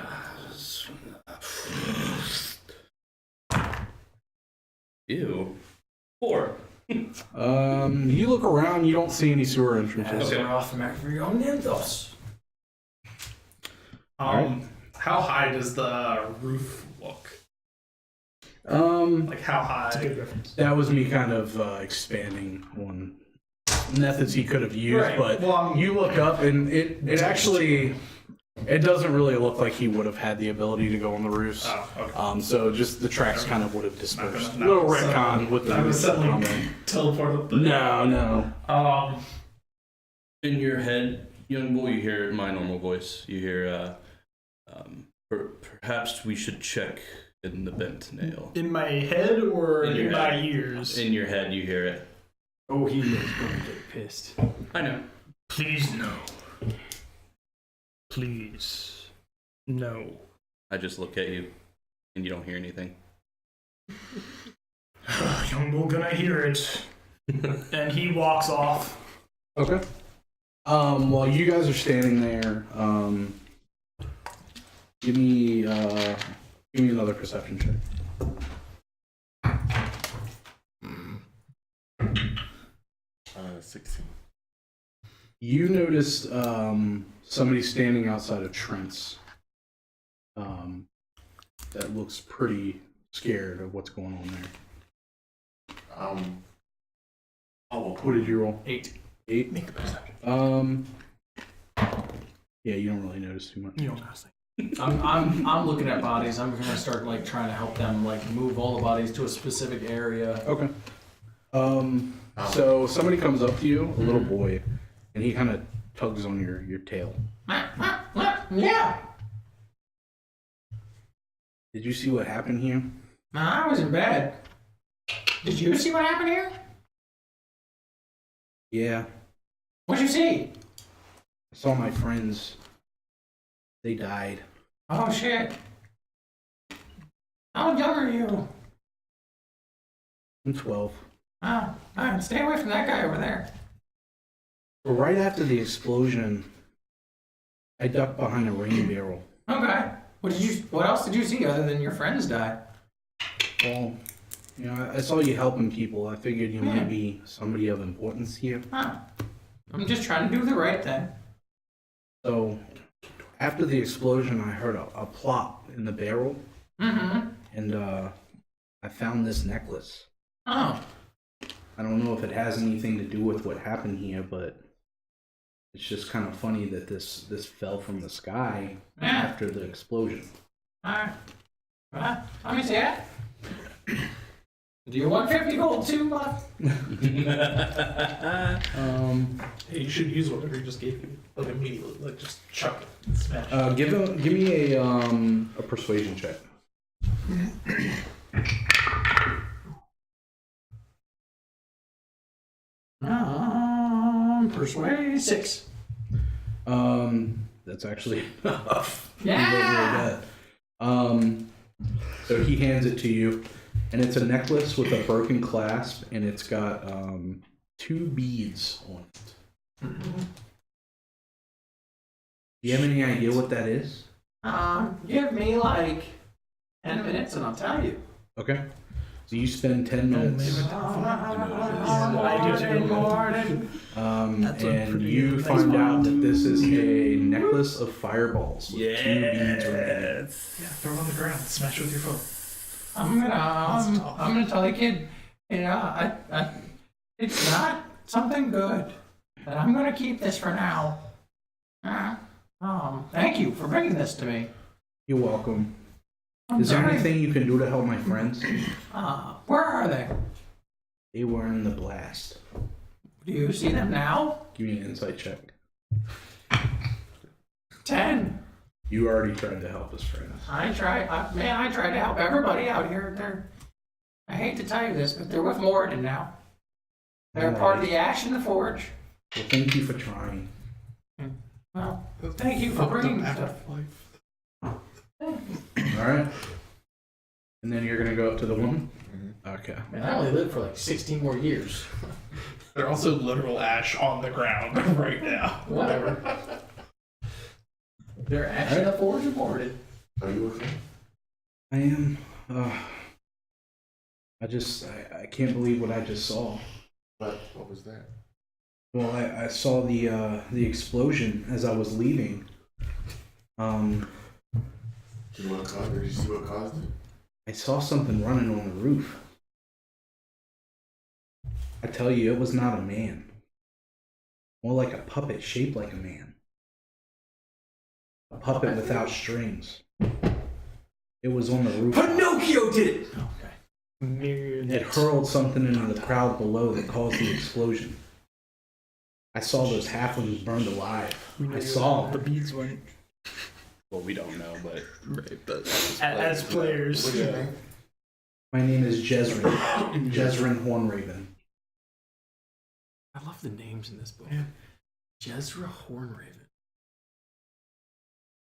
Ew. 4. You look around, you don't see any sewer entrances. Okay. How high does the roof look? Like how high? That's a good reference. That was me kind of expanding on methods he could have used, Right. but Well, you look up and it actually, it doesn't really look like he would have had the ability to go on the roofs. Oh, okay. So just the tracks kind of would have dispersed. Not Little gonna- retcon with the I was suddenly comment. teleported. No. In your head, young boy, you hear my normal voice. You hear, perhaps we should check in the bent nail. In my head or In your in my head. ears? In your head, you hear it. Oh, he is going to get pissed. I know. Please no. Please. No. I just look at you, and you don't hear anything. Young bull gonna hear it. And he walks off. Okay. While you guys are standing there, give me another perception check. 16. You noticed somebody standing outside of Trent's that looks pretty scared of what's going on there. What did you roll? 8. 8? Make a perception. Yeah, you don't really notice too much. You don't ask. I'm looking at bodies. I'm gonna start like trying to help them like move all the bodies to a specific area. Okay. So somebody comes up to you, a little boy, and he kind of tugs on your tail. Yeah. Did you see what happened here? Nah, I was in bed. Did you see what happened here? Yeah. What'd you see? I saw my friends. They died. Oh shit. How young are you? I'm 12. Oh, stay away from that guy over there. Right after the explosion, I ducked behind a rain barrel. Okay. What else did you see other than your friends die? Well, you know, I saw you helping people. I figured you might be somebody of importance here. Huh. I'm just trying to do the right thing. So, after the explosion, I heard a plop in the barrel, Mm-hmm. and I found this necklace. Oh. I don't know if it has anything to do with what happened here, but it's just kind of funny that this fell from the sky Yeah. after the explosion. Alright. Let me see it. Do you want 50 gold too, bud? Hey, you should use whatever he just gave you. Like immediately. Like just chuck it and smash. Give me a persuasion check. Persuade 6. That's actually enough. Yeah. So he hands it to you, and it's a necklace with a broken clasp, and it's got 2 beads on it. Do you have any idea what that is? Give me like 10 minutes and I'll tell you. Okay. So you spend 10 minutes, and you find out that this is a necklace of fireballs with 2 beads remaining. Yeah, throw it on the ground. Smash it with your foot. I'm gonna tell the kid, you know, it's not something good, but I'm gonna keep this for now. Thank you for bringing this to me. You're welcome. I'm Is there very- anything you can do to help my friends? Where are they? They were in the blast. Do you see them now? Give me an insight check. 10. You already tried to help his friends. I try to help everybody out here. I hate to tell you this, but they're with Moradin now. They're part of the Ash in the Forge. Well, thank you for trying. Well, thank you for bringing stuff. Alright. And then you're gonna go up to the woman? Okay. Man, I only lived for like 16 more years. They're also literal ash on the ground right now. Whatever. They're Ash in the Forge and Moradin. Are you okay? I am. I can't believe what I just saw. But what was that? Well, I saw the explosion as I was leaving. Did you see what caused it? I saw something running on the roof. I tell you, it was not a man. More like a puppet shaped like a man. A puppet without strings. It was on the roof. Pinocchio did it! Okay. It hurled something into the crowd below that caused the explosion. I saw those halflings burned alive. I saw the them. beads went. Well, we don't know, but Right, but as players. What's your name? My name is Jezrin. Jezrin Hornraven. I love the names in this book. Jezra Hornraven.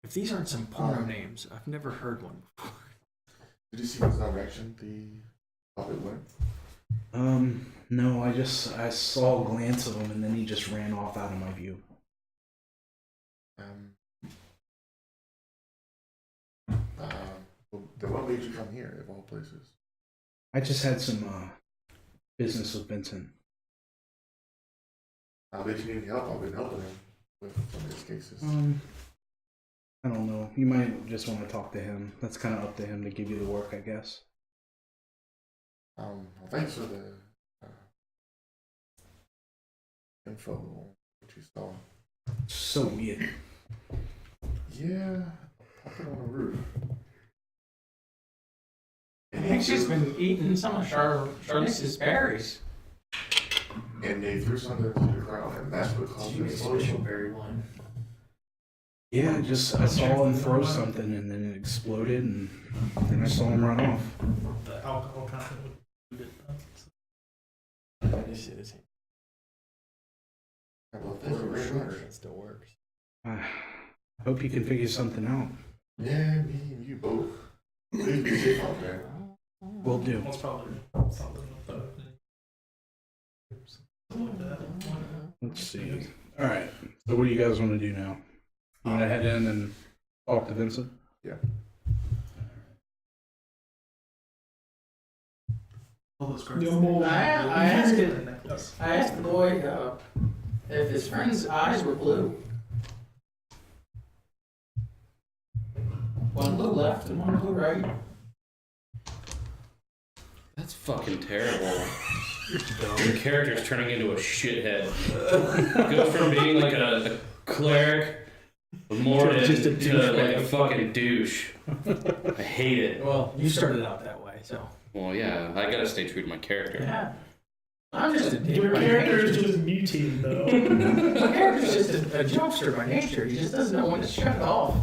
If these aren't some porno names, I've never heard one before. Did you see what direction the puppet went? No, I saw a glance of him and then he just ran off out of my view. Then what made you come here, of all places? I just had some business with Vincent. I bet you need help. I've been helping him with some of his cases. I don't know. You might just want to talk to him. That's kind of up to him to give you the work, I guess. Well, thanks for the info on what you saw. So weird. Yeah, puppet on the roof. I think she's been eating some of Charlize's berries. And they threw something into the crowd, and that's what caused the explosion. berry one. Yeah, I saw him throw something and then it exploded and then I saw him run off. The alcohol content would it. This is Well, thank you very much. it still works. I hope you can figure something out. Yeah, me and you both. Please be safe out there. Will do. That's probably something with the. Something like that. Let's see. All right. So what do you guys want to do now? You want to head in and talk to Vincent? Yeah. All those cards. I asked the boy if his friend's eyes were blue. One blue left and one blue right. that's fucking terrible. Your character's turning into a shithead. Goes from being like a cleric with more Just a to like a fucking douche. I hate it. Well, you started out that way, so. Well, yeah, I gotta stay true to my character. Yeah. I'm just a dick Your by character is nature. just mutating, though. My character's just a jokester by nature. He just doesn't know when to shut it off.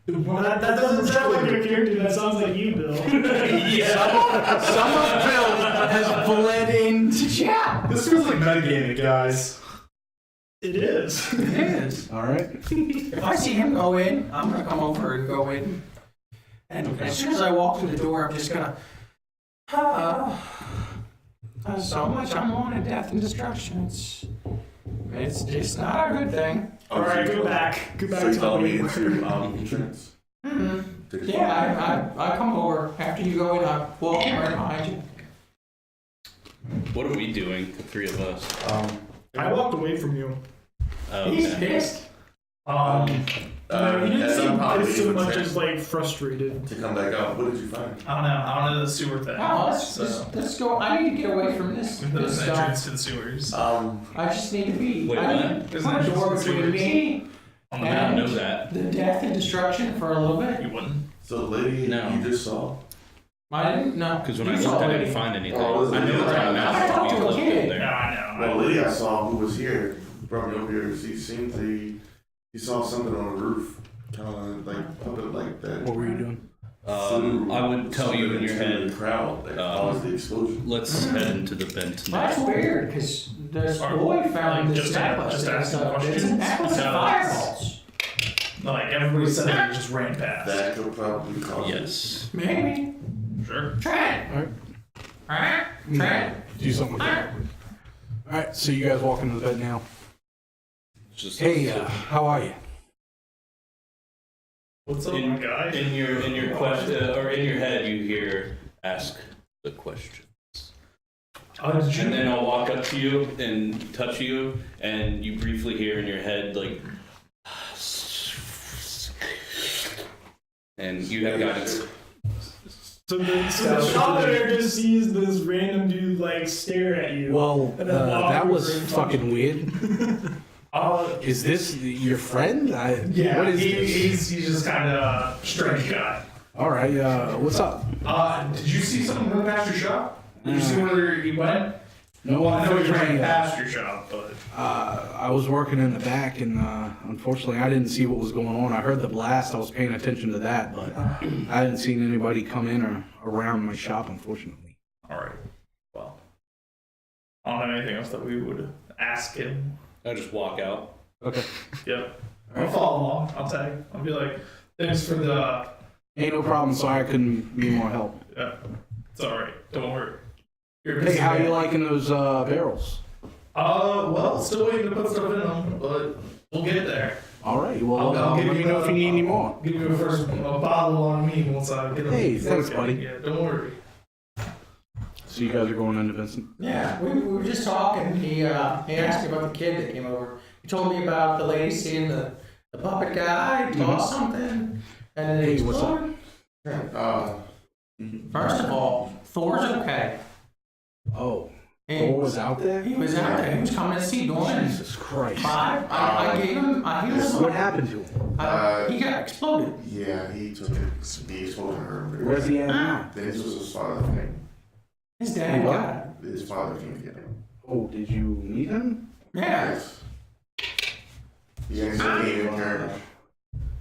Well, that doesn't sound like your character. That sounds like you, Bill. Some of Bill has bled into chat. This feels like metagaming, guys. It is. It is. All right. If I see him go in, I'm gonna come over and go in. And as soon as I walk through the door, I'm just gonna. So much unwanted death and destruction. It's just not a good thing. All right, go back. Go back So you to follow me the into entrance? Mm-hmm. Yeah, I come over after you go in. I walk right behind you. What are we doing, the three of us? I walked away from you. He's Okay. pissed. No, you didn't as seem I'm probably so leaving much town as like frustrated. to come back out. What did you find? I don't know the sewer thing. No, so let's go. I need to get away from this there's an stuff. entrance to the sewers. I just need to be. Wait, I what? need to There's put an a door entrance to between sewers. me On the map, and know that. the death and destruction for a little bit. You wouldn't. So the lady No. you just saw? I didn't know. Because when You I saw looked, I it. didn't find anything. Oh, I know it's on the I map. talked to a We kid. looked No, there. I Well, know. the lady I saw who was here brought me over here. She seemed to. He saw something on the roof, kind of like puppet like that. What were you doing? I would tell you in your Something into head. the crowd that caused the explosion. Let's head into the vent That's tonight. weird because this Or, boy found like, this necklace. just and asking stuff. It's questions a necklace of because- fireballs. Like everybody said that you just ran past. That could probably cause it. Yes. Maybe. Sure. Trent. Alright. Trent. Do something with that. All right. So you guys walk into the bed now. Just Hey, how are you? What's up, in, my guy? in your question or in your head, you hear ask the questions. Did you And then I'll walk up to you and touch you, and you briefly hear in your head, like, and you have guidance. So the shop owner just sees this random dude like stare at you. Well, And then walk that over was and fucking weird. Is this your friend? Yeah, What is this? he's just kind of a strange guy. All right, what's up? Did you see someone run past your shop? Did you see where he went? No, Well, I know he ran unfortunately, past your shop, but I was working in the back, and unfortunately, I didn't see what was going on. I heard the blast. I was paying attention to that, but I hadn't seen anybody come in or around my shop, unfortunately. all right. Well, I don't have anything else that we would ask him. I just walk out. Okay. Yep. I'll follow along. I'll tag. I'll be like, thanks for the. Ain't no problem. Sorry I couldn't be more help. Yeah, it's all right. Don't worry. You're a Hey, busy how man. you liking those barrels? Well, still waiting to put stuff in them, but we'll get there. All right. Well, I'll give let me you know if you need any more. Give you a bottle on me once I get them. Hey, thanks, working. buddy. Yeah, don't worry. So you guys are going into Vincent? Yeah, we were just talking. He asked me about the kid that came over. He told me about the lady seeing the puppet guy, toss something, and then Hey, it what's up? exploded. First of all, Thor's okay. Oh, And Thor was out there? He was out there. He was coming to see Dawn. Jesus Christ. I gave him. I healed him. What happened to him? He got exploded. Yeah, he took it. He exploded her. Where's he at now? This was his father thing. His dad What? got it. His father came to get him. Oh, did you meet him? Yeah. Yes. He actually came in character.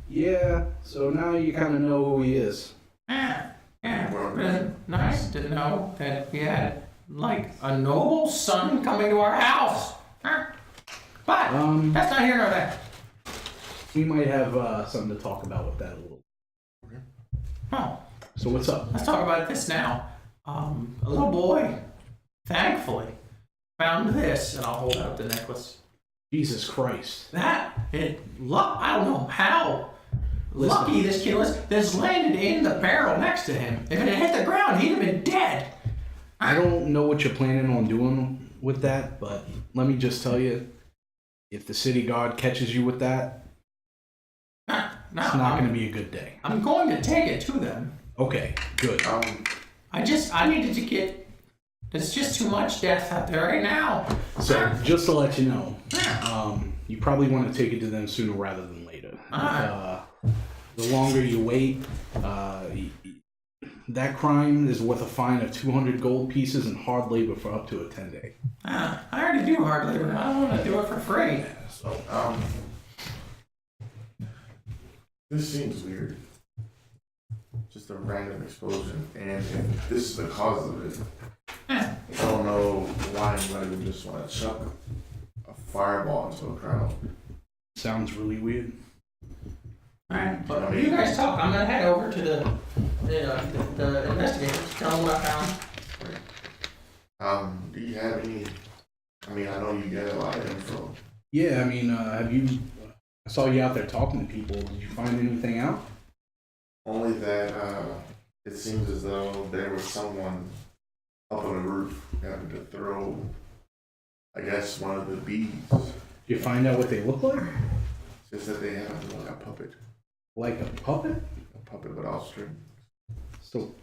Yeah, so now you kind of know who he is. Yeah. Been nice to know that we had like a noble son coming to our house. Huh? But that's not here nor there. We might have something to talk about with that a little. Oh, So what's up? let's talk about this now. A little boy, thankfully, found this, and I'll hold out the necklace. Jesus Christ. I don't know how Listen. lucky this kid was. This landed in the barrel next to him. If it had hit the ground, he'd have been dead. I don't know what you're planning on doing with that, but let me just tell you, if the city guard catches you with that, No, it's not going to be a good day. I'm going to take it to them. Okay, good. I needed to get. There's just too much death out there right now. So just to let you know, you probably want to take it to them sooner rather than later. The longer you wait, that crime is worth a fine of 200 gold pieces and hard labor for up to a 10-day. I already do hard labor. I don't want to do it for free. So, this seems weird. Just a random explosion, and if this is the cause of it, I don't know why anybody would just want to chuck a fireball into a crowd. Sounds really weird. Alright, but you guys talk. I'm gonna head over to the investigators. Tell them what I found. Do you have any? I mean, I know you get a lot of info. Yeah, I mean, I saw you out there talking to people. Did you find anything out? Only that it seems as though there was someone up on the roof having to throw, I guess, one of the bees. Did you find out what they look like? Just that they have like a puppet Like a puppet? without strings. So,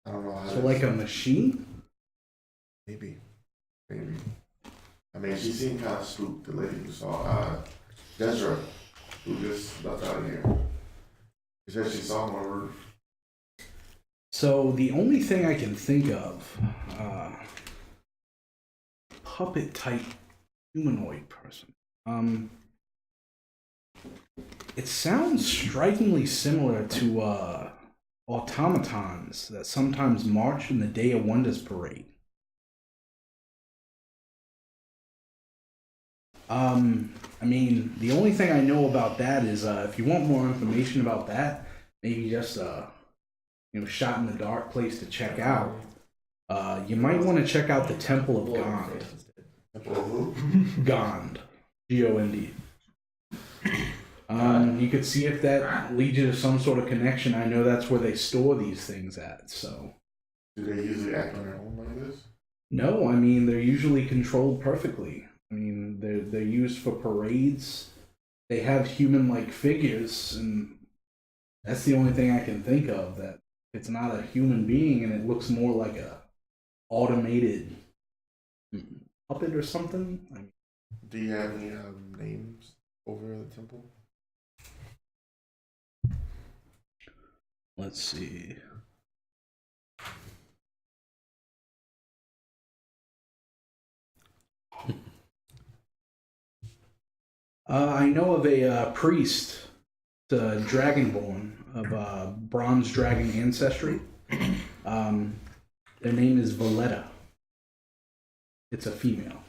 I don't know how. so like a machine? Maybe. I mean, she seemed kind of spooked. The lady you saw, Desra, who just left out of here. She said she saw him on the roof. So the only thing I can think of, puppet type humanoid person. It sounds strikingly similar to automatons that sometimes march in the Day of Wonders parade. I mean, the only thing I know about that is if you want more information about that, maybe just shot in the dark place to check out. You might want to check out the Temple of Gond. Gond, Gond. You could see if that leads you to some sort of connection. I know that's where they store these things at. So Do they usually act on their own like this? No, I mean they're usually controlled perfectly. I mean they're used for parades. They have human-like figures, and that's the only thing I can think of that it's not a human being, and it looks more like a automated puppet or something. I mean, Do you have any names over the temple? let's see. I know of a priest, dragonborn of bronze dragon ancestry. Their name is Valletta. It's a female.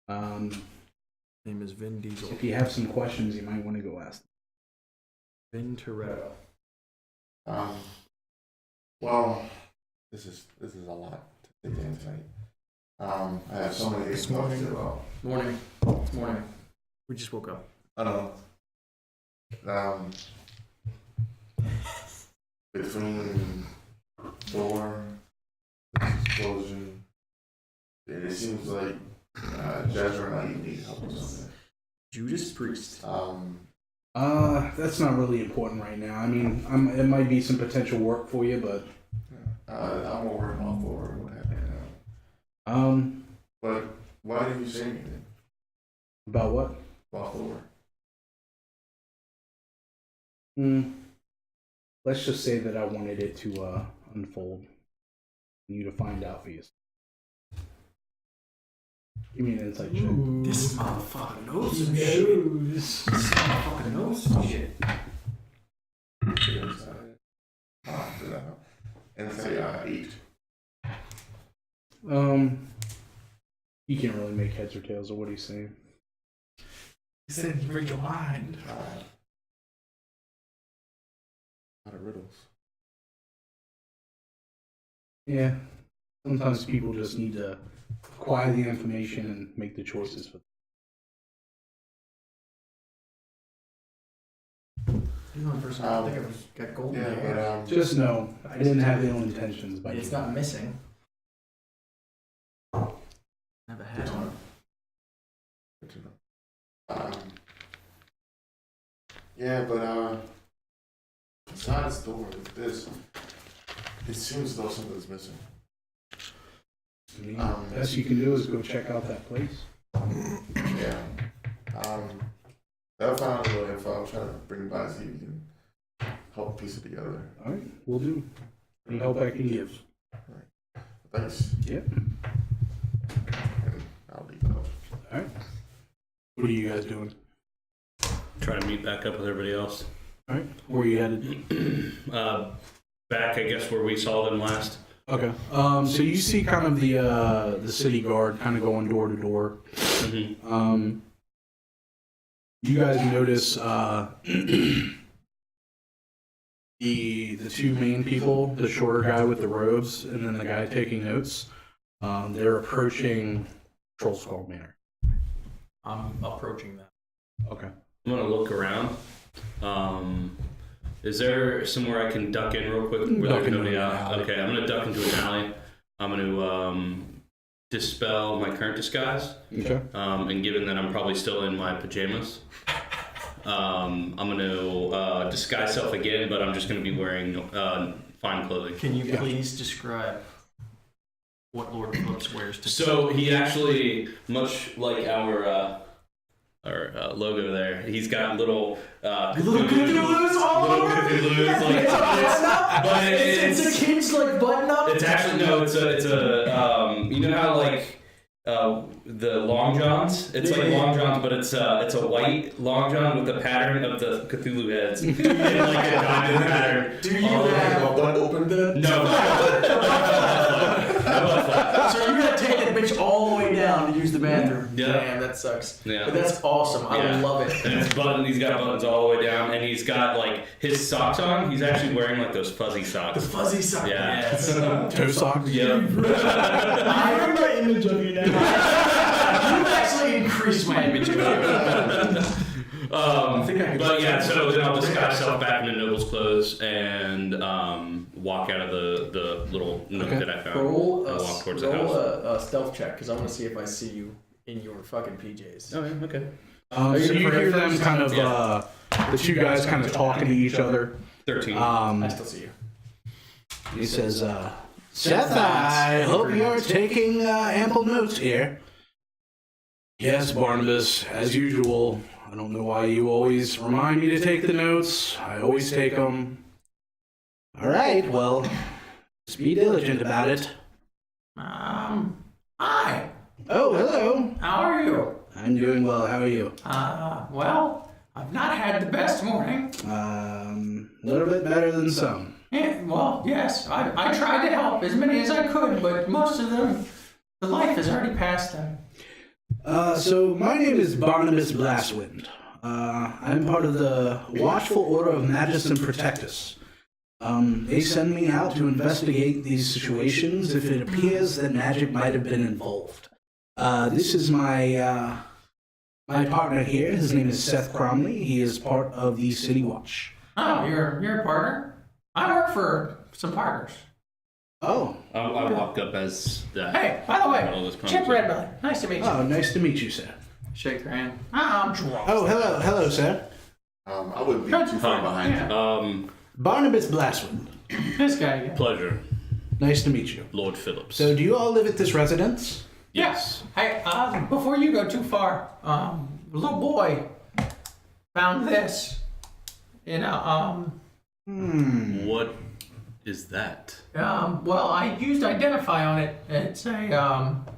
Name is Vin Diesel. If you have some questions, you might want to go ask. Vin Toretto. Well, this is a lot to take in tonight. I have so many things to talk to you about. Morning. It's morning. We just woke up. I don't know. Between Thor, explosion, it seems like Jezra and I need help with something. Judas Priest. That's not really important right now. I mean, it might be some potential work for you, but I'm more working on Thor. What happened? But why didn't you say anything about what? about Thor? Let's just say that I wanted it to unfold, and you to find out for yourself. Give me an insight check. This motherfucker knows some shit. This motherfucker knows some shit. And say 8. You can't really make heads or tails of what he's saying. He said, "Read your mind." A lot of riddles. Yeah. Sometimes people just need to acquire the information and make the choices for them. You're the only person I think I've got gold in Yeah, there. but Just know, I didn't have ill intentions by It's doing not that. missing. I have a hat on. good to know. Yeah, but besides Thor, this, it seems as though something's missing. I mean, best you can do is go check out that place. Yeah. I'll find out a little info. I'll try to bring it by so you can help piece it together. All right, we'll do. Any help I can give. Thanks. Yep. And I'll leave it up. All right. What are you guys doing? Try to meet back up with everybody else. All right. Where are you headed? Back, I guess, where we saw them last. Okay. So you see kind of the city guard kind of going door to door. Mm-hmm. You guys notice the two main people, the shorter guy with the robes, and then the guy taking notes. They're approaching Troll Skull Manor. I'm approaching that. Okay. I'm gonna look around. Is there somewhere I can duck in real quick? Where Duck there's into nobody an out? alley. Okay, I'm gonna duck into an alley. I'm gonna dispel my current disguise. Okay. And given that I'm probably still in my pajamas, I'm gonna disguise self again, but I'm just gonna be wearing fine clothing. Can you please describe what Lord Phillips wears to? So he actually, much like our logo there, he's got little Little Cthulhu's all little over. Cthulhu's, like, but It's a kid's like button up. it's actually no, it's a you know how like the long johns, it's like long johns, but it's a white long john with the pattern of the Cthulhu heads and like a diamond pattern. Do you all over. have Butt open then? No. So you gotta take that bitch all the way down to use the bathroom. Yeah. Damn, that sucks. Yeah. But that's awesome. I Yeah. love it. And it's button, he's got buttons all the way down, and he's got like his socks on. He's actually wearing like those fuzzy The socks. fuzzy sock. Yeah. Yes. Toe socks? Yeah. I have my image of you now. You've actually increased my image of you. But yeah, so then I'll disguise myself back into Noble's clothes, and walk out of the little nook Okay. that I found Roll and walk towards the house. a stealth check because I want to see if I see you in your fucking PJs. Oh, yeah, okay. Are So you you gonna hear put it them first? kind of, the two guys kind of talking to each other. 13. I still see you. He says, Seth, I hope you're taking ample notes here. Yes, Barnabas, as usual. I don't know why you always remind me to take the notes. I always take them. All right, well, just be diligent about it. Hi. Oh, hello. How are you? I'm doing well. How are you? Well, I've not had the best morning. A little bit better than some. Yeah, well, yes, I tried to help as many as I could, but most of them, the life has already passed them. So my name is Barnabas Blastwind. I'm part of the Watchful Order of Magus and Protectus. They send me out to investigate these situations if it appears that magic might have been involved. This is my partner here. His name is Seth Cromley. He is part of the City Watch. Oh, you're a partner? I work for some partners. Oh. I walk up as that. Hey, by the All this way, Chip conversation. Redbelly. Nice to meet you. Oh, nice to meet you, sir. Shake your hand. I'm drunk. Oh, hello, sir. I wouldn't be too far behind you. Barnabas Blastwind. This guy again. Pleasure, Nice to meet you. Lord Phillips. So, do you all live at this residence? yes. Hey, before you go too far, little boy found this. What is that? Well, I used Identify on it. It's a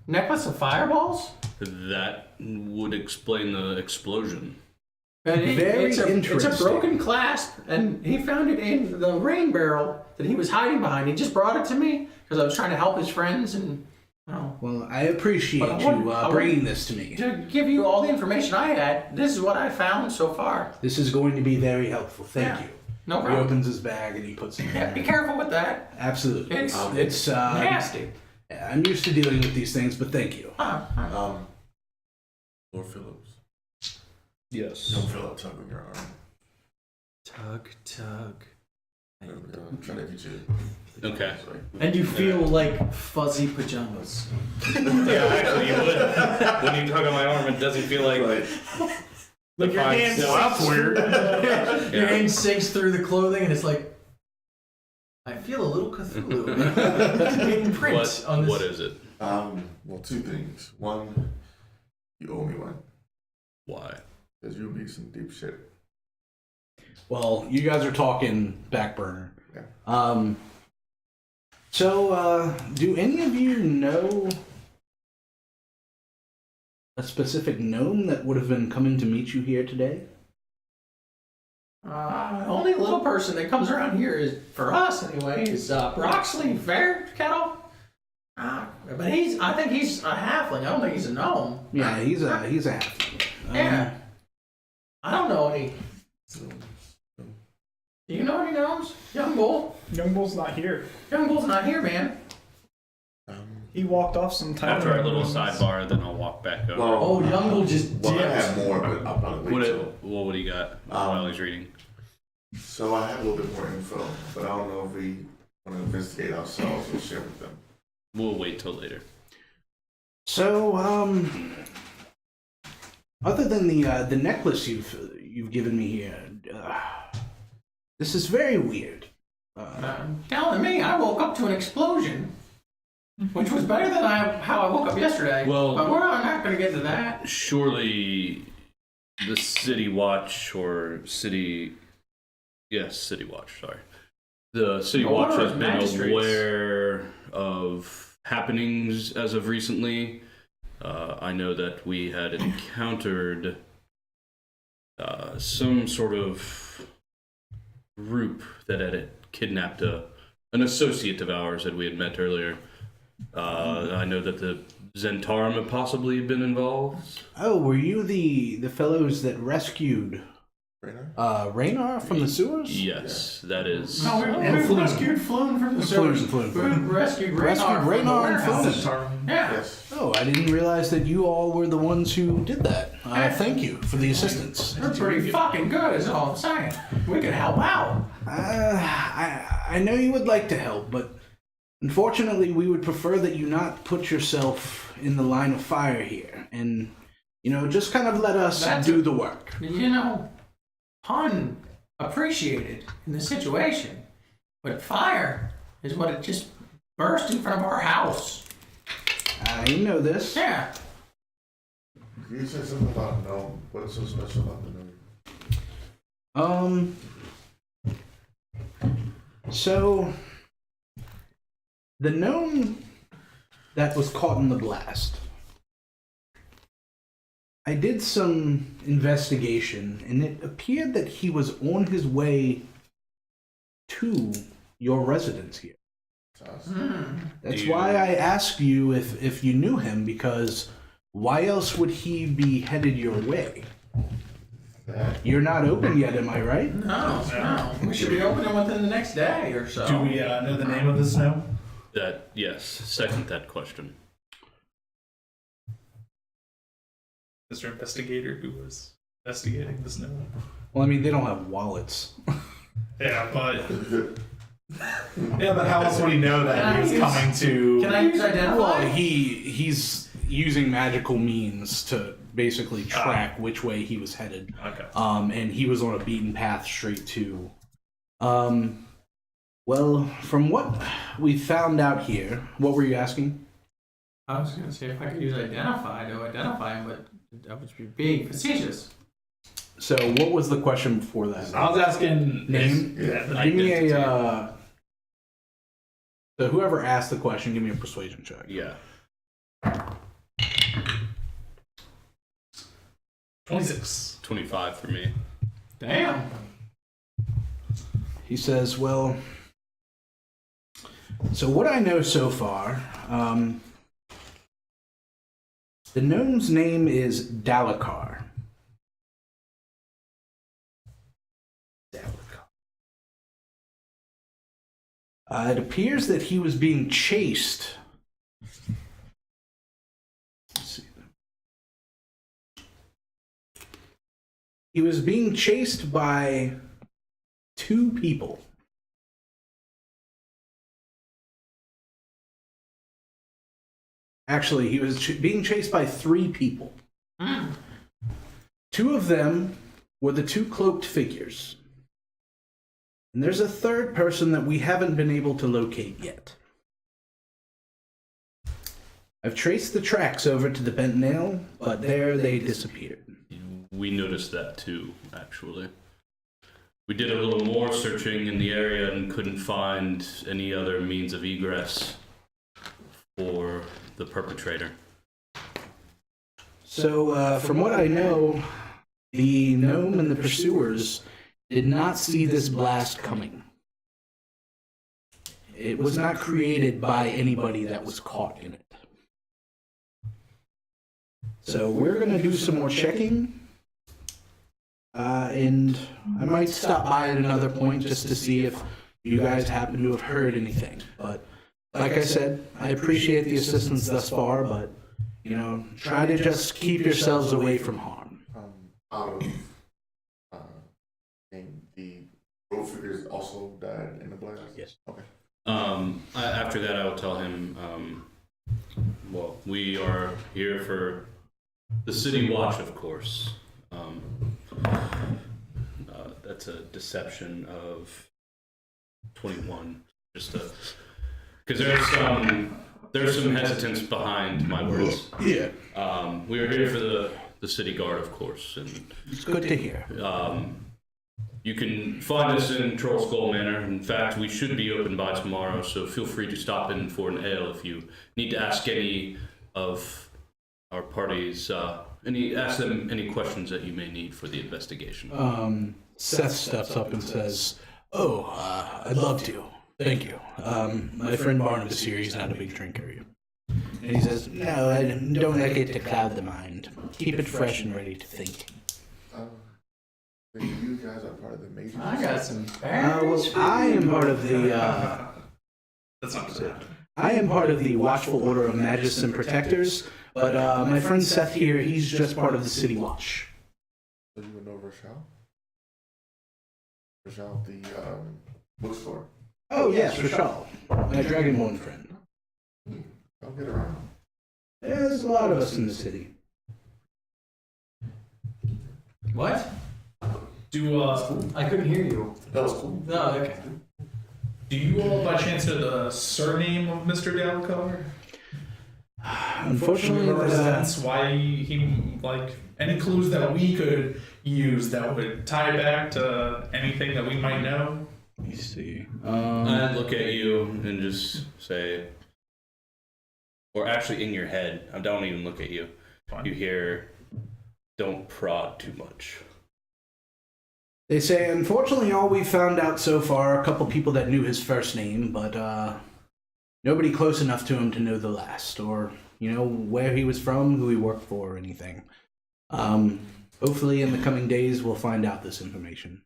necklace of fireballs. That would explain the explosion. And Very it's a interesting. broken clasp, and he found it in the rain barrel that he was hiding behind. He just brought it to me because I was trying to help his friends, and Well, I appreciate But I wouldn't- I bringing wouldn't- this to me. to give you all the information I had, this is what I found so far. This is going to be very helpful. Thank Yeah. you. No He problem. opens his bag and he puts it in Yeah, be there. careful with that. Absolutely. It's nasty. I'm used to dealing with these things, but thank you. Lord Phillips. Yes. Don't feel like tugging your arm. Tug. There we go. I'm trying to get you. Okay. And you feel like fuzzy pajamas. Yeah, actually, you would. When you tug on my arm, it doesn't feel like. Right. Like your fine hand, silk. That's weird. your hand sinks through the clothing, and it's like, I feel a little Cthulhu in print on this. What is it? Well, two things. One, you owe me one. Why? Because you owe me some deep shit. Well, you guys are talking back burner. Yeah. So, do any of you know a specific gnome that would have been coming to meet you here today? Only little person that comes around here is, for us anyway, is Broxley Fairkettle. But I think he's a halfling. I don't think he's a gnome. Yeah, he's a halfling. Yeah. I don't know any. Do you know any gnomes? Young Bull? Young Bull's not here. Young Bull's not here, man. He walked off some time After our ago. little sidebar, then I'll walk back over. Well, Oh, Young Bull just well, I dipped. have more, but I'll probably wait till. What do you got while he's reading? So I have a little bit more info, but I don't know if we want to investigate ourselves or share with them. We'll wait till later. So, other than the necklace you've given me here, this is very weird. Telling me I woke up to an explosion, which was better than how I woke up yesterday. Well- but we're not going to get into that. Surely, the City Watch or City. Yes, City Watch. Sorry, the City The Watch Order has of been Magistrates. aware of happenings as of recently. I know that we had encountered some sort of group that had kidnapped an associate of ours that we had met earlier. I know that the Zentarum had possibly been involved. Oh, were you the fellows that rescued Raynar? Raynar from the sewers? Yes, that is. No, we rescued Floon from the sewers. Floon. We rescued Raynar from the Raynar and warehouse. Yeah. Yes. Oh, I didn't realize that you all were the ones who did that. Thank you for the assistance. They're pretty fucking good, is all I'm saying. We can help out. I know you would like to help, but unfortunately, we would prefer that you not put yourself in the line of fire here, and just kind of let us do the work. Pun appreciated in the situation, but fire is what it just burst in front of our house. You know this. Yeah. You said something about gnome. What's so special about the gnome? So the gnome that was caught in the blast, I did some investigation, and it appeared that he was on his way to your residence here. That's why I asked you if you knew him, because why else would he be headed your way? You're not open yet, am I right? No. We should be opening within the next day or so. Do we know the name of this gnome? Yes, second that question. Mr. Investigator, who was investigating this gnome. Well, I mean, they don't have wallets. Yeah, but how else would he know that he was coming to? Can I use identify? Well, he's using magical means to basically track which way he was headed. Okay. And he was on a beaten path straight to. Well, from what we found out here, what were you asking? I was going to say if I could use identify to identify him, but that would be being facetious. So, what was the question before that? I was asking Name? Yeah, Give me a. So, whoever asked the question, give me a persuasion check. Yeah. 26. 25 for me. Damn. He says, well, so what I know so far, the gnome's name is Dalakar. It appears that he was being chased. Let's see. He was being chased by 2 people. Actually, he was being chased by 3 people. 2 of them were the 2 cloaked figures. And there's a 3rd person that we haven't been able to locate yet. I've traced the tracks over to the bent nail, but there they disappeared. We noticed that too, actually. We did a little more searching in the area and couldn't find any other means of egress for the perpetrator. So, from what I know, the gnome and the pursuers did not see this blast coming. It was not created by anybody that was caught in it. So we're going to do some more checking. And I might stop by at another point just to see if you guys happen to have heard anything. But like I said, I appreciate the assistance thus far, but, try to just keep yourselves away from harm. Out of and the road figures also died in the blast? Yes. Okay. After that, I will tell him, well, we are here for the city watch, of course. That's a deception of 21. Just because there's some hesitance behind my words. Yeah. We are here for the city guard, of course, and It's good to hear. you can find us in Troll Skull Manor. In fact, we should be open by tomorrow, so feel free to stop in for an ale if you need to ask any of our parties, ask them any questions that you may need for the investigation. Seth steps up and says, I'd love to. Thank you. My friend Barnabas here, he's not a big drinker. And he says, no, I don't like it to cloud the mind. Keep it fresh and ready to think. You guys are part of the major. I got some well, berries. I am part of the. That's not gonna happen. I am part of the Watchful Order of Magists and Protectors, but my friend Seth here, he's just part of the City Watch. So you would know Rochelle? Rochelle, the bookstore. Oh yes, Rochelle, my Dragonborn friend. I'll get around. Yeah, there's a lot of us in the city. What? Do I couldn't hear you. That was cool. No, okay. do you all by chance know the surname of Mr. Dalcar? Unfortunately, Represents why he like any clues that we could use that would tie back to anything that we might know. let me see. I'd look at you and just say, or actually in your head, I don't even look at you. Fine. You hear, don't prod too much. They say, unfortunately, all we've found out so far are a couple people that knew his first name, but nobody close enough to him to know the last, or, where he was from, who he worked for, or anything. Hopefully, in the coming days, we'll find out this information.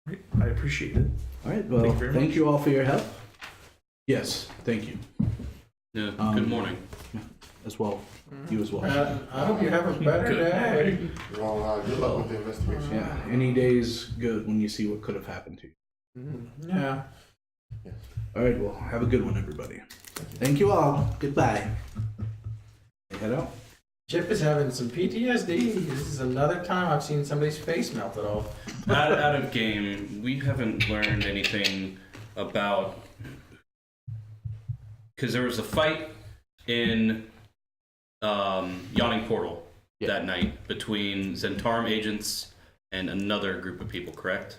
Great. I appreciate it. All right, well, thank you all for your help. Yes, thank you. Yeah, good morning. As well. You as well. I hope you have a better day. Well, good luck with the investigation. Yeah, any day's good when you see what could have happened to you. Yeah. All right, well, have a good one, everybody. Thank you all. Goodbye. Head out. Chip is having some PTSD. This is another time I've seen somebody's face melted off. Out of game, we haven't learned anything about, because there was a fight in Yawning Portal that night between Zentarum agents and another group of people, correct?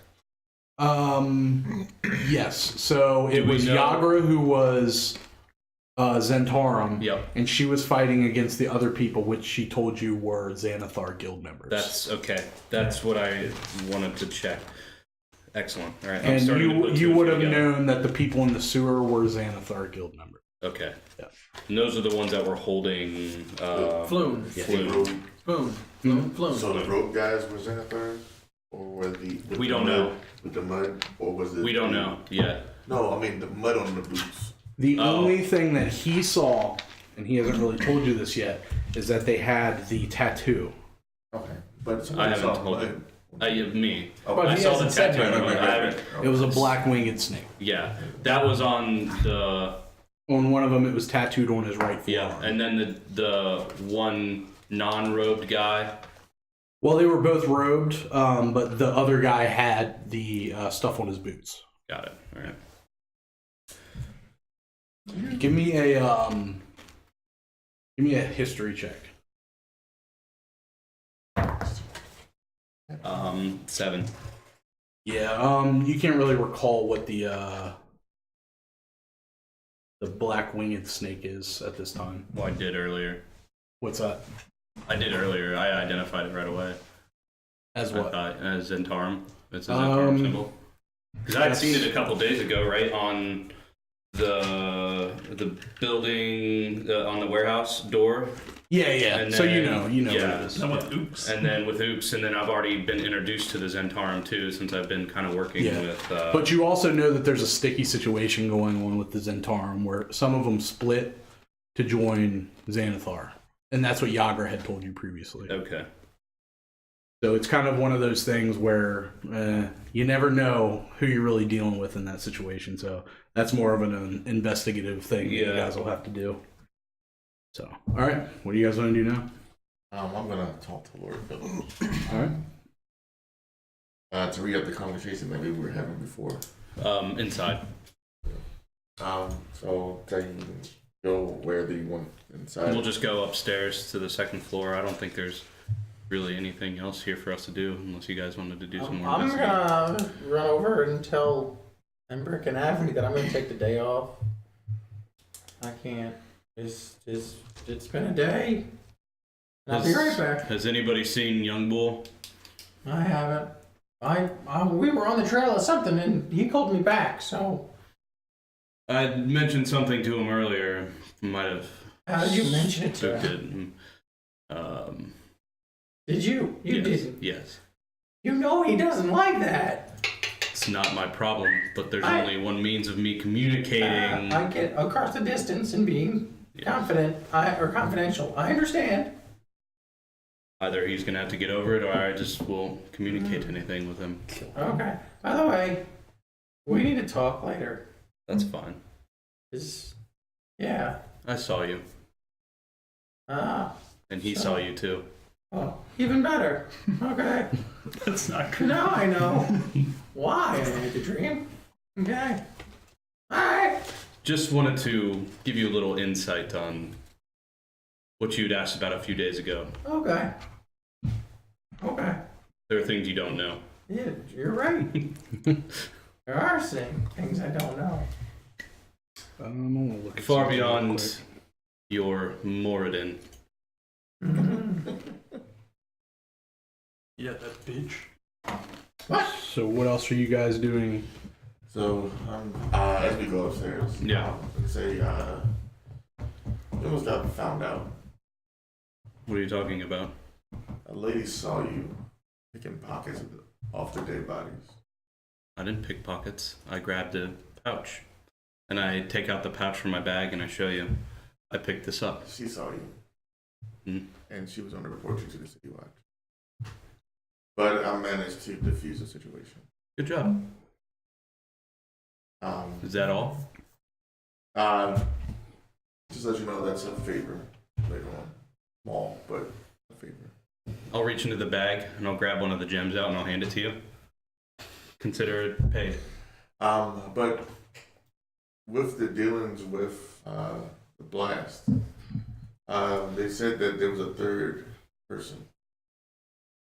Yes. So it was Yagra who was Zentarum. Yep. And she was fighting against the other people, which she told you were Xanathar guild members. That's okay. That's what I wanted to check. Excellent. All right. And you would have known that the people in the sewer were Xanathar guild members. Okay. Yeah. And those are the ones that were holding Flume. Flume. Flume. So the rope guys were Xanathar? Or were the... We don't know. With the mud? Or was it... We don't know yet. No, I mean the mud on the boots. The only thing that he saw, and he hasn't really told you this yet, is that they had the tattoo. Okay. But I haven't saw told mud. you. Me. But I he saw the hasn't said tattoo. anything. I haven't. It was a black winged snake. Yeah. That was on the... On one of them, it was tattooed on his right forearm. Yeah. And then the one non-robed guy... Well, they were both robed, but the other guy had the stuff on his boots. Got it. All right. Give me a history check. 7. Yeah, you can't really recall what the black winged snake is at this time. Well, I did earlier. What's that? I did earlier. I identified it right away. As I what? thought, as Zentarum. It's a Zentarum symbol. Because I had seen it a couple days ago, right on the building on the warehouse door. Yeah. And So then, you know what yeah. it is. And with oops. And then with Oops, and then I've already been introduced to the Zentarum too, since I've been kind of working with. But you also know that there's a sticky situation going on with the Zentarum, where some of them split to join Xanathar, and that's what Yagra had told you previously. Okay. So it's kind of one of those things where you never know who you're really dealing with in that situation. So that's more of an investigative thing that you guys will have to do. So, all right, what do you guys want to do now? I'm gonna talk to Lord Philip. All right. To re-up the conversation that we were having before. Inside. So tell you go where do you want inside? We'll just go upstairs to the second floor. I don't think there's really anything else here for us to do, unless you guys wanted to do some more I'm investigating. gonna run over and tell Embrick and Avery that I'm gonna take the day off. I can't. It's been a day. And I'll be right back. Has anybody seen Young Bull? I haven't. We were on the trail of something and he called me back. So I mentioned something to him earlier. Might have. how did you mention it to spooked him? it. Did you? You Yes. didn't. Yes. You know he doesn't like that. It's not my problem, but there's I- only one means of me communicating. I get across the distance and being confident or confidential. I understand. Either he's gonna have to get over it, or I just won't communicate anything with him. Okay. By the way, we need to talk later. That's fine. Yeah. I saw you, and he saw you too. Oh, even better. Okay. That's not good. Now I know why I had the dream. Okay. Alright. Just wanted to give you a little insight on what you'd asked about a few days ago. Okay. Okay. There are things you don't know. Yeah, you're right. There are things I don't know. I'm gonna look at Far something real beyond quick. your Moradin. Yeah, that bitch. So what else are you guys doing? So, as we go upstairs, Yeah. say, we almost got found out. What are you talking about? A lady saw you picking pockets off the dead bodies. I didn't pick pockets. I grabbed a pouch. And I take out the pouch from my bag and I show you. I picked this up. She saw you. And she was going to report you to the City Watch. But I managed to defuse the situation. Good job. Is that all? Just let you know that's a favor later on. Small, but a favor. I'll reach into the bag and I'll grab one of the gems out and I'll hand it to you. Consider it paid. But with the dealings with the blast, they said that there was a third person.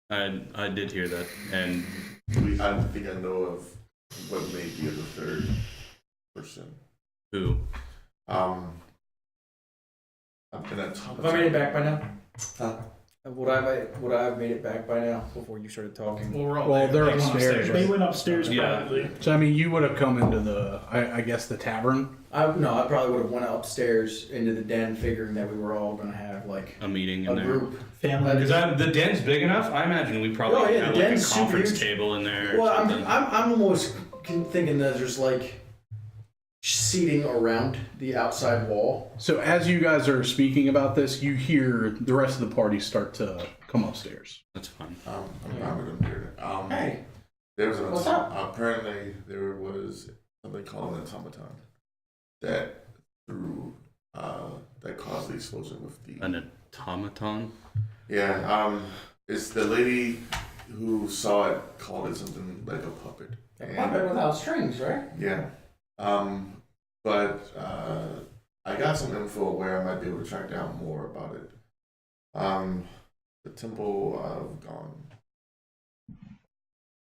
I did hear that, and I think I know of what may be the third person. who? I've been at Have I made it back by now? Huh? Would I have made it back by now before you started talking? Well, we're all Well, they're they went upstairs. They went upstairs Yeah. privately. So I mean, you would have come into the, I guess, the tavern. I probably would have went upstairs into the den, figuring that we were all gonna have like A meeting a in there. group. Family. Because the den's big enough. I imagine we probably Oh, yeah, have the like a den's super conference huge. table in there. Well, or I'm something. almost thinking that there's like seating around the outside wall. So as you guys are speaking about this, you hear the rest of the party start to come upstairs. That's fine. I'm with them here. Hey, There was what's up? Apparently, there was something called an automaton that threw that caused the explosion with the. An automaton. Yeah. It's the lady who saw it called it something like a puppet. a puppet without strings, right? Yeah. But I got some info where I might be able to track down more about it. The Temple of Gone.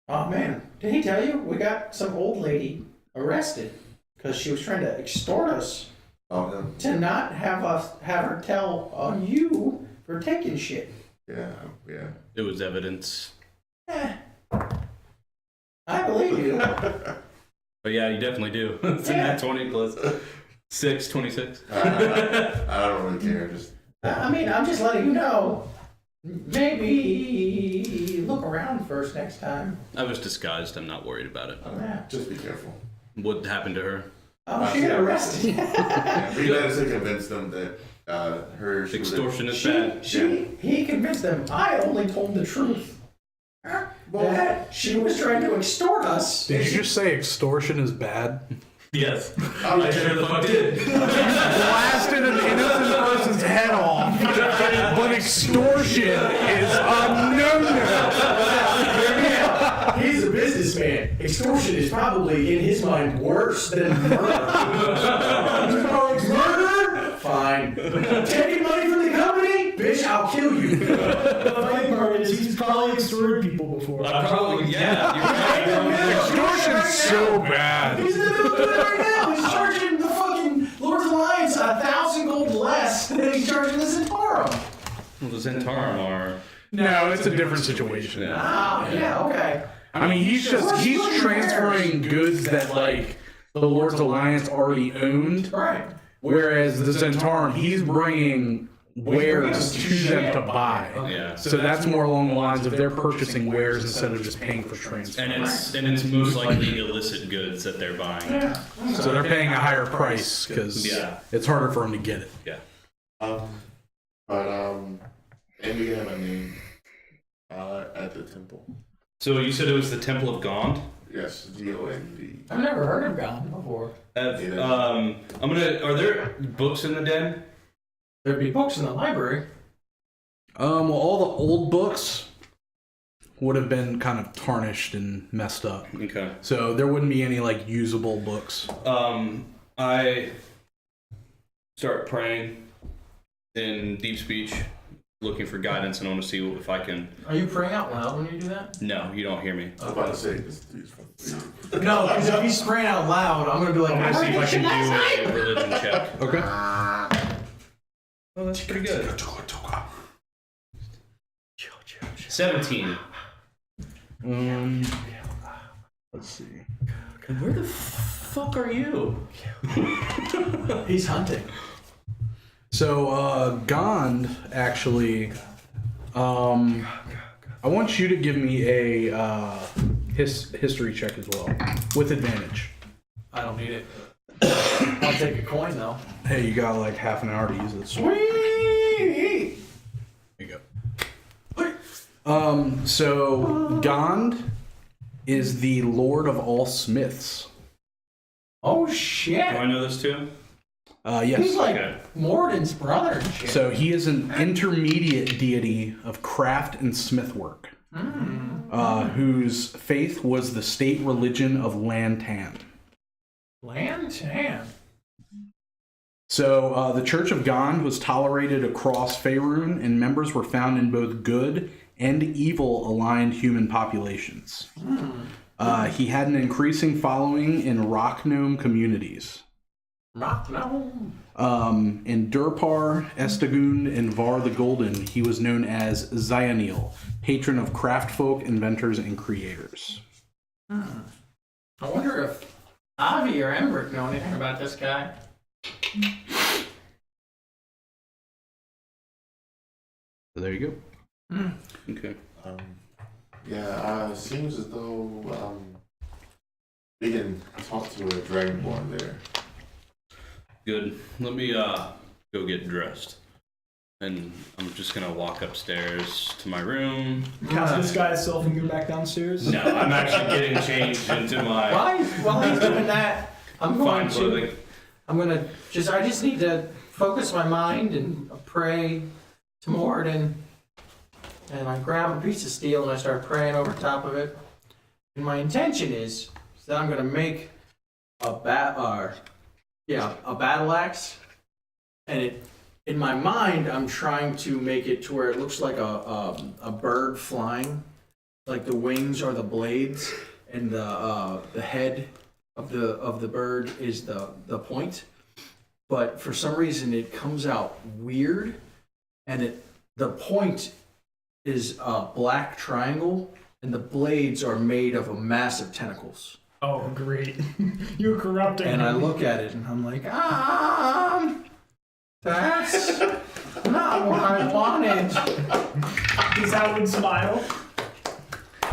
Oh man, did he tell you? We got some old lady arrested because she was trying to extort us Oh, no. to not have her tell on you for taking shit. Yeah. It was evidence. I believe you. But yeah, you definitely do. It's in that 20 plus 6, 26. I don't really care. Just I mean, I'm just letting you know. Maybe look around first next time. I was disguised. I'm not worried about it. just be careful. What happened to her? Oh, she got arrested. Yeah, we managed to convince them that her she was a- Extortion is bad. He convinced them. I only told the truth. That she was trying to extort us. Did you just say extortion is bad? Yes. I sure the fuck did. Blasted an innocent person's head off, but extortion is a no-no. He's a businessman. Extortion is probably in his mind worse than murder. Murder? Fine. Taking money from the company? Bitch, I'll kill you. The funny part is he's probably extorted people before. I probably, yeah. You're right. Extortion's so bad. He's in the middle of it right now. He's charging the fucking Lord's Alliance 1,000 gold less than he's charging the Zentarum. Well, the Zentarum are. No, it's a different situation. Ah, yeah, okay. I mean, he's transferring goods that like the Lord's Alliance already owned, Right. whereas the Zentarum, he's bringing wares to them to buy. Yeah. So that's more along the lines of they're purchasing wares instead of just paying for transfer. And it's most likely illicit goods that they're buying. So they're paying a higher price because Yeah. it's harder for them to get it. Yeah. And we have a name at the temple. So you said it was the Temple of Gond? Yes, Gond. I've never heard of Gone before. Are there books in the den? There'd be books in the library. Well, all the old books would have been kind of tarnished and messed up. Okay. So there wouldn't be any like usable books. I start praying in deep speech, looking for guidance, and I want to see if I can. Are you praying out loud when you do that? No, you don't hear me. I was about to say this dude's from. No, because if he's praying out loud, I'm gonna be like, I'm gonna see if I can do a religion check. Okay. Oh, that's pretty good. 17. Let's see. And where the fuck are you? He's hunting. So, Gond, actually, I want you to give me a history check as well, with advantage. I don't need it. I'll take a coin though. Hey, you got like half an hour to use it. Sweet. There you go. So, Gond is the Lord of all Smiths. Oh Do shit. I know this too? Yes. He's like Okay. Morden's brother and shit. So he is an intermediate deity of craft and smithwork, whose faith was the state religion of Lantan. Lantan. So the Church of Gond was tolerated across Faerun, and members were found in both good and evil aligned human populations. He had an increasing following in rock gnome communities. Rock no. In Durpar, Estagun, and Var the Golden, he was known as Zionil, patron of craft folk, inventors, and creators. I wonder if Avi or Embrick know anything about this guy. So there you go. Okay. It seems as though we can talk to a dragonborn there. Good. Let me go get dressed. And I'm just gonna walk upstairs to my room. Cast disguise self and go back downstairs. No, I'm actually getting changed into my While he's doing that, I'm fine going clothing. to. I'm gonna I just need to focus my mind and pray to Morden. And I grab a piece of steel and I start praying over top of it. And my intention is that I'm gonna make a battle axe, and in my mind I'm trying to make it to where it looks like a bird flying, like the wings are the blades and the head of the bird is the point. But for some reason it comes out weird, and the point is a black triangle and the blades are made of a massive tentacles. Oh, great. You're corrupting And I me. look at it and I'm like, that's not what I wanted. Does Howard smile?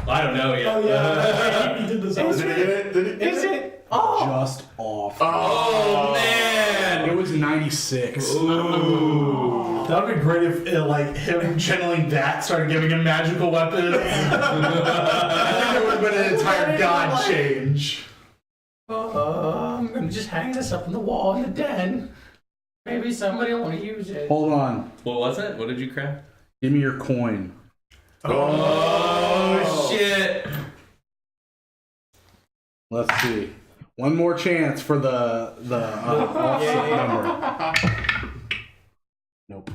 I don't know yet. Oh, yeah. He did this Is also. Is it? Oh, Just off. Oh man! It was 96. Ooh. That would be great if like him channeling that started giving him magical weapons. I think there would have been an entire god change. I'm gonna just hang this up on the wall in the den. Maybe somebody will want to use it. Hold on. What was it? What did you craft? Give me your coin. Oh shit! Let's see. One more chance for the offset number. Nope.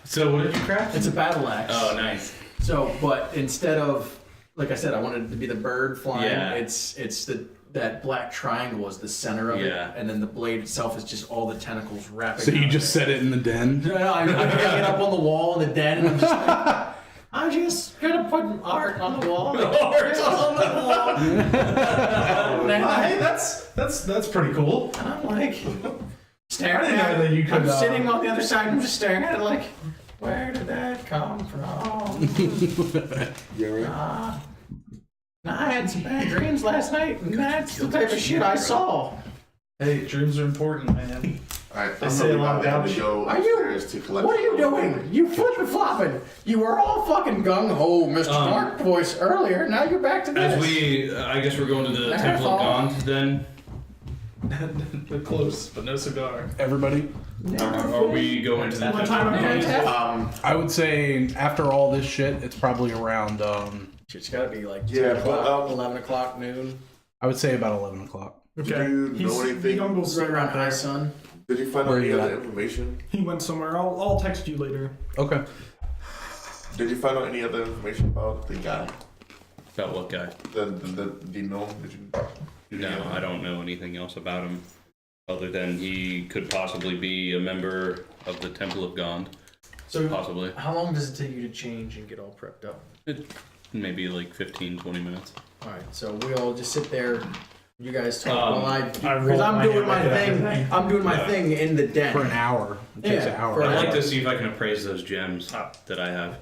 So what did you craft? It's a battle axe. Oh, nice. So, but instead of, like I said, I wanted it to be the bird flying. Yeah. It's that black triangle is the center of Yeah. it, and then the blade itself is just all the tentacles wrapping. So you around just set it in the den? No, I'm hanging it up on the wall in the den, and I'm just like, I'm just gonna put art on the wall. Art on the wall. Hey, that's pretty cool. And I'm like, staring at it. I'm sitting on the other side and I'm just staring at it like, where did that come from? Yeah, right. I had some bad dreams last night, and that's the type of shit I saw. Hey, dreams are important, man. Alright, They I'm say a gonna lot be about to you. go Are you- upstairs to collect. What are you doing? You flipping flopping. You were all fucking gung ho, Mr. Dark Voice earlier. Now you're back to this. As we, I guess we're going to the That's Temple all. of Gond then. We're close, but no cigar. Everybody, Are we going to the What Temple time of are we Gond? going? I would say after all this shit, it's probably around. It's gotta be like 10 Yeah, o'clock, but, 11 o'clock, noon. I would say about 11 o'clock. Did you know anything? Young Bull's Right around high sun. Did you find out Where any you other at? information? He went somewhere. I'll text you later. Okay. Did you find out any other information about the guy? About what guy? The gnome? No, I don't know anything else about him. Other than he could possibly be a member of the Temple of Gond. So, Possibly. how long does it take you to change and get all prepped up? Maybe like 15, 20 minutes. Alright, so we'll just sit there. You guys talk while I because roll I'm my doing hand my like thing. that. I'm doing my thing in the den. For an hour. It takes an Yeah, hour. for an I'd like hour. to see if I can appraise those gems that I have.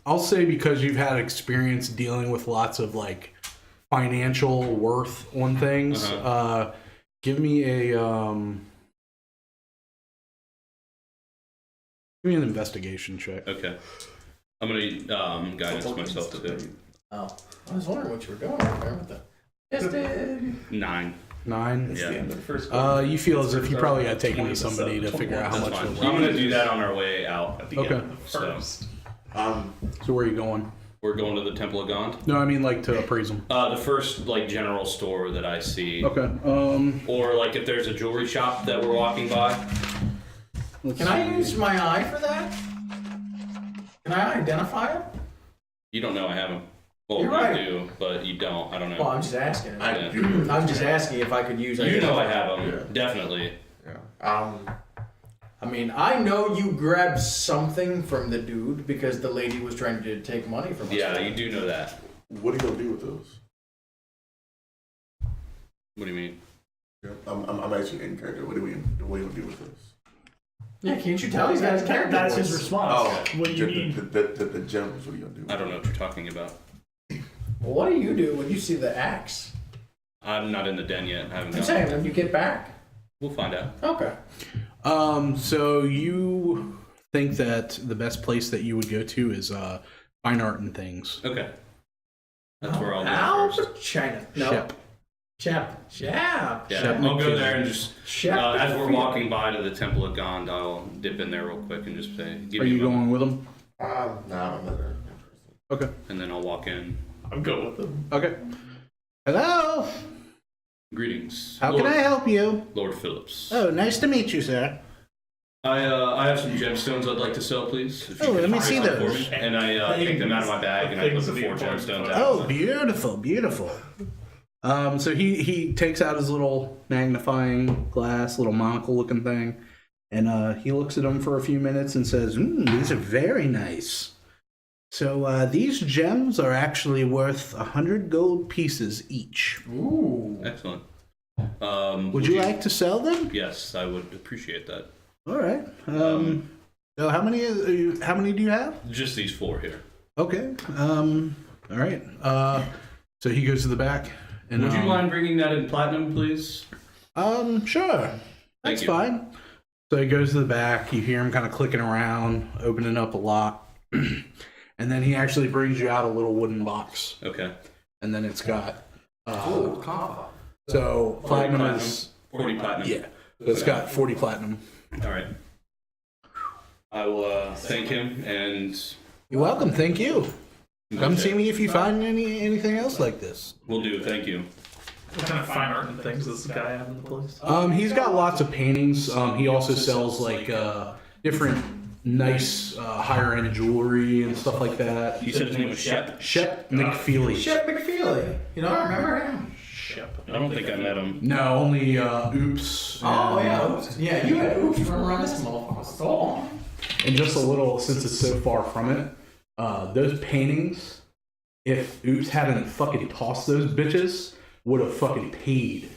I'll say because you've had experience dealing with lots of like financial worth on things. Give me a give me an investigation check. Okay. I'm gonna guidance myself too. Oh, I was wondering what you were doing over there with the. Yes, dude. 9. 9. Yeah. You feel as if you probably got taken to somebody to figure out how That's much fine. they're I'm worth. gonna do that on our way out. At the Okay. end of the first. So where are you going? We're going to the Temple of Gond. No, I mean like to appraise them. The first like general store that I see. Okay. Or like if there's a jewelry shop that we're walking by. Can I use my eye for that? Can I identify him? You don't know I have them. Well, You're you right. do, but you don't. I don't know. Well, I'm just asking. I Yeah. do. I'm just asking if I could use. You know I have them. Yeah. Definitely. Yeah. I mean, I know you grabbed something from the dude because the lady was trying to take money from us. Yeah, you do know that. What are you gonna do with those? What do you mean? I'm actually in character. What are you gonna do with those? Yeah, can't you tell he's got his character That's voice? his response. What do you mean? The gems. What are you gonna do? I don't know what you're talking about. Well, what do you do when you see the axe? I'm not in the den yet. I haven't I'm gone. saying when you get back. We'll find out. Okay. So you think that the best place that you would go to is fine art and things. Okay. That's where I'll go first. China. No. Shep. Shep. Yeah, Shep I'll go there and just Shep. as we're walking by to the Temple of Gond, I'll dip in there real quick and just say, "Give Are me you a moment," going with them? Nah, I'm not there. Okay. and then I'll walk in. I'm good with them. Okay. Hello. Greetings. How can I help you? Lord Phillips. Oh, nice to meet you, sir. I have some gemstones I'd like to sell, please. If you Oh, could let me find see some for those. me. And I take them out of my bag and I put the 4 gemstones out. Oh, beautiful, beautiful. So he takes out his little magnifying glass, little monocle looking thing, and he looks at them for a few minutes and says, "These are very nice. So these gems are actually worth 100 gold pieces each. Ooh. Excellent. Would you like to sell them? Yes, I would appreciate that. All right. So how many do you have? Just these 4 here. Okay. All right. So he goes to the back. And, Would you mind bringing that in platinum, please? Sure. That's you. fine. So he goes to the back. You hear him kind of clicking around, opening up a lock. And then he actually brings you out a little wooden box. Okay. And then it's got... Copper. So platinum is... 40 platinum. Yeah. So it's got 40 platinum. All right. I will thank him and You're welcome. Thank you. Come see me if you find anything else like this. we'll do. Thank you. What kind of fine art and things does this guy have in the place? He's got lots of paintings. He also sells like different nice higher end jewelry and stuff like that. You said his name was Shep? Shep McFeely. Shep McFeely. You don't remember him? Shep. I don't think I met him. No, only Oops. Oh, and- yeah. Oops. Yeah, you had Oops run around this motherfucker so long. And just a little, since it's so far from it, those paintings, if Oops hadn't fucking tossed those bitches, would have fucking paid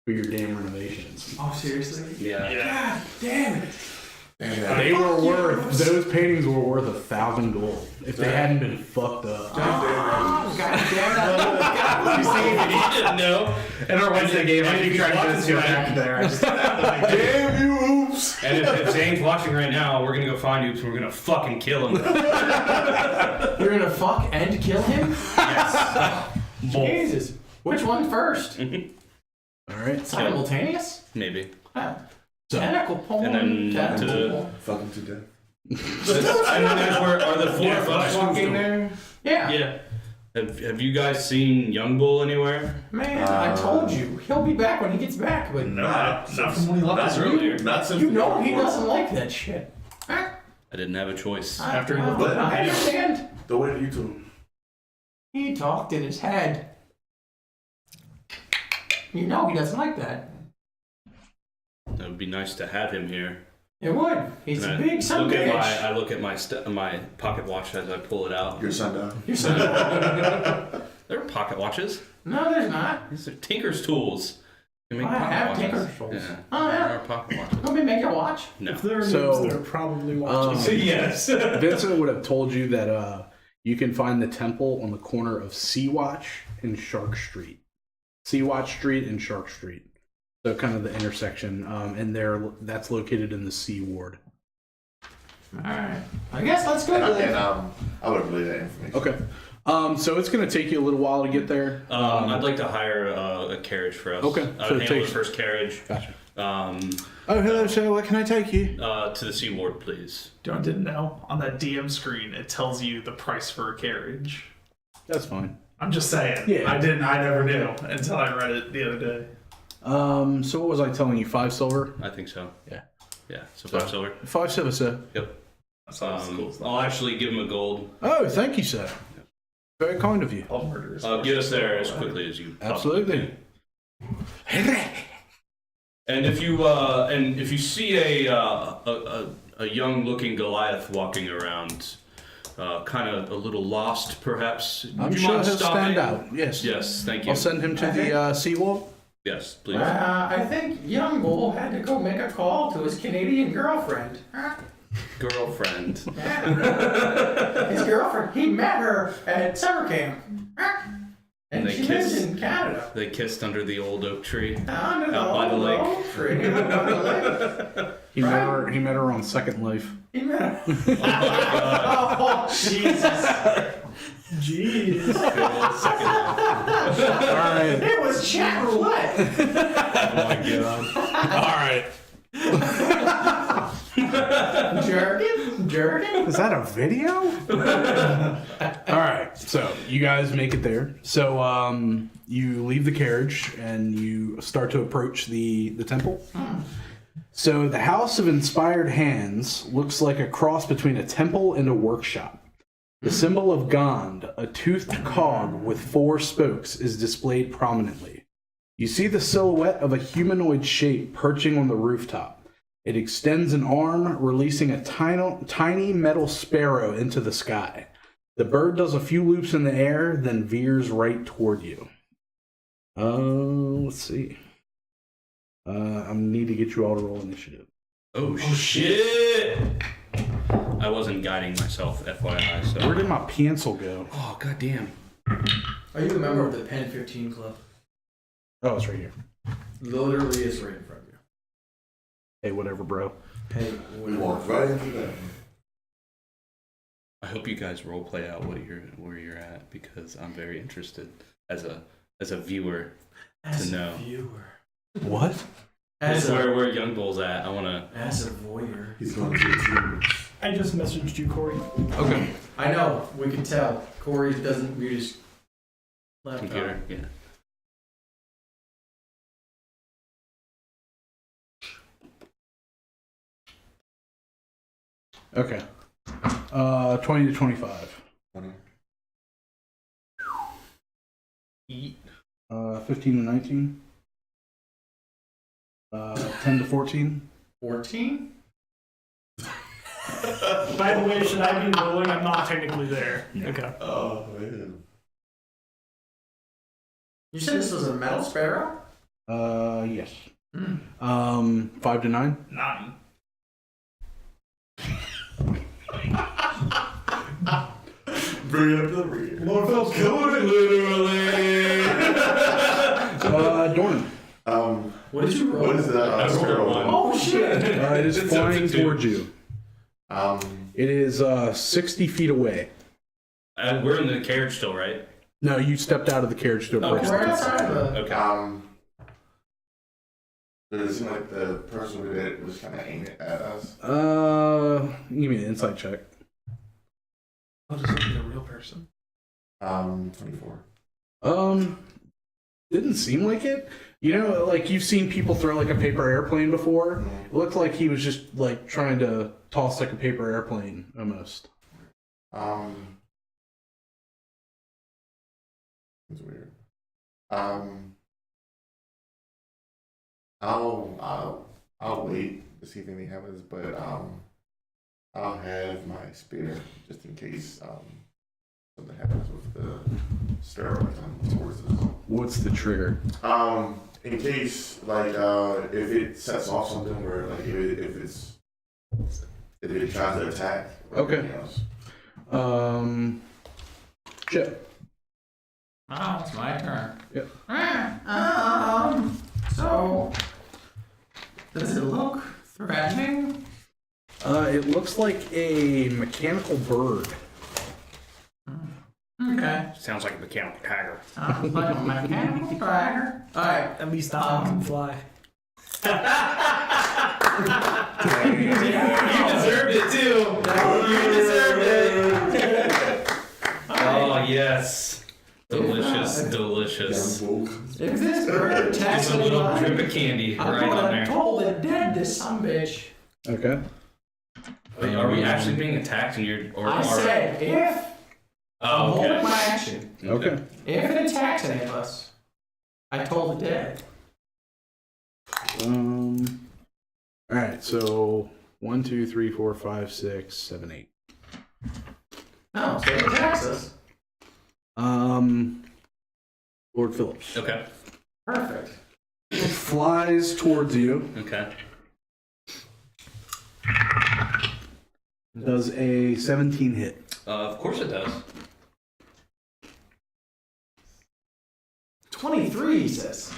for your damn renovations. Oh, seriously? Yeah. God damn it. They were worth, those paintings were worth 1,000 gold if they hadn't been fucked up. Oh, God damn it. You see, You didn't know. in our Wednesday game, I keep trying to just go back there. I just, damn you, oops. And if Zane's watching right now, we're gonna go find Oops and we're gonna fucking kill him. You're gonna fuck and kill him? Yes. Jesus. Which one first? All right. Simultaneous? Maybe. So- Tentacle porn. And then tentacle to- porn. Fuck him to death. And then there's where are the 4 of us walking there? Yeah. Yeah. Have you guys seen Young Bull anywhere? Man, I told you. He'll be back when he gets back, but Not from when he left us Not earlier. Not since you know he doesn't like that shit. I didn't have a choice. After he Well, looked at I him. understand. The way that you two. He talked in his head. You know he doesn't like that. It would be nice to have him here. It would. He's a And big son of a bitch. I look at my pocket watch as I pull it out. Your sundown. Your son. They're pocket watches. No, there's not. These are Tinker's tools. You make I pocket have watches. Tinker's tools. Yeah. Oh, yeah. They're pocket watches. Want me to make your watch? No. If they're So, noobs, they're probably watching. Yes. Vincent would have told you that you can find the temple on the corner of Sea-Watch and Shark Street. Sea-Watch Street and Shark Street. So kind of the intersection, and that's located in the Sea Ward. Alright. I guess let's go. And I would relay that information. Okay. So it's going to take you a little while to get there. I'd like to hire a carriage for us. Okay, I so would it handle takes- the first carriage. Gotcha. Um, Oh, hello, sir. Where can I take you? to the Sea Ward, please. Don't didn't know. On that DM screen, it tells you the price for a carriage. That's fine. I'm just saying. Yeah. I never knew until I read it the other day. So what was I telling you? 5 silver? I think so. Yeah. Yeah. So 5 silver. 5 silver, sir. Yep. That's all cool. I'll actually give him a gold. Oh, thank you, sir. Very kind of you. All murders. Get us there as quickly as you Absolutely. And if you see a young looking Goliath walking around, kind of a little lost, perhaps. I'm would you sure mind he'll stopping? stand out. Yes. Yes, thank you. I'll send him to the Sea Ward. Yes, please. I think young Bull had to go make a call to his Canadian girlfriend. Girlfriend. His girlfriend, he met her at summer camp. And They she lives kissed. in Canada. They kissed under the old oak tree. Under Out by the old lake. oak tree, out by the lake. He met her on Second Life. He met her. Oh, Jesus. Jeez. All right. It was chat roulette. Oh my god. All right. Jerkin? Is that a video? All right. So you guys make it there. So you leave the carriage and you start to approach the temple. So the House of Inspired Hands looks like a cross between a temple and a workshop. The symbol of Gond, a toothed cog with 4 spokes, is displayed prominently. You see the silhouette of a humanoid shape perching on the rooftop. It extends an arm, releasing a tiny metal sparrow into the sky. The bird does a few loops in the air, then veers right toward you. Let's see. I need to get you all to roll initiative. Oh shit! I wasn't guiding myself, FYI. So. Where did my pencil go? Oh goddamn! Are you a member of the Pen 15 Club? Oh, it's right here. Literally is right in front of you. Hey, whatever, bro. Hey, We walked right into that. I hope you guys role play out where you're at because I'm very interested as a viewer to know. Viewer. What? That's where Young Bull's at. I wanna. As a voyeur. He's going to the team. I just messaged you, Corey. Okay. I know, we can tell. Corey doesn't mute his laptop. Computer, yeah. Okay. 20 to 25. 15 to 19. 10 to 14. 14? By the way, should I be rolling? I'm not technically there. Okay. Oh, man. You said this was a metal sparrow? Yes. 5 to 9. 9. Bring it up to the rear. Morphel's killing it, literally. Dorn. What did you roll? What is that? Oh shit! It is It's flying up to 2. towards you. It is 60 feet away. We're in the carriage still, right? No, you stepped out of the carriage to approach We're the outside the. Okay. Does it seem like the person with it was kind of aiming at us? Give me an insight check. I'll just look at a real person. 24. Didn't seem like it. You know, like you've seen people throw like a paper airplane before. It looked like he was just like trying to toss like a paper airplane almost. It's weird. I'll wait to see if anything happens, but I'll have my spear just in case something happens with the steroid towards us. What's the trigger? In case like if it sets off something where like if it tries to attack. Or Okay. anything else. Chip. Oh, it's my turn. Yep. So, does it look threatening? It looks like a mechanical bird. Okay. Sounds like a mechanical tiger. Sounds like a mechanical tiger. Alright. At least that one can fly. You deserved it too. You deserved it. Oh yes. Delicious, delicious. If this bird attacks Just a little anybody, drip of candy I'm right on gonna there. toll the dead this sumbitch. Okay. Are we actually being attacked and you're or I said if. I'm Oh, holding okay. my action. Okay. If it attacks any of us, I toll the dead. All right. So 1, 2, 3, 4, 5, 6, 7, 8. No, so it attacks us. Lord Phillips. Okay. Perfect. It flies towards you. Okay. Does a 17 hit? Of course it does. 23, he says.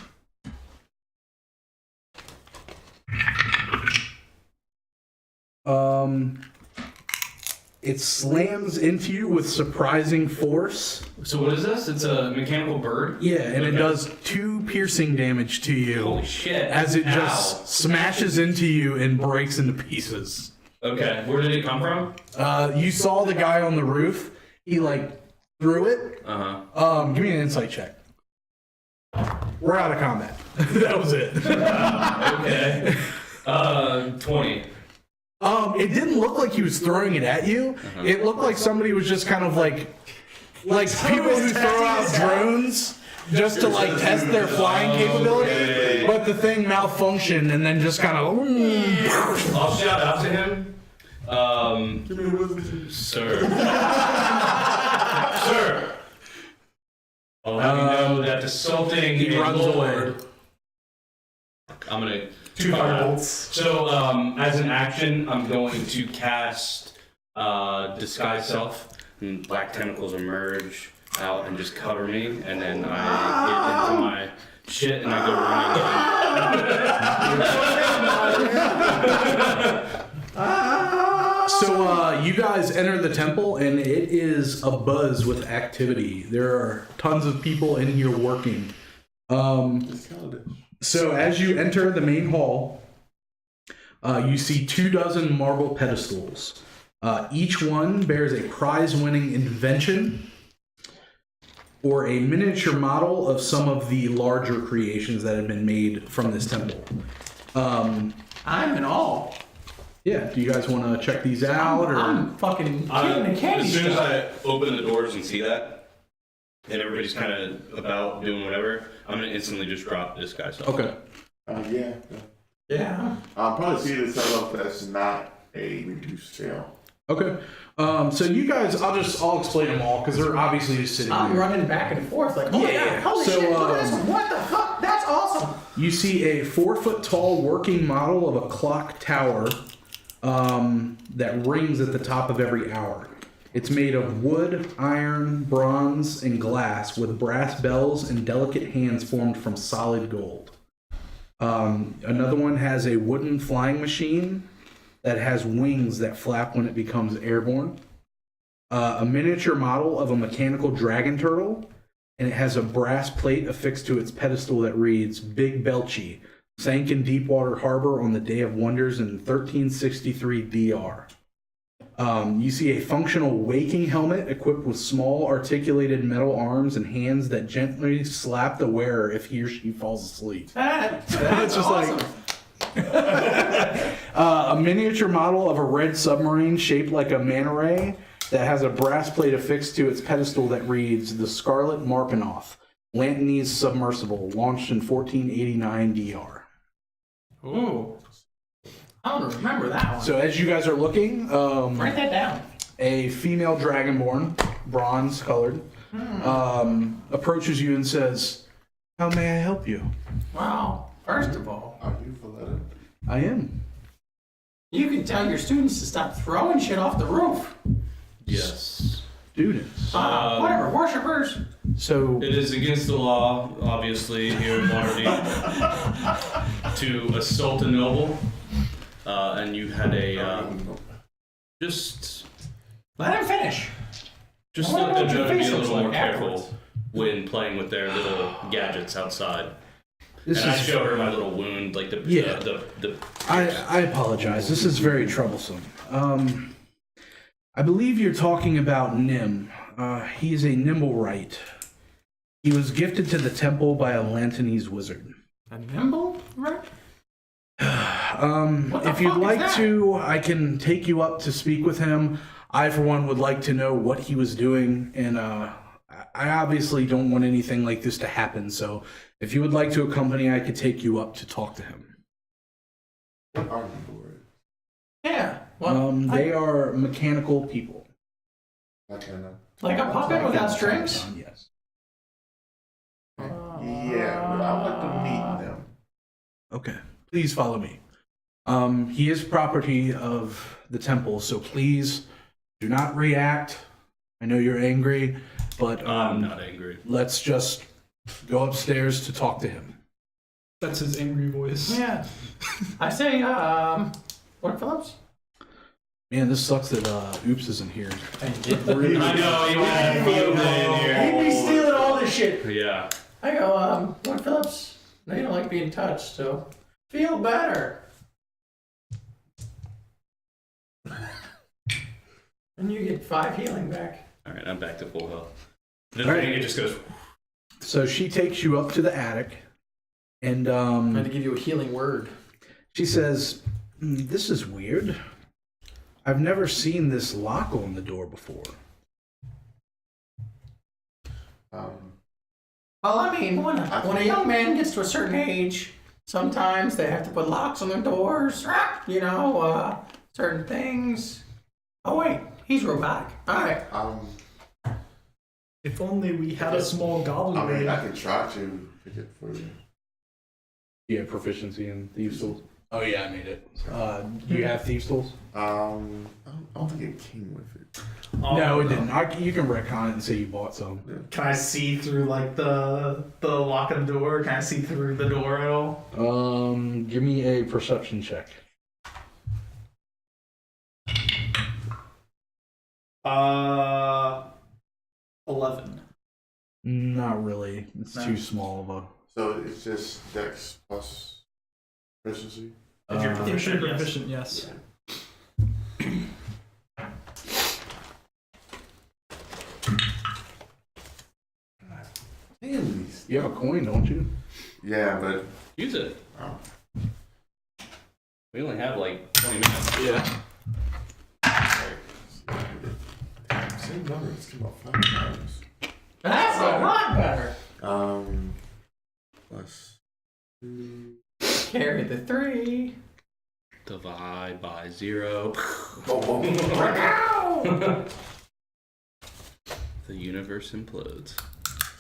It slams into you with surprising force. So what is this? It's a mechanical bird? Yeah, and it Okay. does 2 piercing damage to you Holy shit. as it Ow. just smashes into you and breaks into pieces. Okay. Where did it come from? You saw the guy on the roof. He like threw it. Uh-huh. Give me an insight check. We're out of combat. That was it. Okay. 20. It didn't look like he was throwing it at you. It looked like somebody was just kind of like people who throw out drones just to like test their flying capability. But the thing malfunctioned and then just kind of. I'll shout out to him. Sir. Sir. I'll have you know that assaulting He a runs lord. away. I'm gonna 2 firebolts. So, as an action, I'm going to cast Disguise Self, and black tentacles emerge out and just cover me, and then I get into my shit and I go running. So you guys enter the temple and it is a buzz with activity. There are tons of people in here working. So as you enter the main hall, you see 24 marble pedestals. Each one bears a prize-winning invention or a miniature model of some of the larger creations that have been made from this temple. I'm in awe. Yeah, do you guys want to check these out? Or I'm fucking getting the candy As soon as stuff. I open the doors and see that, and everybody's kind of about doing whatever, I'm gonna instantly just drop Disguise Self. Okay. Yeah. Yeah. I'll probably see this setup that's not a reduced scale. Okay. So you guys, I'll explain them all because they're obviously just sitting I'm there. running back and forth like, oh my Yeah. god, holy So, shit, look at this one. What the fuck? That's awesome. You see a 4-foot tall working model of a clock tower that rings at the top of every hour. It's made of wood, iron, bronze, and glass with brass bells and delicate hands formed from solid gold. Another one has a wooden flying machine that has wings that flap when it becomes airborne. A miniature model of a mechanical dragon turtle, and it has a brass plate affixed to its pedestal that reads, Big Belchy, sank in Deepwater Harbor on the Day of Wonders in 1363 DR. You see a functional waking helmet equipped with small articulated metal arms and hands that gently slap the wearer if he or she falls asleep. That's It's just awesome. A miniature model of a red submarine shaped like a manta ray that has a brass plate affixed to its pedestal that reads, The Scarlet Marpenoth, Lantanese submersible, launched in 1489 DR. Ooh. I don't remember that one. So as you guys are looking, Write that down. a female dragonborn, bronze colored, approaches you and says, How may I help you? Wow. First of all, Are you Valletta? I am. you can tell your students to stop throwing shit off the roof. Yes. Students. Whatever, worshippers. So It is against the law, obviously, here in Waterdeep, to assault a noble. And you had a just Let him finish. just I wonder let them what know your to be face a looks little more like afterwards. careful when playing with their little gadgets outside. this And I is. show her my little wound, like the Yeah. the I apologize. This is very troublesome. I believe you're talking about Nim. He's a Nimblewright. He was gifted to the temple by a Lantanese wizard. A nimble, right? What the If you'd fuck is like that? to, I can take you up to speak with him. I, for one, would like to know what he was doing, and I obviously don't want anything like this to happen. So, if you would like to accompany, I could take you up to talk to him. What are you doing? Yeah. Well, They are mechanical people. Like a puppet without strings? Yes. Yeah, but I would like to meet them. Okay. Please follow me. He is property of the temple, so please do not react. I know you're angry, but I'm not angry. let's just go upstairs to talk to him. That's his angry voice. Yeah. I say, what, Phillips? Man, this sucks that Oops isn't here. I know you had field day in here. He'd be stealing all this shit. Yeah. I go, what, Phillips? No, you don't like being touched, so feel better. And you get 5 healing back. All right, I'm back to full health. The All right. thing, it just goes. So she takes you up to the attic, and I'm going to give you a healing word. she says, This is weird. I've never seen this lock on the door before. Well, I mean, when a young man gets to a certain age, sometimes they have to put locks on their doors, certain things. Oh, wait, he's robotic. All right. If only we had a small goblin I mean, brain. I could try to pick it for you. Do you have proficiency in Thieves' Tools? Oh, yeah, I made it. Do you have Thieves' Tools? I don't think it came with it. No, it didn't. You can retcon it and say you bought some. Can I see through like the lock of the door? Can I see through the door at all? Give me a perception check. 11. Not really. It's No. too small of a. So it's just Dex plus proficiency. If you're If proficient, you're yes. proficient, yes. Damn these. You have a coin, don't you? Yeah, but Use it. oh. We only have like 20 minutes. Yeah. Same number. It's come out 5 times. That's a lot better. Plus 2. Carry the 3. Divide by 0. Ow! The universe implodes.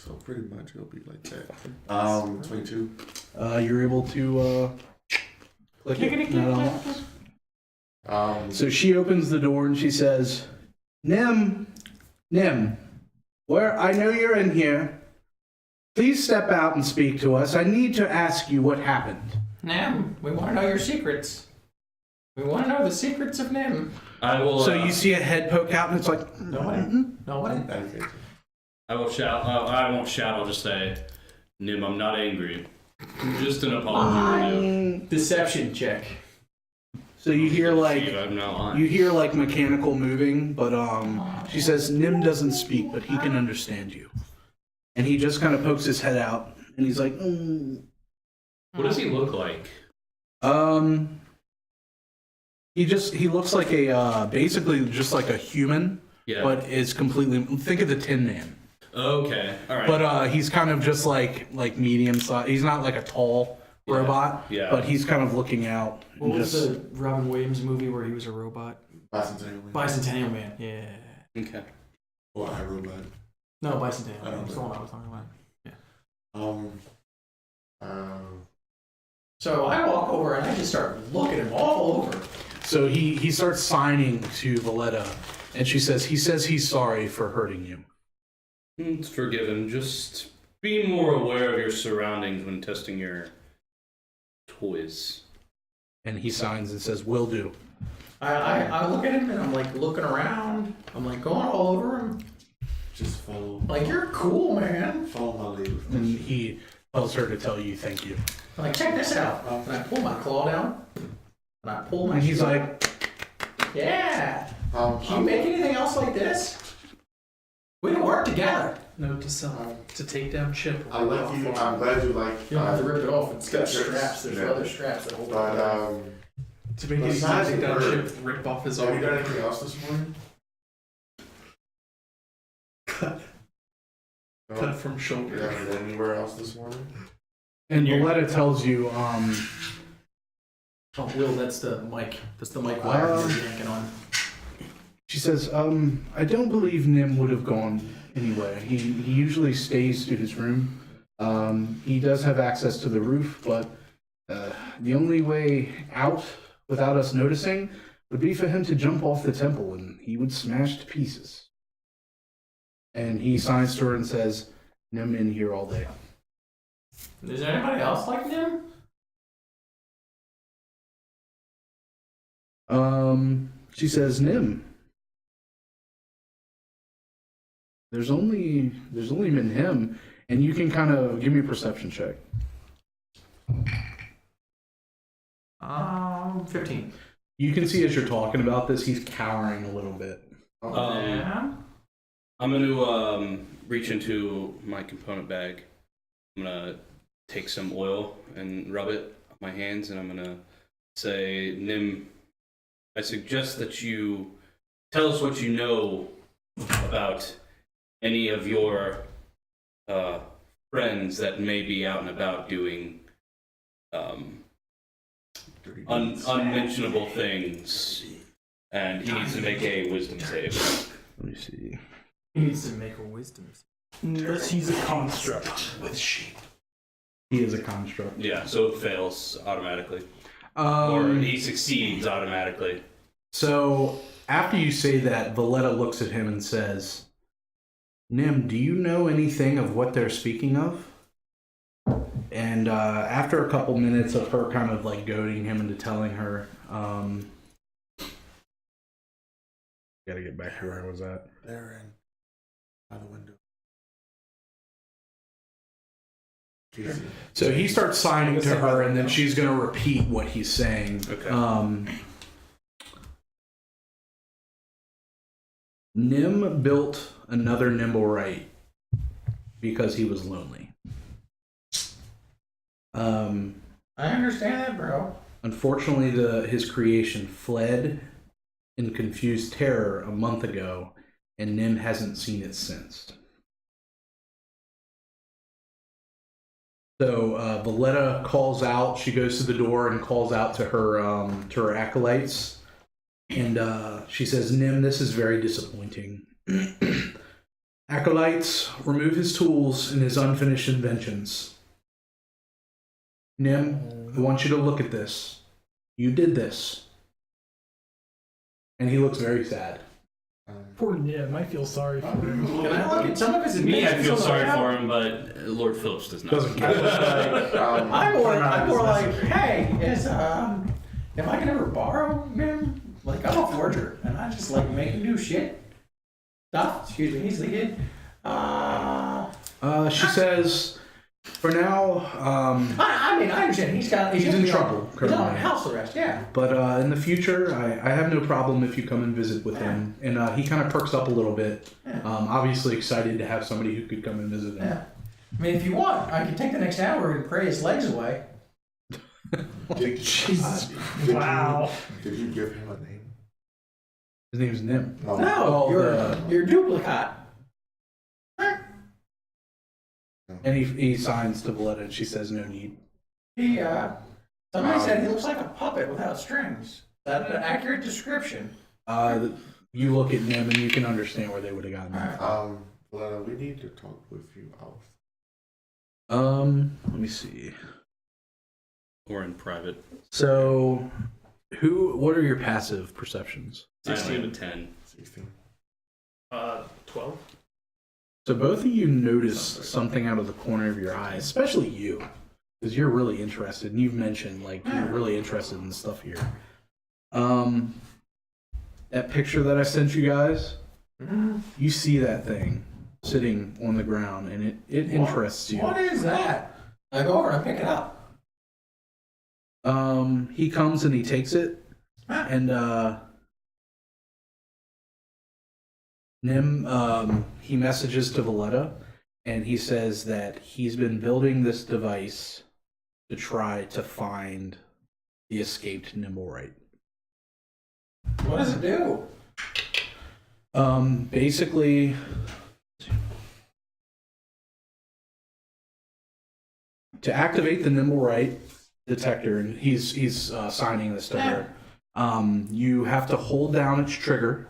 So pretty much it'll be like that. 22. You're able to click it. Not unlocks. So she opens the door and she says, Nim, where I know you're in here. Please step out and speak to us. I need to ask you what happened. Nim, we want to know your secrets. We want to know the secrets of Nim. I will. So you see a head poke out and it's like, Nobody. I will shout. I won't shout. I'll just say, Nim, I'm not angry. Just an apology. Deception check. So you hear like I'm not lying. you hear like mechanical moving, but she says Nim doesn't speak, but he can understand you. And he just kind of pokes his head out, and he's like, What does he look like? He looks like a basically just like a human, Yeah. but is completely. Think of the Tin Man. Okay. All right. But he's kind of just like medium size. He's not like a tall robot. Yeah. But he's kind of looking out. and What was just, the Robin Williams movie where he was a robot? Bicentennial Man. Yeah. Okay. Or iRobot. No, Bicentennial I Man. don't That's the know. one I was talking about. So I walk over and I just start looking him all over. So he starts signing to Valletta, and she says he's sorry for hurting you. It's forgiven. Just be more aware of your surroundings when testing your toys. And he signs and says, "Will do." I look at him and I'm like looking around. I'm like going all over him. Just follow. Like, you're cool, man. Follow my lead. And he tells her to tell you thank you. I'm like, check this out. And I pull my claw down. And I pull my And he's shirt like, up. Yeah. Can you make anything else like this? We can work together. Note to self: to take down Chip. I'm glad you like. You don't have to rip it off. It's got Sure. straps. There's Yeah. leather straps that hold it. But To make it easy to Besides take the down bird, Chip, rip off his have you arm. done anything else this morning? No? Cut from shoulder. You haven't been anywhere else this morning? and Valletta tells you, Oh, Will, that's the mic. That's the mic wire you're yanking on. she says, I don't believe Nim would have gone anywhere. He usually stays to his room. He does have access to the roof, but the only way out without us noticing would be for him to jump off the temple, and he would smash to pieces. And he signs to her and says, Nim in here all day. Is there anybody else like him? She says, Nim. There's only been him, and you can kind of give me a perception check. 15. You can see as you're talking about this, he's cowering a little bit. Yeah. I'm going to reach into my component bag. I'm going to take some oil and rub it on my hands, and I'm going to say, Nim, I suggest that you tell us what you know about any of your friends that may be out and about doing unmentionable things. And he needs to make a wisdom save. Let me see. He needs to make a wisdom. Unless he's a construct. With sheep. He is a construct. Yeah, so it fails automatically. Or he succeeds automatically. So after you say that, Valletta looks at him and says, Nim, do you know anything of what they're speaking of? And after a couple minutes of her kind of like goading him into telling her, gotta get back to where I was at. They're in by the window. So he starts signing to her, and then she's going to repeat what he's saying. Okay. Nim built another Nimblewright because he was lonely. I understand that, bro. Unfortunately, his creation fled in confused terror a month ago, and Nim hasn't seen it since. So Valletta calls out. She goes to the door and calls out to her acolytes, and she says, "Nim, this is very disappointing. Acolytes, remove his tools and his unfinished inventions. Nim, I want you to look at this. You did this. And he looks very sad. Poor Nim, I feel sorry for him. Can I look at some of his Me, I inventions feel on the sorry map? for him, but Lord Phillips does not. Doesn't care. I'm more like, hey, if I can ever borrow him, like I'm a forger and I just like make new shit stuff. Excuse me, he's the kid. She says, for now, I mean, I understand he's in trouble He's currently. on house arrest, yeah. but in the future, I have no problem if you come and visit with him. And he kind of perks up a little bit. Yeah. Obviously excited to have somebody who could come and visit him. Yeah. I mean, if you want, I can take the next hour and pray his legs away. Jesus. Did Wow. Did you give him a name? His name's Nim. No. No, Oh, you're duplicate. And he signs to Valletta and she says no need. He, somebody said he looks like a puppet without strings. Is that an accurate description? You look at Nim and you can understand where they would have gotten that. Lena, we need to talk with you out. Let me see. Or in private. So, what are your passive perceptions? 16 to 10. 16. 12. So both of you notice something out of the corner of your eye, especially you, because you're really interested, and you've mentioned like you're really interested in stuff here. That picture that I sent you guys, you see that thing sitting on the ground, and it interests you. What is that? I go over and I pick it up. He comes and he takes it, and Nim, he messages to Valletta, and he says that he's been building this device to try to find the escaped Nimblewright. What does it do? Basically, to activate the Nimblewright detector, and he's signing this to her, you have to hold down its trigger.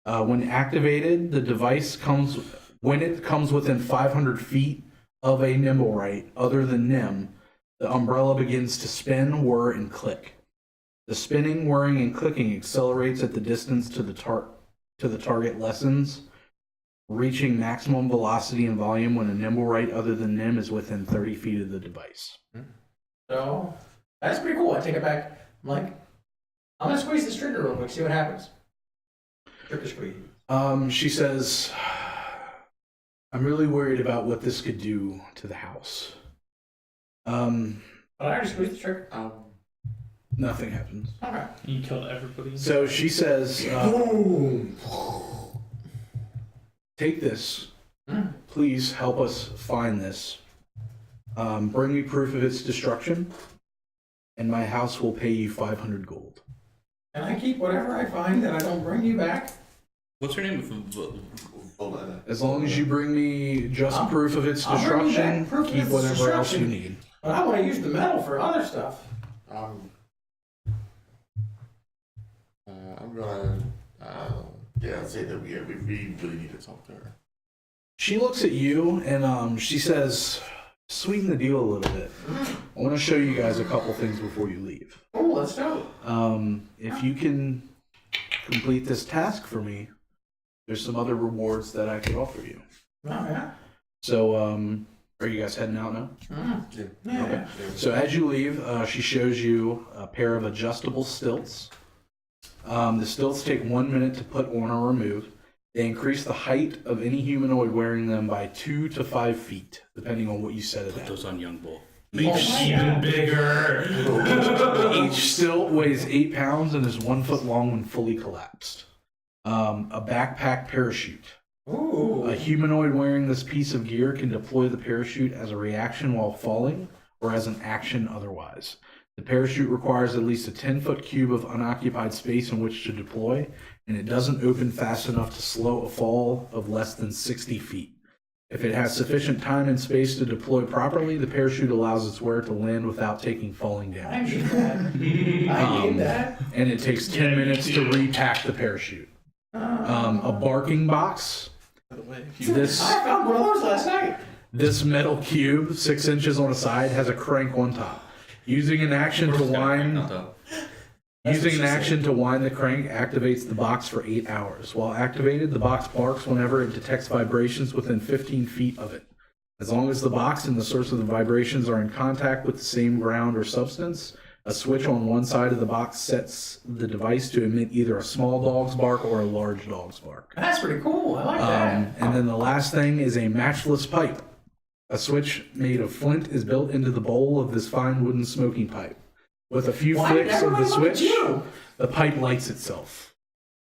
When activated, the device comes within 500 feet of a Nimblewright other than Nim, the umbrella begins to spin, whir, and click. The spinning, whirring, and clicking accelerates at the distance to the target lessens, reaching maximum velocity and volume when a Nimblewright other than Nim is within 30 feet of the device. So, that's pretty cool. I take it back. I'm like, I'm gonna squeeze this trigger real quick, see what happens. Trigger squeeze. She says, I'm really worried about what this could do to the house. But I already squeezed the trigger. Nothing happens. Okay. You killed everybody. So she says, take this. Please help us find this. Bring me proof of its destruction, and my house will pay you 500 gold. Can I keep whatever I find that I don't bring you back? What's her name? As long as you bring me just proof of its I'll bring you back destruction, proof of keep its whatever else you destruction. need. But I want to use the metal for other stuff. I'm gonna, say that we really need to talk to her. She looks at you and she says, sweeten the deal a little bit. I want to show you guys a couple things before you leave. Oh, let's go. If you can complete this task for me, there's some other rewards that I could offer you. Oh, yeah. So, are you guys heading out now? Yeah. Okay. So as you leave, she shows you a pair of adjustable stilts. The stilts take 1 minute to put on or remove. They increase the height of any humanoid wearing them by 2 to 5 feet, depending on what you set it Put at. those on Young Bull. Even bigger. Each stilt weighs 8 pounds and is 1 foot long when fully collapsed. A backpack parachute. Ooh. A humanoid wearing this piece of gear can deploy the parachute as a reaction while falling or as an action otherwise. The parachute requires at least a 10-foot cube of unoccupied space in which to deploy, and it doesn't open fast enough to slow a fall of less than 60 feet. If it has sufficient time and space to deploy properly, the parachute allows its wearer to land without taking falling I damage. need that. I need that. And it takes 10 minutes to repack the parachute. A barking box. by the way. If you This I found one of those last night. this metal cube, 6 inches on the side, has a crank on top. Using an action to wind the crank activates the box for 8 hours. While activated, the box barks whenever it detects vibrations within 15 feet of it. As long as the box and the source of the vibrations are in contact with the same ground or substance, a switch on one side of the box sets the device to emit either a small dog's bark or a large dog's bark. That's pretty cool. I like that. And then the last thing is a matchless pipe. A switch made of flint is built into the bowl of this fine wooden smoking pipe. With a few Why did flicks of the everyone look at switch, you? the pipe lights itself,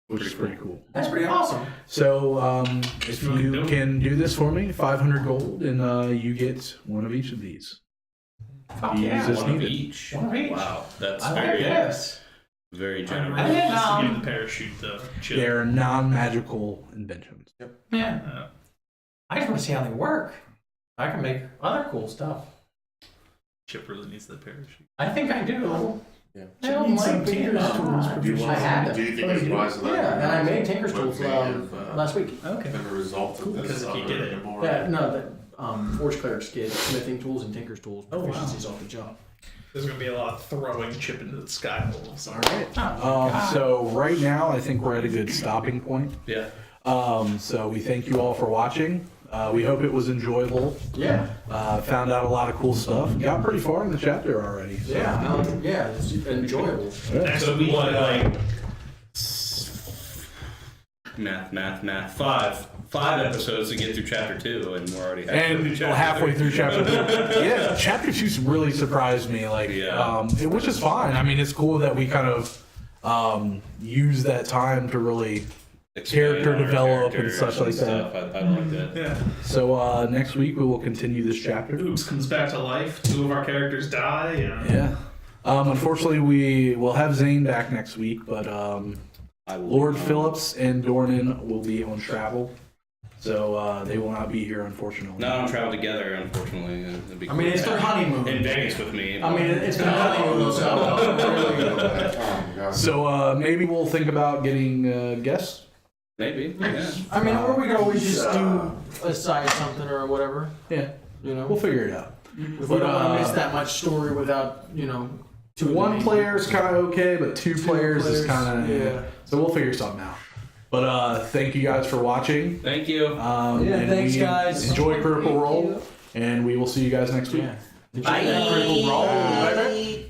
which is pretty cool. That's pretty awesome. So if you can do this for me, 500 gold, and you get one of each of these. Fuck You yeah. use this One of needed. each. One of each. Wow, that's I like very, this. very I generous. really didn't, want to give the parachute the chip. They're non-magical inventions. Yeah. I just want to see how they work. I can make other cool stuff. Chip really needs the parachute. I think I do. Yeah. I don't Need some like being Tinker's tools I for had them. Do you think it's wise to let Yeah, them and I know made Tinker's what tools may have, last week. Okay. been a result of this? Because if you get it- board? Yeah, no, the Forge Clerics get smithing tools and Tinker's tools. Oh, wow. Proficiencies off the jump. There's going to be a lot of throwing Chip into the sky holes. All right. So right now, I think we're at a good stopping point. Yeah. So we thank you all for watching. We hope it was enjoyable. Yeah. Found out a lot of cool stuff. Got pretty far in the chapter already. So. Yeah, it's enjoyable. Next week, like, Math. Five episodes to get through chapter 2, and we're already And halfway through chapter 2. Yeah, chapter 2 really surprised me. Which is fine. I mean, it's cool that we kind of use that time to really character develop and such like that. I like that. yeah. So next week we will continue this chapter. Oops comes back to life. 2 of our characters die. And Yeah. Unfortunately, we will have Zane back next week, but Lord Phillips and Dornan will be on travel, so they will not be here, unfortunately. No, don't travel together, unfortunately. It'd be I mean, it's their honeymoon. in Vegas with me. I mean, it's their honeymoon, so. So maybe we'll think about getting guests. Maybe. Yeah. I mean, or we could always just do a side something or whatever. Yeah, You know, we'll figure it out. if we don't want to miss that much story without, two of the One main player is kind of okay, but two players is kind of yeah. So we'll figure something out. But thank you guys for watching. Thank you. And thanks, we guys. Enjoy Critical Role, and we will see you guys next week. Yeah. Bye. Critical Role.